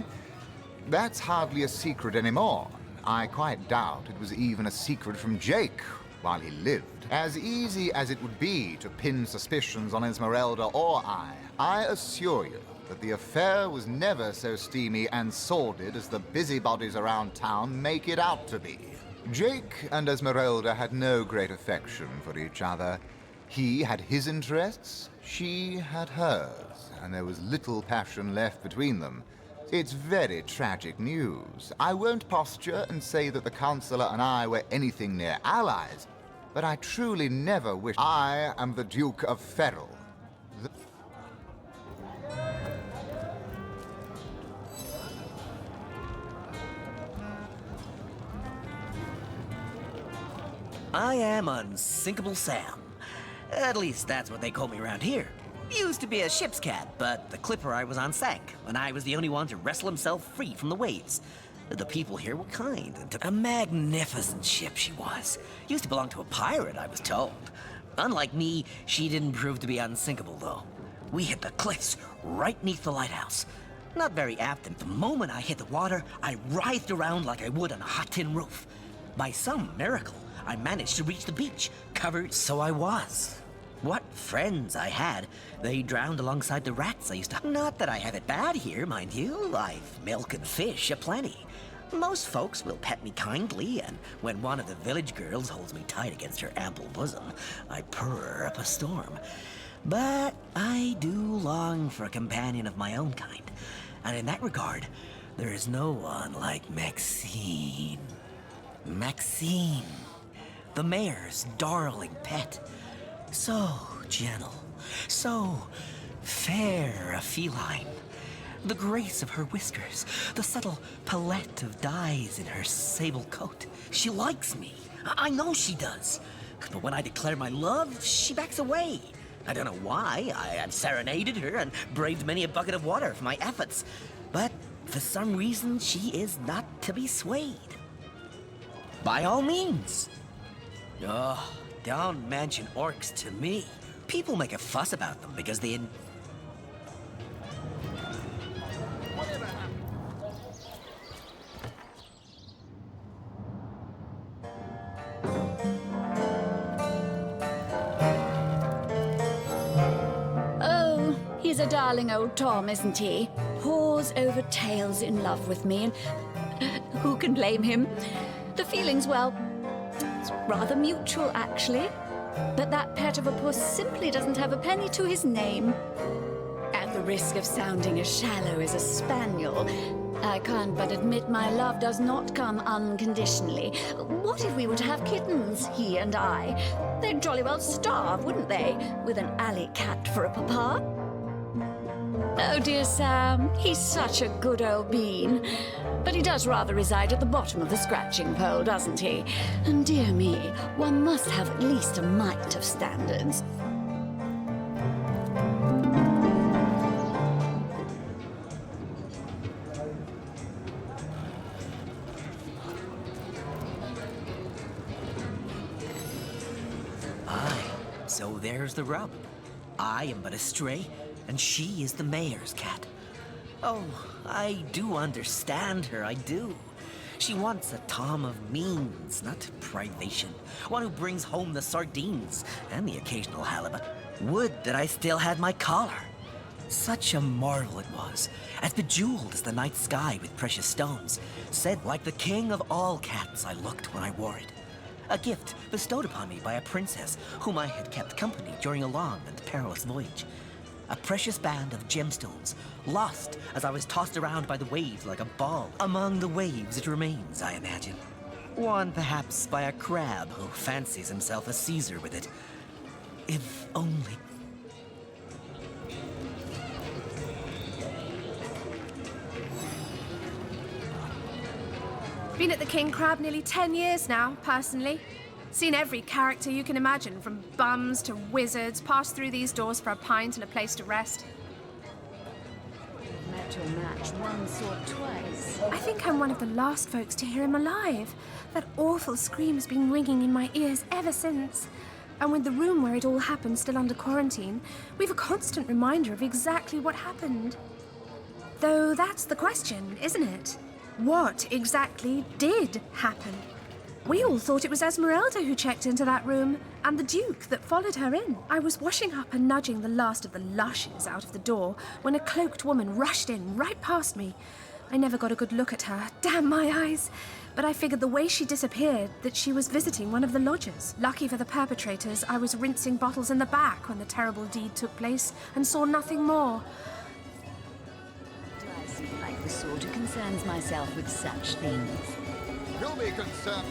That's hardly a secret anymore. I quite doubt it was even a secret from Jake while he lived. As easy as it would be to pin suspicions on Esmeralda or I assure you that the affair was never so steamy and sordid as the busybodies around town make it out to be. Jake and Esmeralda had no great affection for each other. He had his interests, she had hers, and there was little passion left between them. It's very tragic news. I won't posture and say that the Counselor and I were anything near allies, but I truly never wish... I am the Duke of Ferrell. I am Unsinkable Sam. At least that's what they call me around here. Used to be a ship's cat, but the clipper I was on sank, and I was the only one to wrestle himself free from the waves. The people here were kind, and took a magnificent ship she was. Used to belong to a pirate, I was told. Unlike me, she didn't prove to be unsinkable, though. We hit the cliffs right neath the lighthouse. Not very apt, and the moment I hit the water, I writhed around like I would on a hot tin roof. By some miracle, I managed to reach the beach, covered so I was. What friends I had. They drowned alongside the rats I used to... Not that I have it bad here, mind you. I've milk and fish aplenty. Most folks will pet me kindly, and when one of the village girls holds me tight against her ample bosom, I purr up a storm. But I do long for a companion of my own kind, and in that regard, there is no one like Maxine. Maxine, the mayor's darling pet. So gentle, so fair a feline. The grace of her whiskers, the subtle palette of dyes in her sable coat. She likes me. I know she does. But when I declare my love, she backs away. I don't know why. I had serenaded her and braved many a bucket of water for my efforts. But for some reason, she is not to be swayed. By all means. Oh, don't mention orcs to me. People make a fuss about them because they... Oh, he's a darling old Tom, isn't he? Paws over tails in love with me, and who can blame him? The feeling's, well, it's rather mutual, actually. But that pet of a puss simply doesn't have a penny to his name. At the risk of sounding as shallow as a spaniel, I can't but admit my love does not come unconditionally. What if we were to have kittens, he and I? They'd jolly well starve, wouldn't they, with an alley cat for a papa? Oh, dear Sam, he's such a good old bean. But he does rather reside at the bottom of the scratching pole, doesn't he? And dear me, one must have at least a mite of standards. Aye, so there's the rub. I am but a stray, and she is the mayor's cat. Oh, I do understand her, I do. She wants a Tom of means, not privation. One who brings home the sardines and the occasional halibut. Would that I still had my collar. Such a marvel it was, as bejeweled as the night sky with precious stones. Said like the king of all cats I looked when I wore it. A gift bestowed upon me by a princess whom I had kept company during a long and perilous voyage. A precious band of gemstones, lost as I was tossed around by the waves like a ball. Among the waves it remains, I imagine. Won perhaps by a crab who fancies himself a Caesar with it. If only... Been at the King Crab nearly 10 years now, personally. Seen every character you can imagine, from bums to wizards, passed through these doors for a pint and a place to rest. Met your match once or twice. I think I'm one of the last folks to hear him alive. That awful scream has been ringing in my ears ever since. And with the room where it all happened still under quarantine, we've a constant reminder of exactly what happened. Though that's the question, isn't it? What exactly did happen? We all thought it was Esmeralda who checked into that room, and the Duke that followed her in. I was washing up and nudging the last of the lushes out of the door when a cloaked woman rushed in right past me. I never got a good look at her, damn my eyes. But I figured the way she disappeared that she was visiting one of the lodgers. Lucky for the perpetrators, I was rinsing bottles in the back when the terrible deed took place and saw nothing more. Do I seem like the sort who concerns myself with such things? You'll be concerned.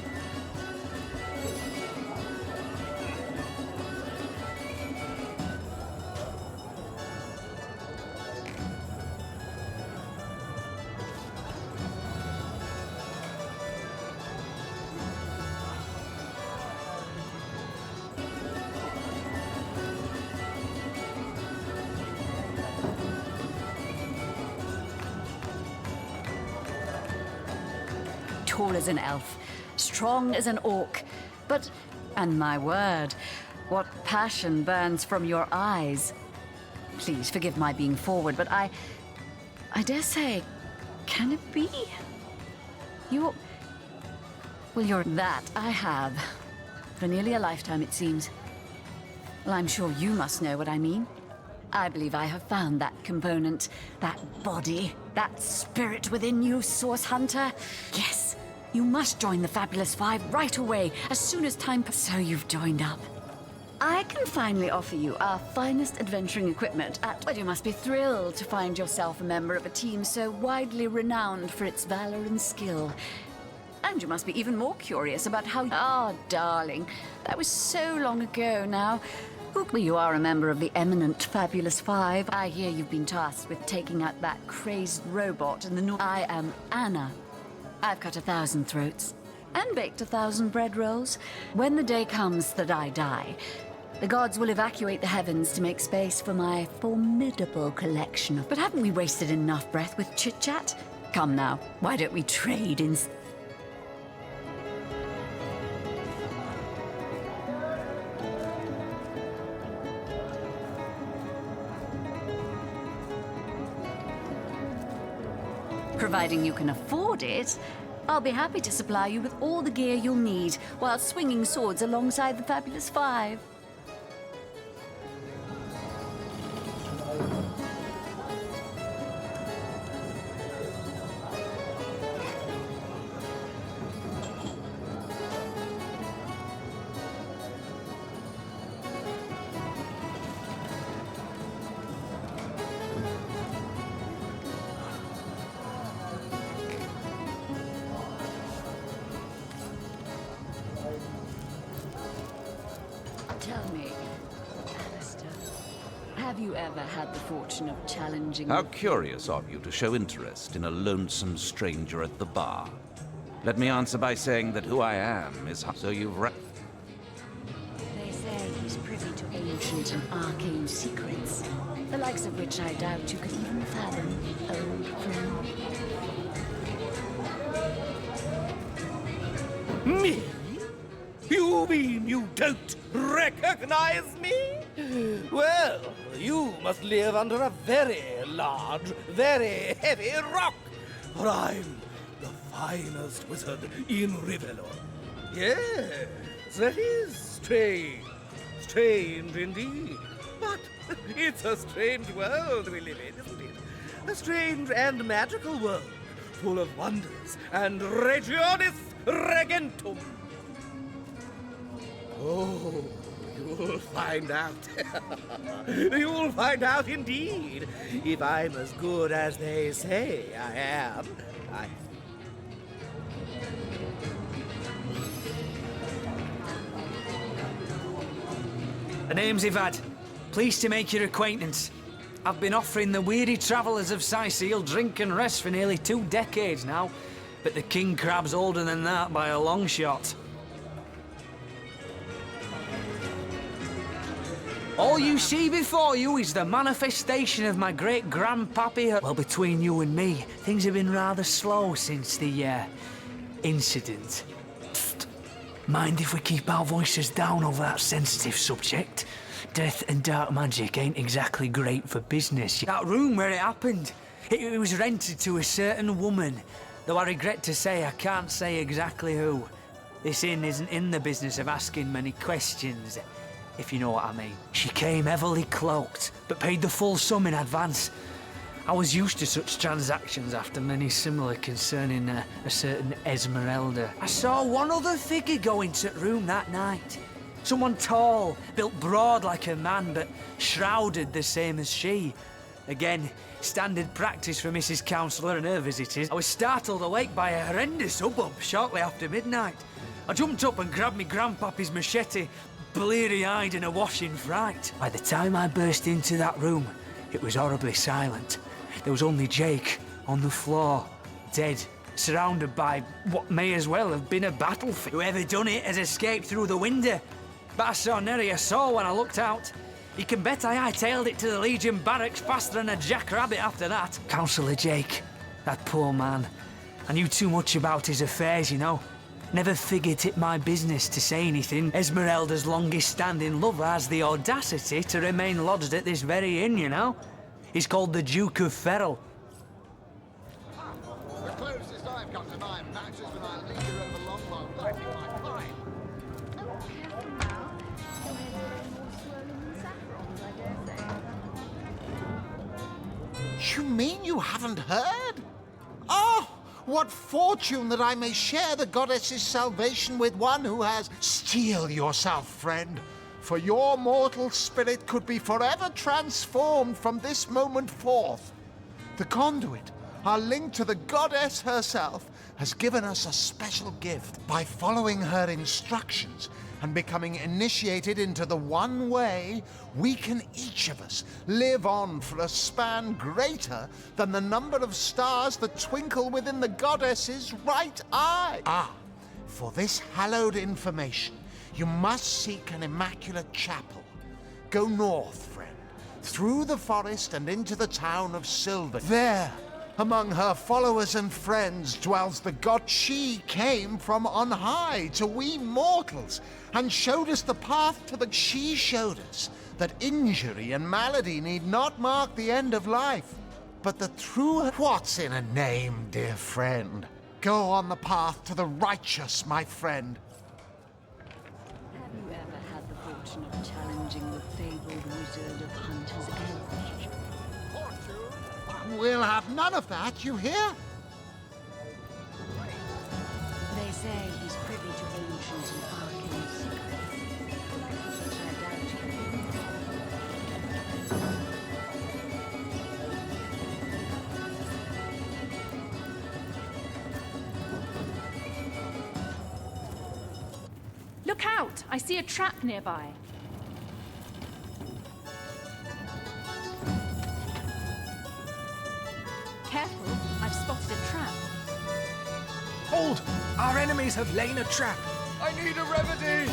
Tall as an elf, strong as an orc, but, and my word, what passion burns from your eyes. Please forgive my being forward, but I dare say, can it be? Well, you're that I have. For nearly a lifetime, it seems. Well, I'm sure you must know what I mean. I believe I have found that component, that body, that spirit within you, Source Hunter. Yes, you must join the Fabulous Five right away, as soon as time... So you've joined up. I can finally offer you our finest adventuring equipment well, you must be thrilled to find yourself a member of a team so widely renowned for its valor and skill. And you must be even more curious about how... Ah, darling, that was so long ago now. Well, you are a member of the eminent Fabulous Five. I hear you've been tasked with taking out that crazed robot in the north. I am Anna. I've cut 1,000 throats and baked 1,000 bread rolls. When the day comes that I die, the gods will evacuate the heavens to make space for my formidable collection of... But haven't we wasted enough breath with chit-chat? Come now, why don't we trade in... Providing you can afford it, I'll be happy to supply you with all the gear you'll need while swinging swords alongside the Fabulous Five. Tell me, Alistair, have you ever had the fortune of challenging... How curious of you to show interest in a lonesome stranger at the bar. Let me answer by saying that who I am is... So you've They say he's privy to ancient and arcane secrets, the likes of which I doubt you could even fathom, old friend. Me? You mean you don't recognize me? Well, you must live under a very large, very heavy rock, for I'm the finest wizard in Rivellon. Yes, that is strange. Strange indeed. But it's a strange world we live in, isn't it? A strange and magical world, full of wonders and regionis regentum. Oh, you'll find out. You'll find out indeed. If I'm as good as they say I am, The name's Ivad. Pleased to make your acquaintance. I've been offering the weary travellers of Syceal drink and rest for nearly 2 decades now, but the king crab's older than that by a long shot. All you see before you is the manifestation of my great-grandpappy. Well, between you and me, things have been rather slow since the, incident. Psst. Mind if we keep our voices down over that sensitive subject? Death and dark magic ain't exactly great for business. That room where it happened, it was rented to a certain woman, though I regret to say I can't say exactly who. This inn isn't in the business of asking many questions, if you know what I mean. She came heavily cloaked, but paid the full sum in advance. I was used to such transactions after many similar concerning a certain Esmeralda. I saw one other figure go into the room that night. Someone tall, built broad like a man, but shrouded the same as she. Again, standard practice for Mrs. Councillor and her visitors. I was startled awake by a horrendous hubbub shortly after midnight. I jumped up and grabbed me grandpappy's machete, bleary-eyed and awash in fright. By the time I burst into that room, it was horribly silent. There was only Jake on the floor, dead, surrounded by what may as well have been a battlefield. Whoever done it has escaped through the window. But I saw nary a soul when I looked out. You can bet I hightailed it to the Legion barracks faster than a jackrabbit after that. Councillor Jake, that poor man. I knew too much about his affairs, you know. Never figured it my business to say anything. Esmeralda's longest-standing lover has the audacity to remain lodged at this very inn, you know? He's called the Duke of Ferrol. The closest I've come to my match is when I linger over Longbourn lighting my pipe. You mean you haven't heard? Oh, what fortune that I may share the goddess's salvation with one who has... Steel yourself, friend, for your mortal spirit could be forever transformed from this moment forth. The conduit, our link to the goddess herself, has given us a special gift. By following her instructions and becoming initiated into the one way, we can each of us live on for a span greater than the number of stars that twinkle within the goddess's right eye. Ah, for this hallowed information, you must seek an immaculate chapel. Go north, friend, through the forest and into the town of Silver. There, among her followers and friends, dwells the god. She came from on high to we mortals and showed us the path to the... She showed us that injury and malady need not mark the end of life, but the true... What's in a name, dear friend? Go on the path to the righteous, my friend. Have you ever had the fortune of challenging the fabled wizard of Hunter's Edge? We'll have none of that, you hear? They say he's privy to ancient and arcane secrets, but I doubt you. Look out! I see a trap nearby. Careful, I've spotted a trap. Hold! Our enemies have laid a trap. I need a remedy!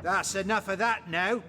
That's enough of that now.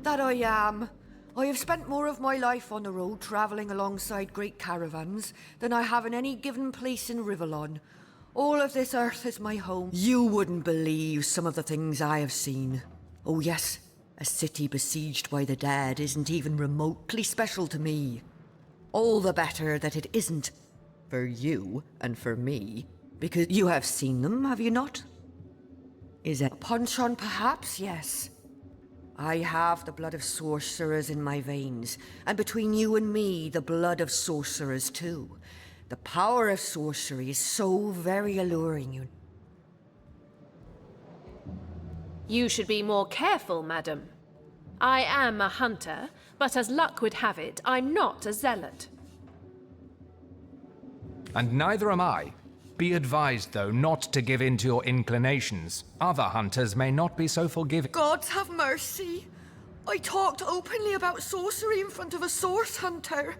That I am. I have spent more of my life on the road travelling alongside great caravans than I have in any given place in Rivellon. All of this earth is my home. You wouldn't believe some of the things I have seen. Oh yes, a city besieged by the dead isn't even remotely special to me. All the better that it isn't. For you and for me. Because you have seen them, have you not? Is it Ponchon perhaps? Yes. I have the blood of sorcerers in my veins, and between you and me, the blood of sorcerers too. The power of sorcery is so very alluring, you. You should be more careful, madam. I am a hunter, but as luck would have it, I'm not a zealot. And neither am I. Be advised, though, not to give in to your inclinations. Other hunters may not be so forgiving. Gods have mercy. I talked openly about sorcery in front of a source hunter.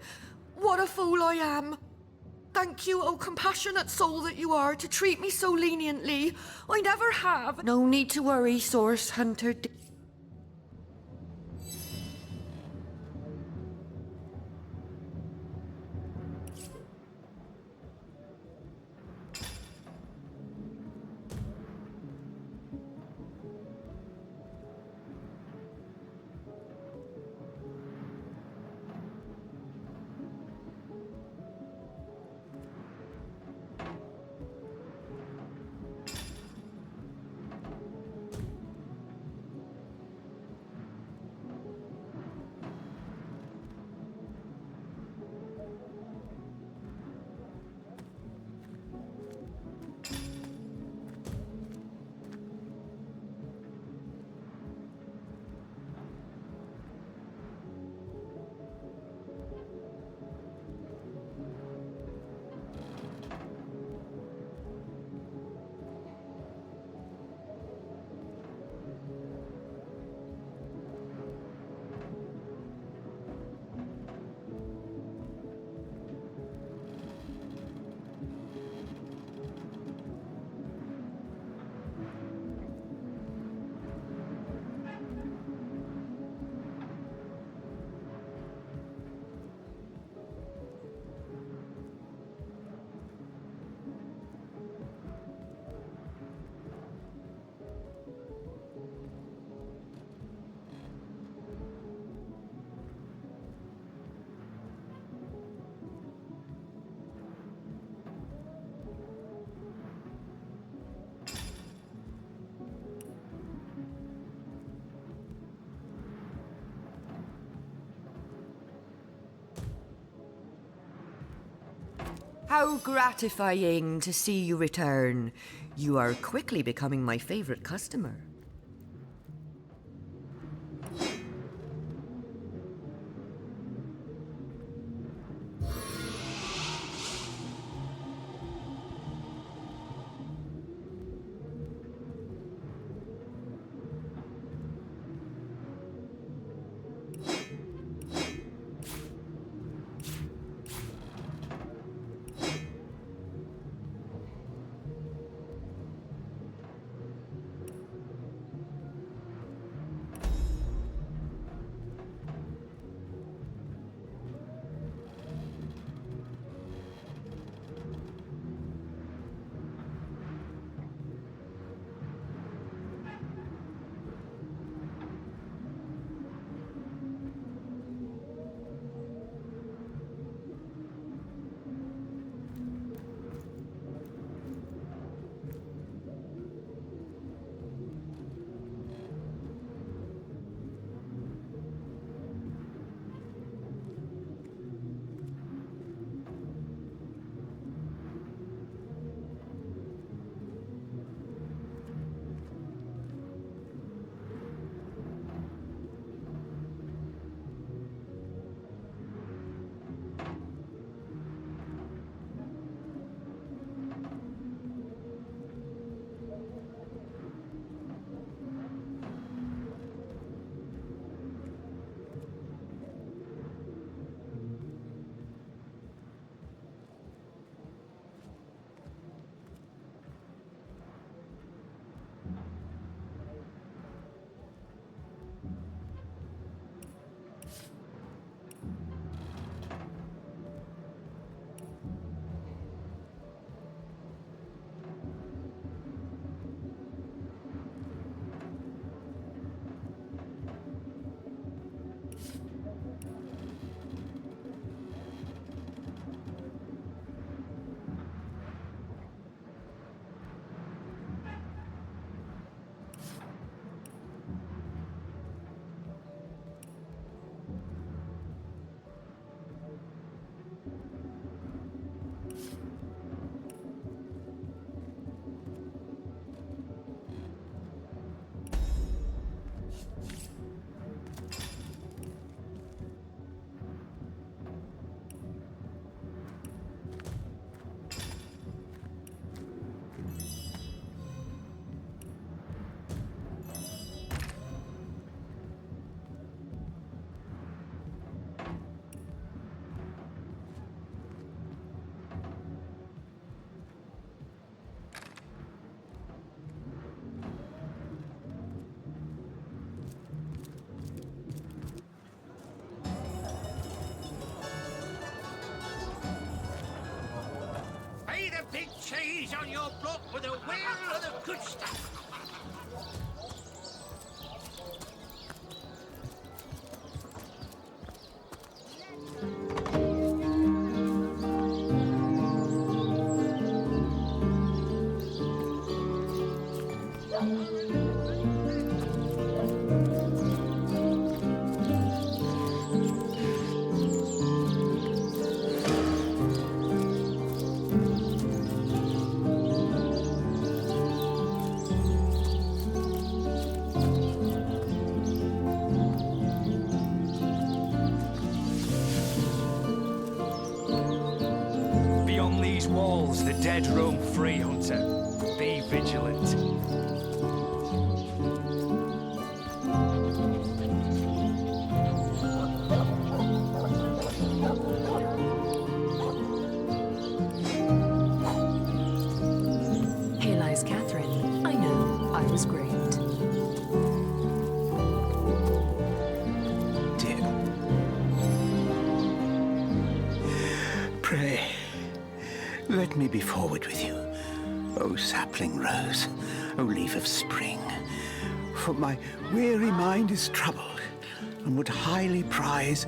What a fool I am. Thank you, oh compassionate soul that you are, to treat me so leniently. I never have. No need to worry, source hunter. How gratifying to see you return. You are quickly becoming my favorite customer. big cheese on your block with a wheel of the good stuff. Beyond these walls, the dead roam free, Hunter. Be vigilant. Here lies Catherine. I know, I was great. Pray, let me be forward with you, O sapling rose, O leaf of spring. For my weary mind is troubled, and would highly prize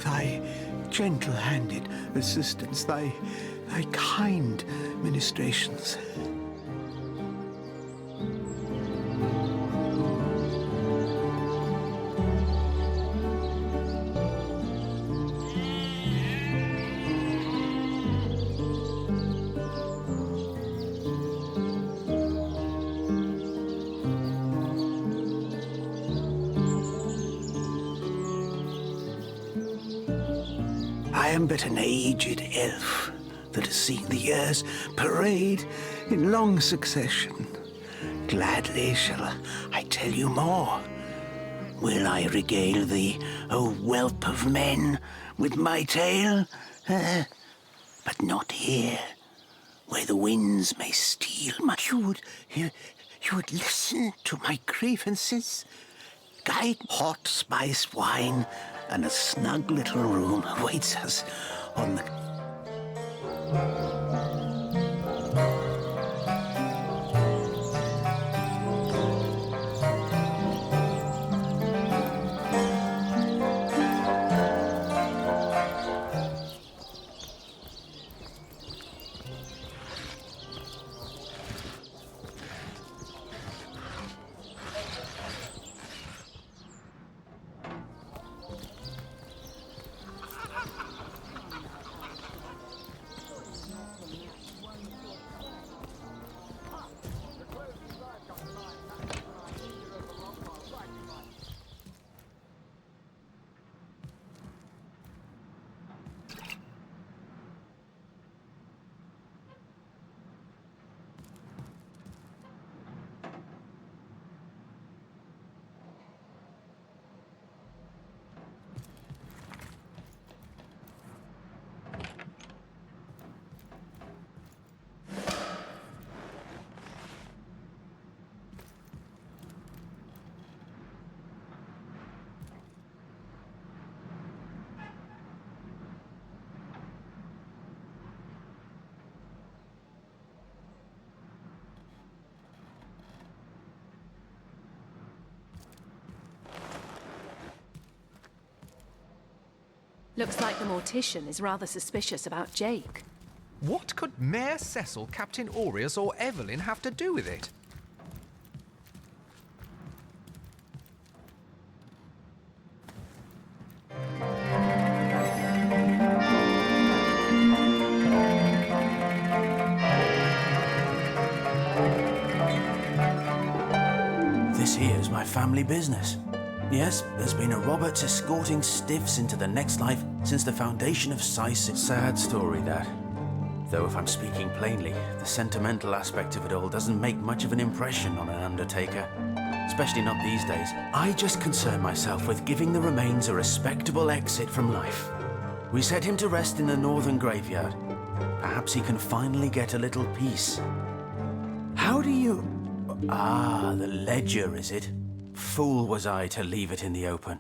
thy gentle-handed assistance, thy kind ministrations. I am but an aged elf that has seen the years parade in long succession. Gladly shall I tell you more. Will I regale thee, O whelp of men, with my tale? But not here, where the winds may steal my... You would listen to my grievances? Guide hot spiced wine, and a snug little room awaits us on the... Looks like the mortician is rather suspicious about Jake. What could Mayor Cecil, Captain Aureus, or Evelyn have to do with it? This here's my family business. Yes, there's been a Roberts escorting stiffs into the next life since the foundation of Sice. Sad story, that. Though if I'm speaking plainly, the sentimental aspect of it all doesn't make much of an impression on an undertaker. Especially not these days. I just concern myself with giving the remains a respectable exit from life. We set him to rest in the northern graveyard. Perhaps he can finally get a little peace. How do you... Ah, the ledger, is it? Fool was I to leave it in the open.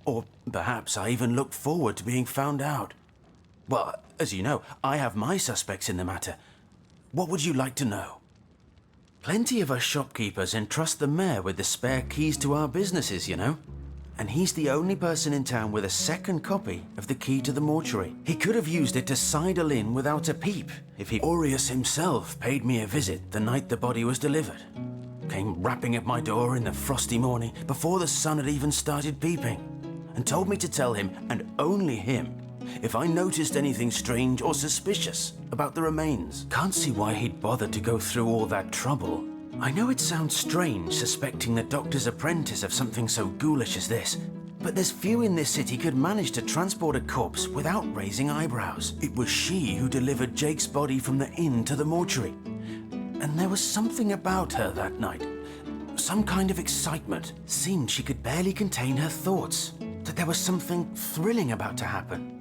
Or perhaps I even looked forward to being found out. Well, as you know, I have my suspects in the matter. What would you like to know? Plenty of us shopkeepers entrust the mayor with the spare keys to our businesses, you know. And he's the only person in town with a second copy of the key to the mortuary. He could have used it to sidle in without a peep if he... Aureus himself paid me a visit the night the body was delivered. Came rapping at my door in the frosty morning before the sun had even started peeping, and told me to tell him, and only him, if I noticed anything strange or suspicious about the remains. Can't see why he'd bothered to go through all that trouble. I know it sounds strange suspecting the doctor's apprentice of something so ghoulish as this, but there's few in this city could manage to transport a corpse without raising eyebrows. It was she who delivered Jake's body from the inn to the mortuary. And there was something about her that night. Some kind of excitement. Seemed she could barely contain her thoughts. That there was something thrilling about to happen.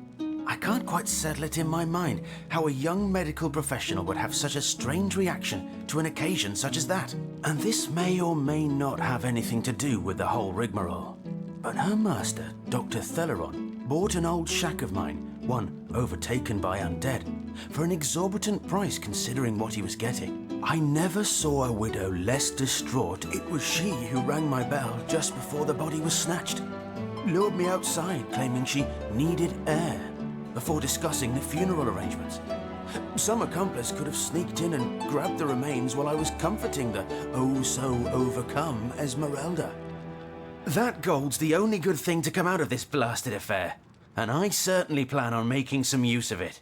I can't quite settle it in my mind how a young medical professional would have such a strange reaction to an occasion such as that. And this may or may not have anything to do with the whole rigmarole. But her master, Dr. Theleron, bought an old shack of mine, one overtaken by undead, for an exorbitant price considering what he was getting. I never saw a widow less distraught. It was she who rang my bell just before the body was snatched. Lured me outside, claiming she needed air, before discussing the funeral arrangements. Some accomplice could have sneaked in and grabbed the remains while I was comforting the oh-so-overcome Esmeralda. That gold's the only good thing to come out of this blasted affair, and I certainly plan on making some use of it.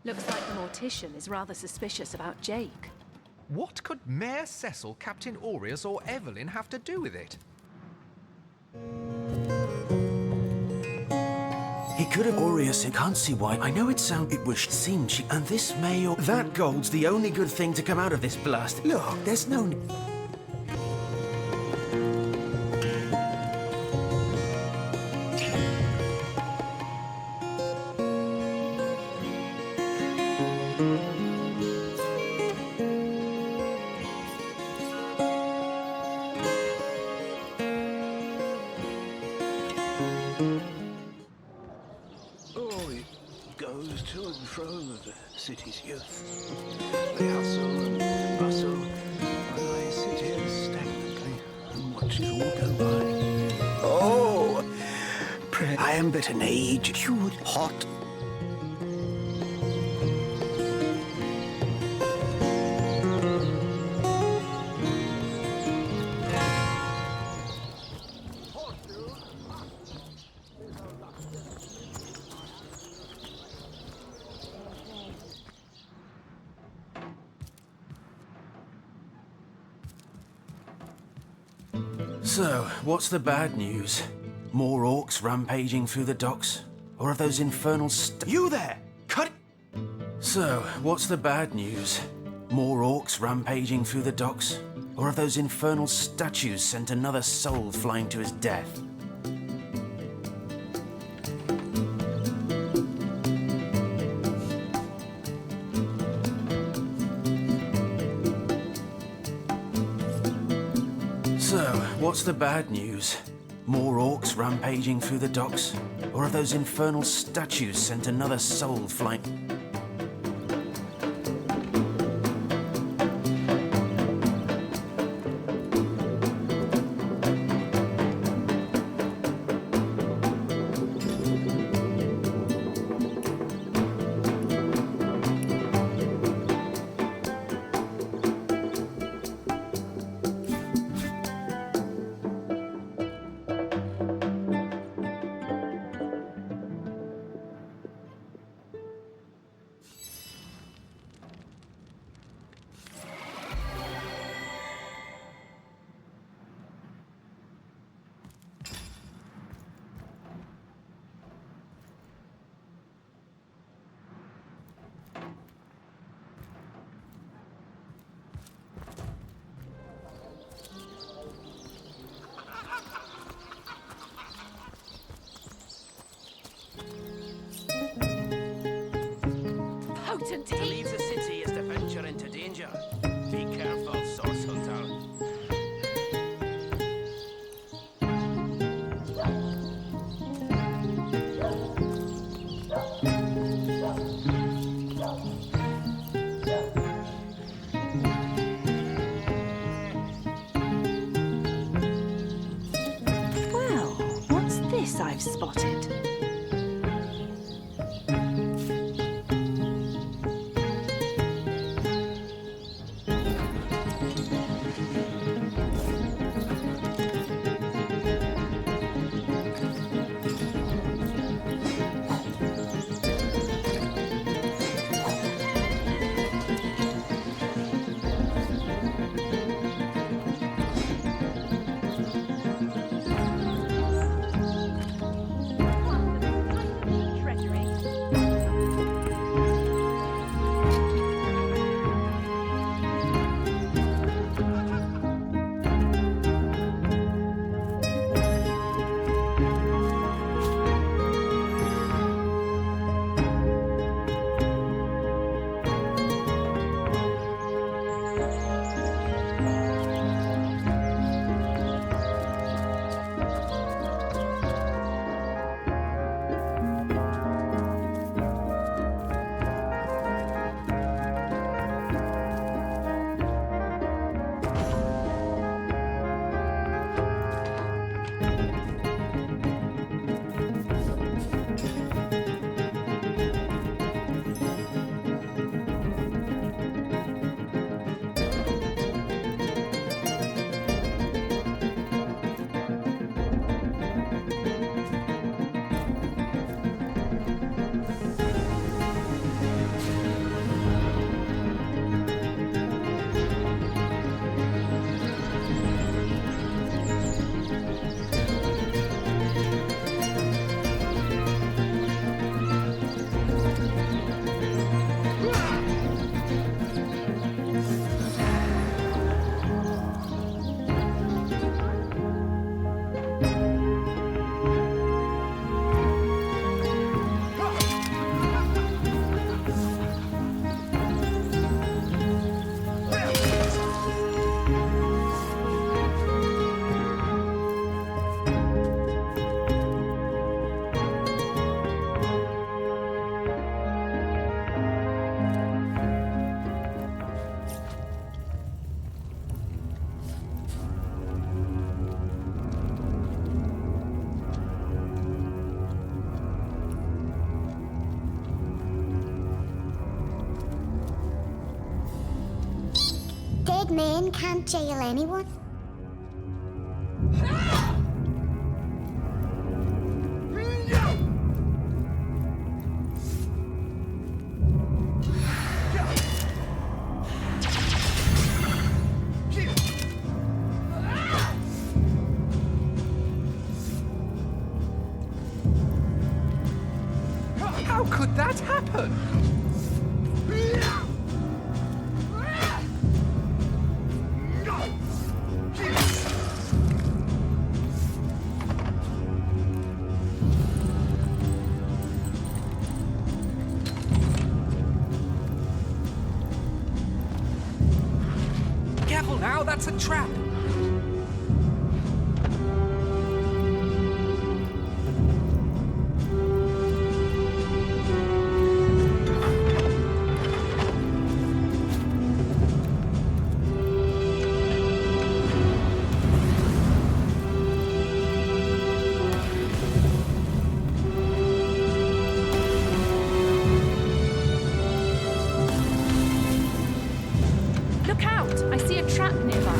Looks like the mortician is rather suspicious about Jake. What could Mayor Cecil, Captain Aureus, or Evelyn have to do with it? He could have Aureus. I can't see why. I know it seemed she... And this may or... That gold's the only good thing to come out of this blast. Look, there's no... Oh, it goes to and fro the city's youth. They hustle and bustle, while I sit here stagnantly and watch it all go by. Oh, I am but an aged, hot. So, what's the bad news? More orcs rampaging through the docks? Or have those infernal You there! Cut it! So, what's the bad news? More orcs rampaging through the docks? Or have those infernal statues sent another soul flying to his death? So, what's the bad news? More orcs rampaging through the docks? Or have those infernal statues sent another soul flying... To leave the city is to venture into danger. Be careful, source hunter. Well, what's this I've spotted? Dead men can't jail anyone. How could that happen? Careful now, that's a trap. Look out! I see a trap nearby.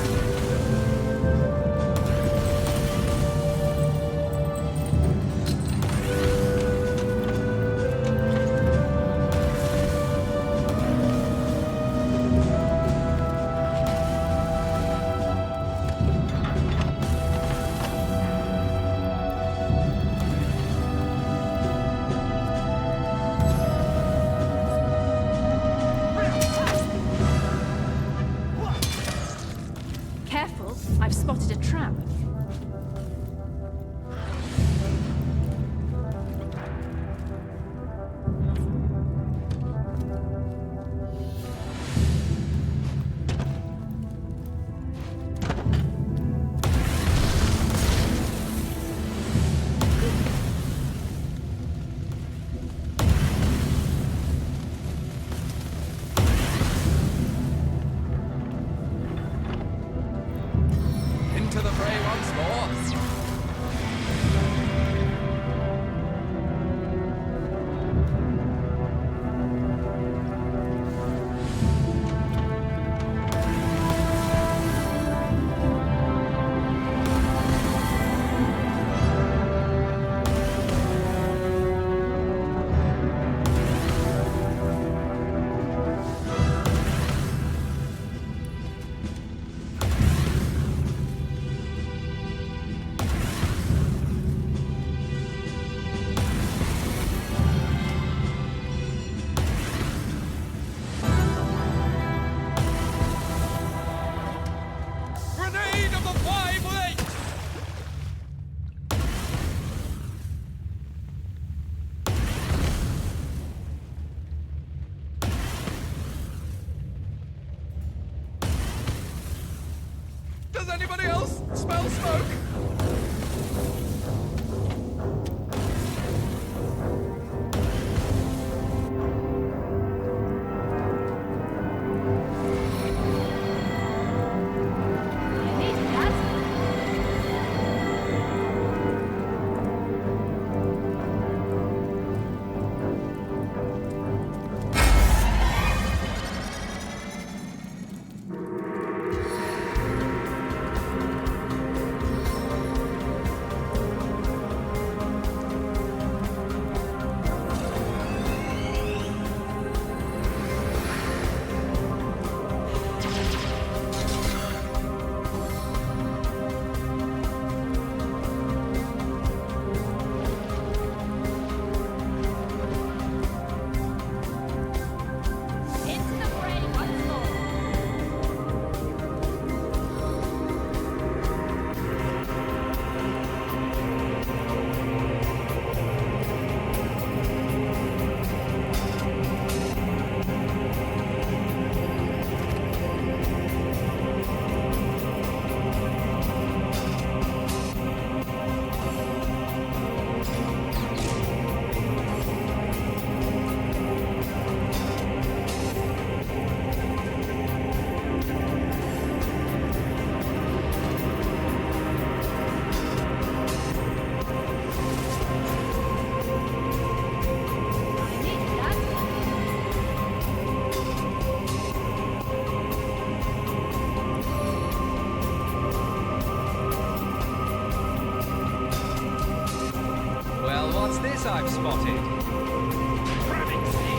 Careful, I've spotted a trap. Into the fray once more. Grenade of the 5-8! Does anybody else smell smoke? What's this I've spotted? Rabbit seed!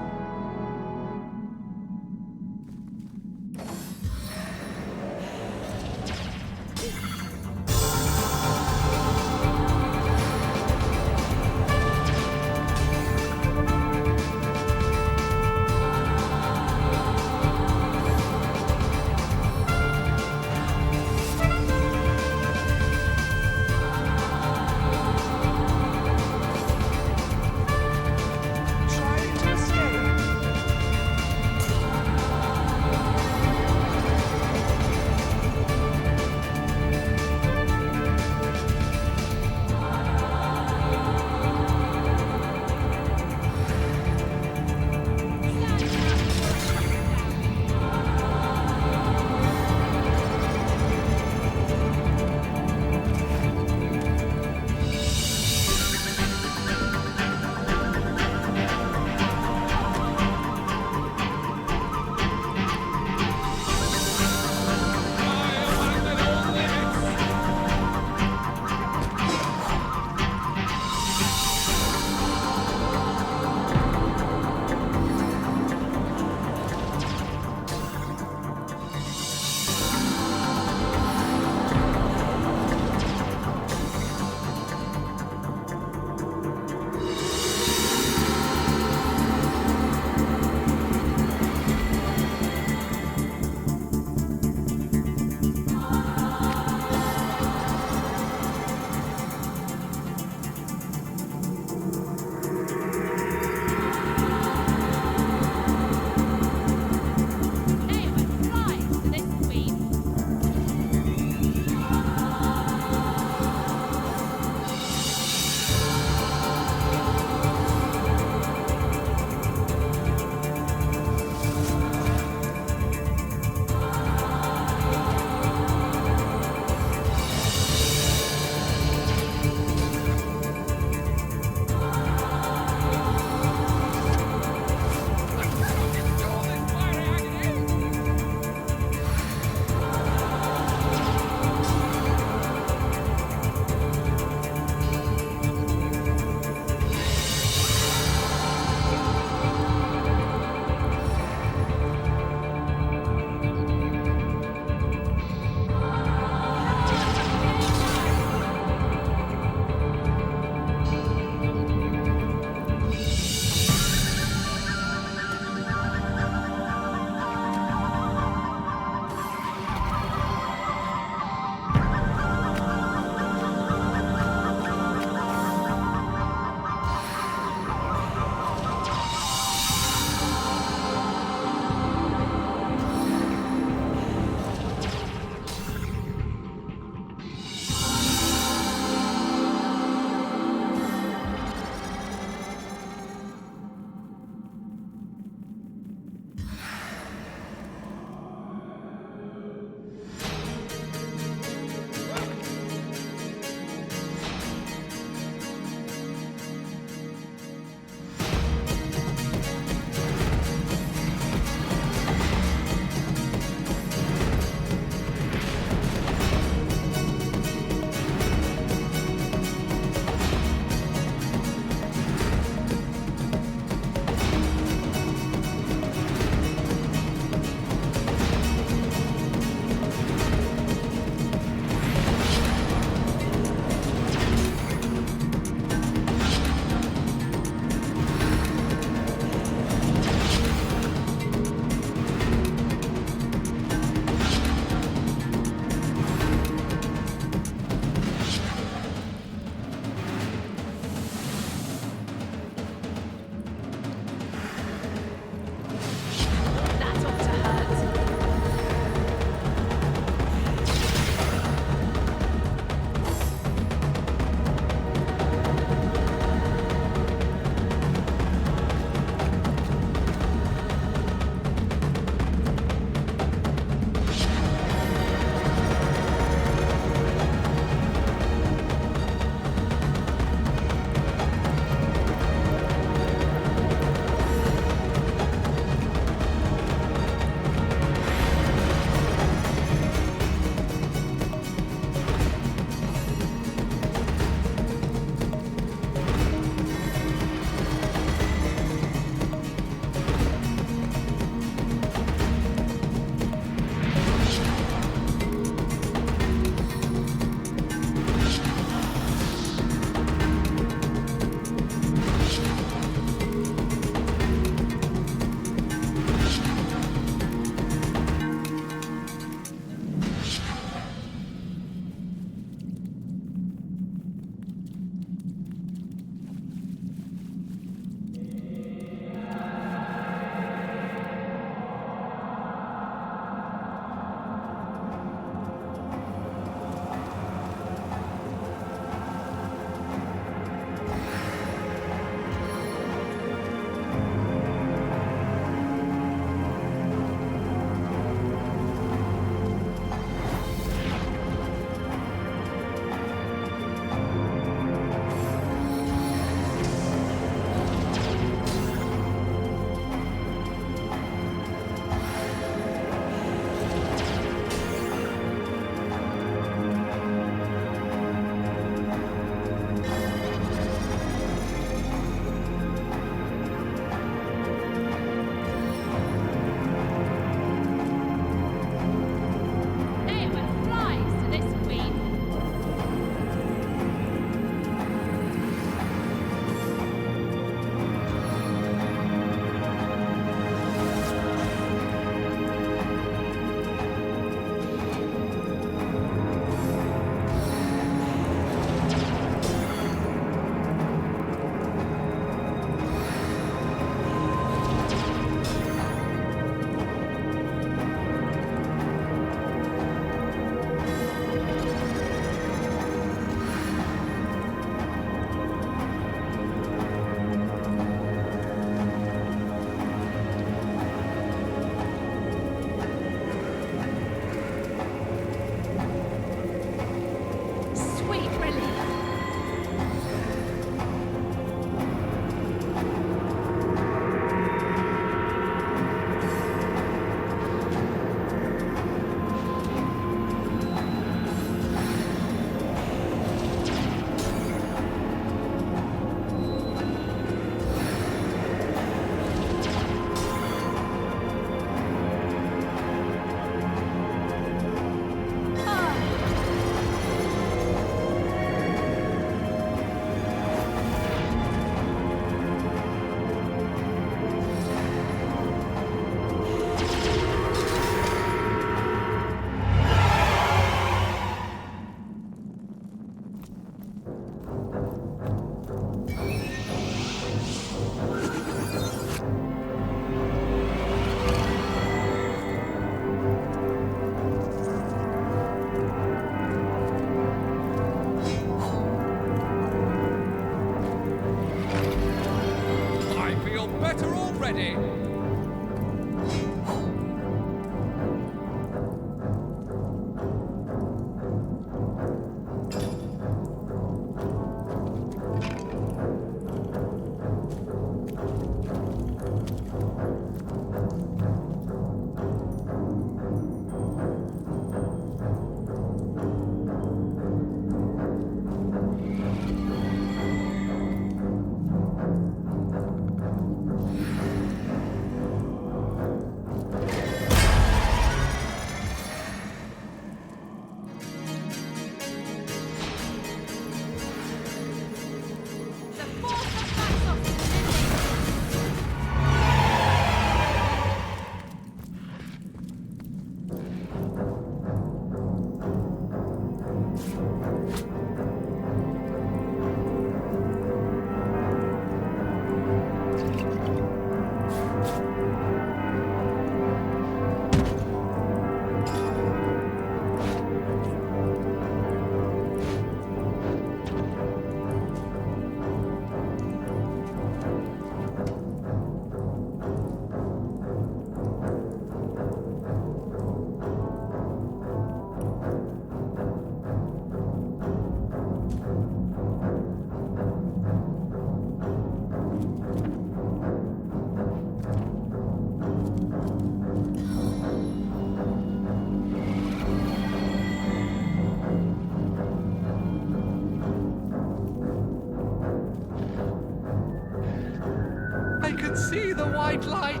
bright light!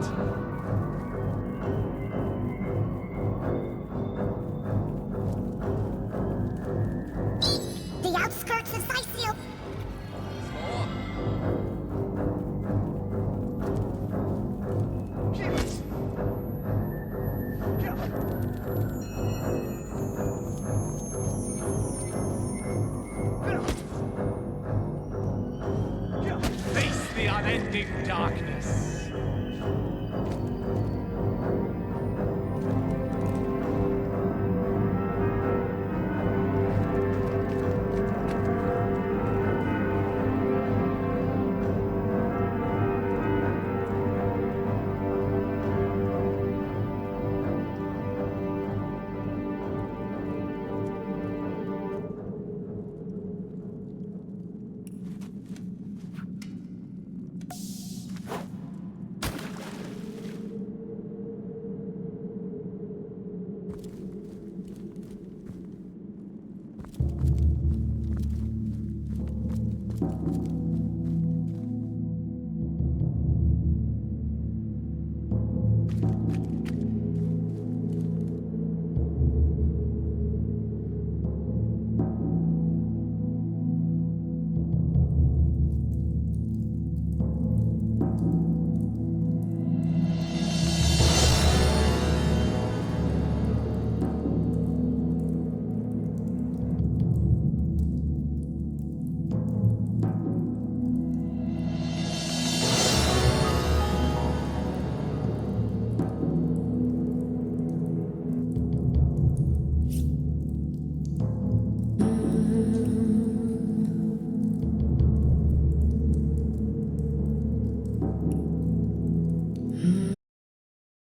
The outskirts of Sicil. Face the unending darkness.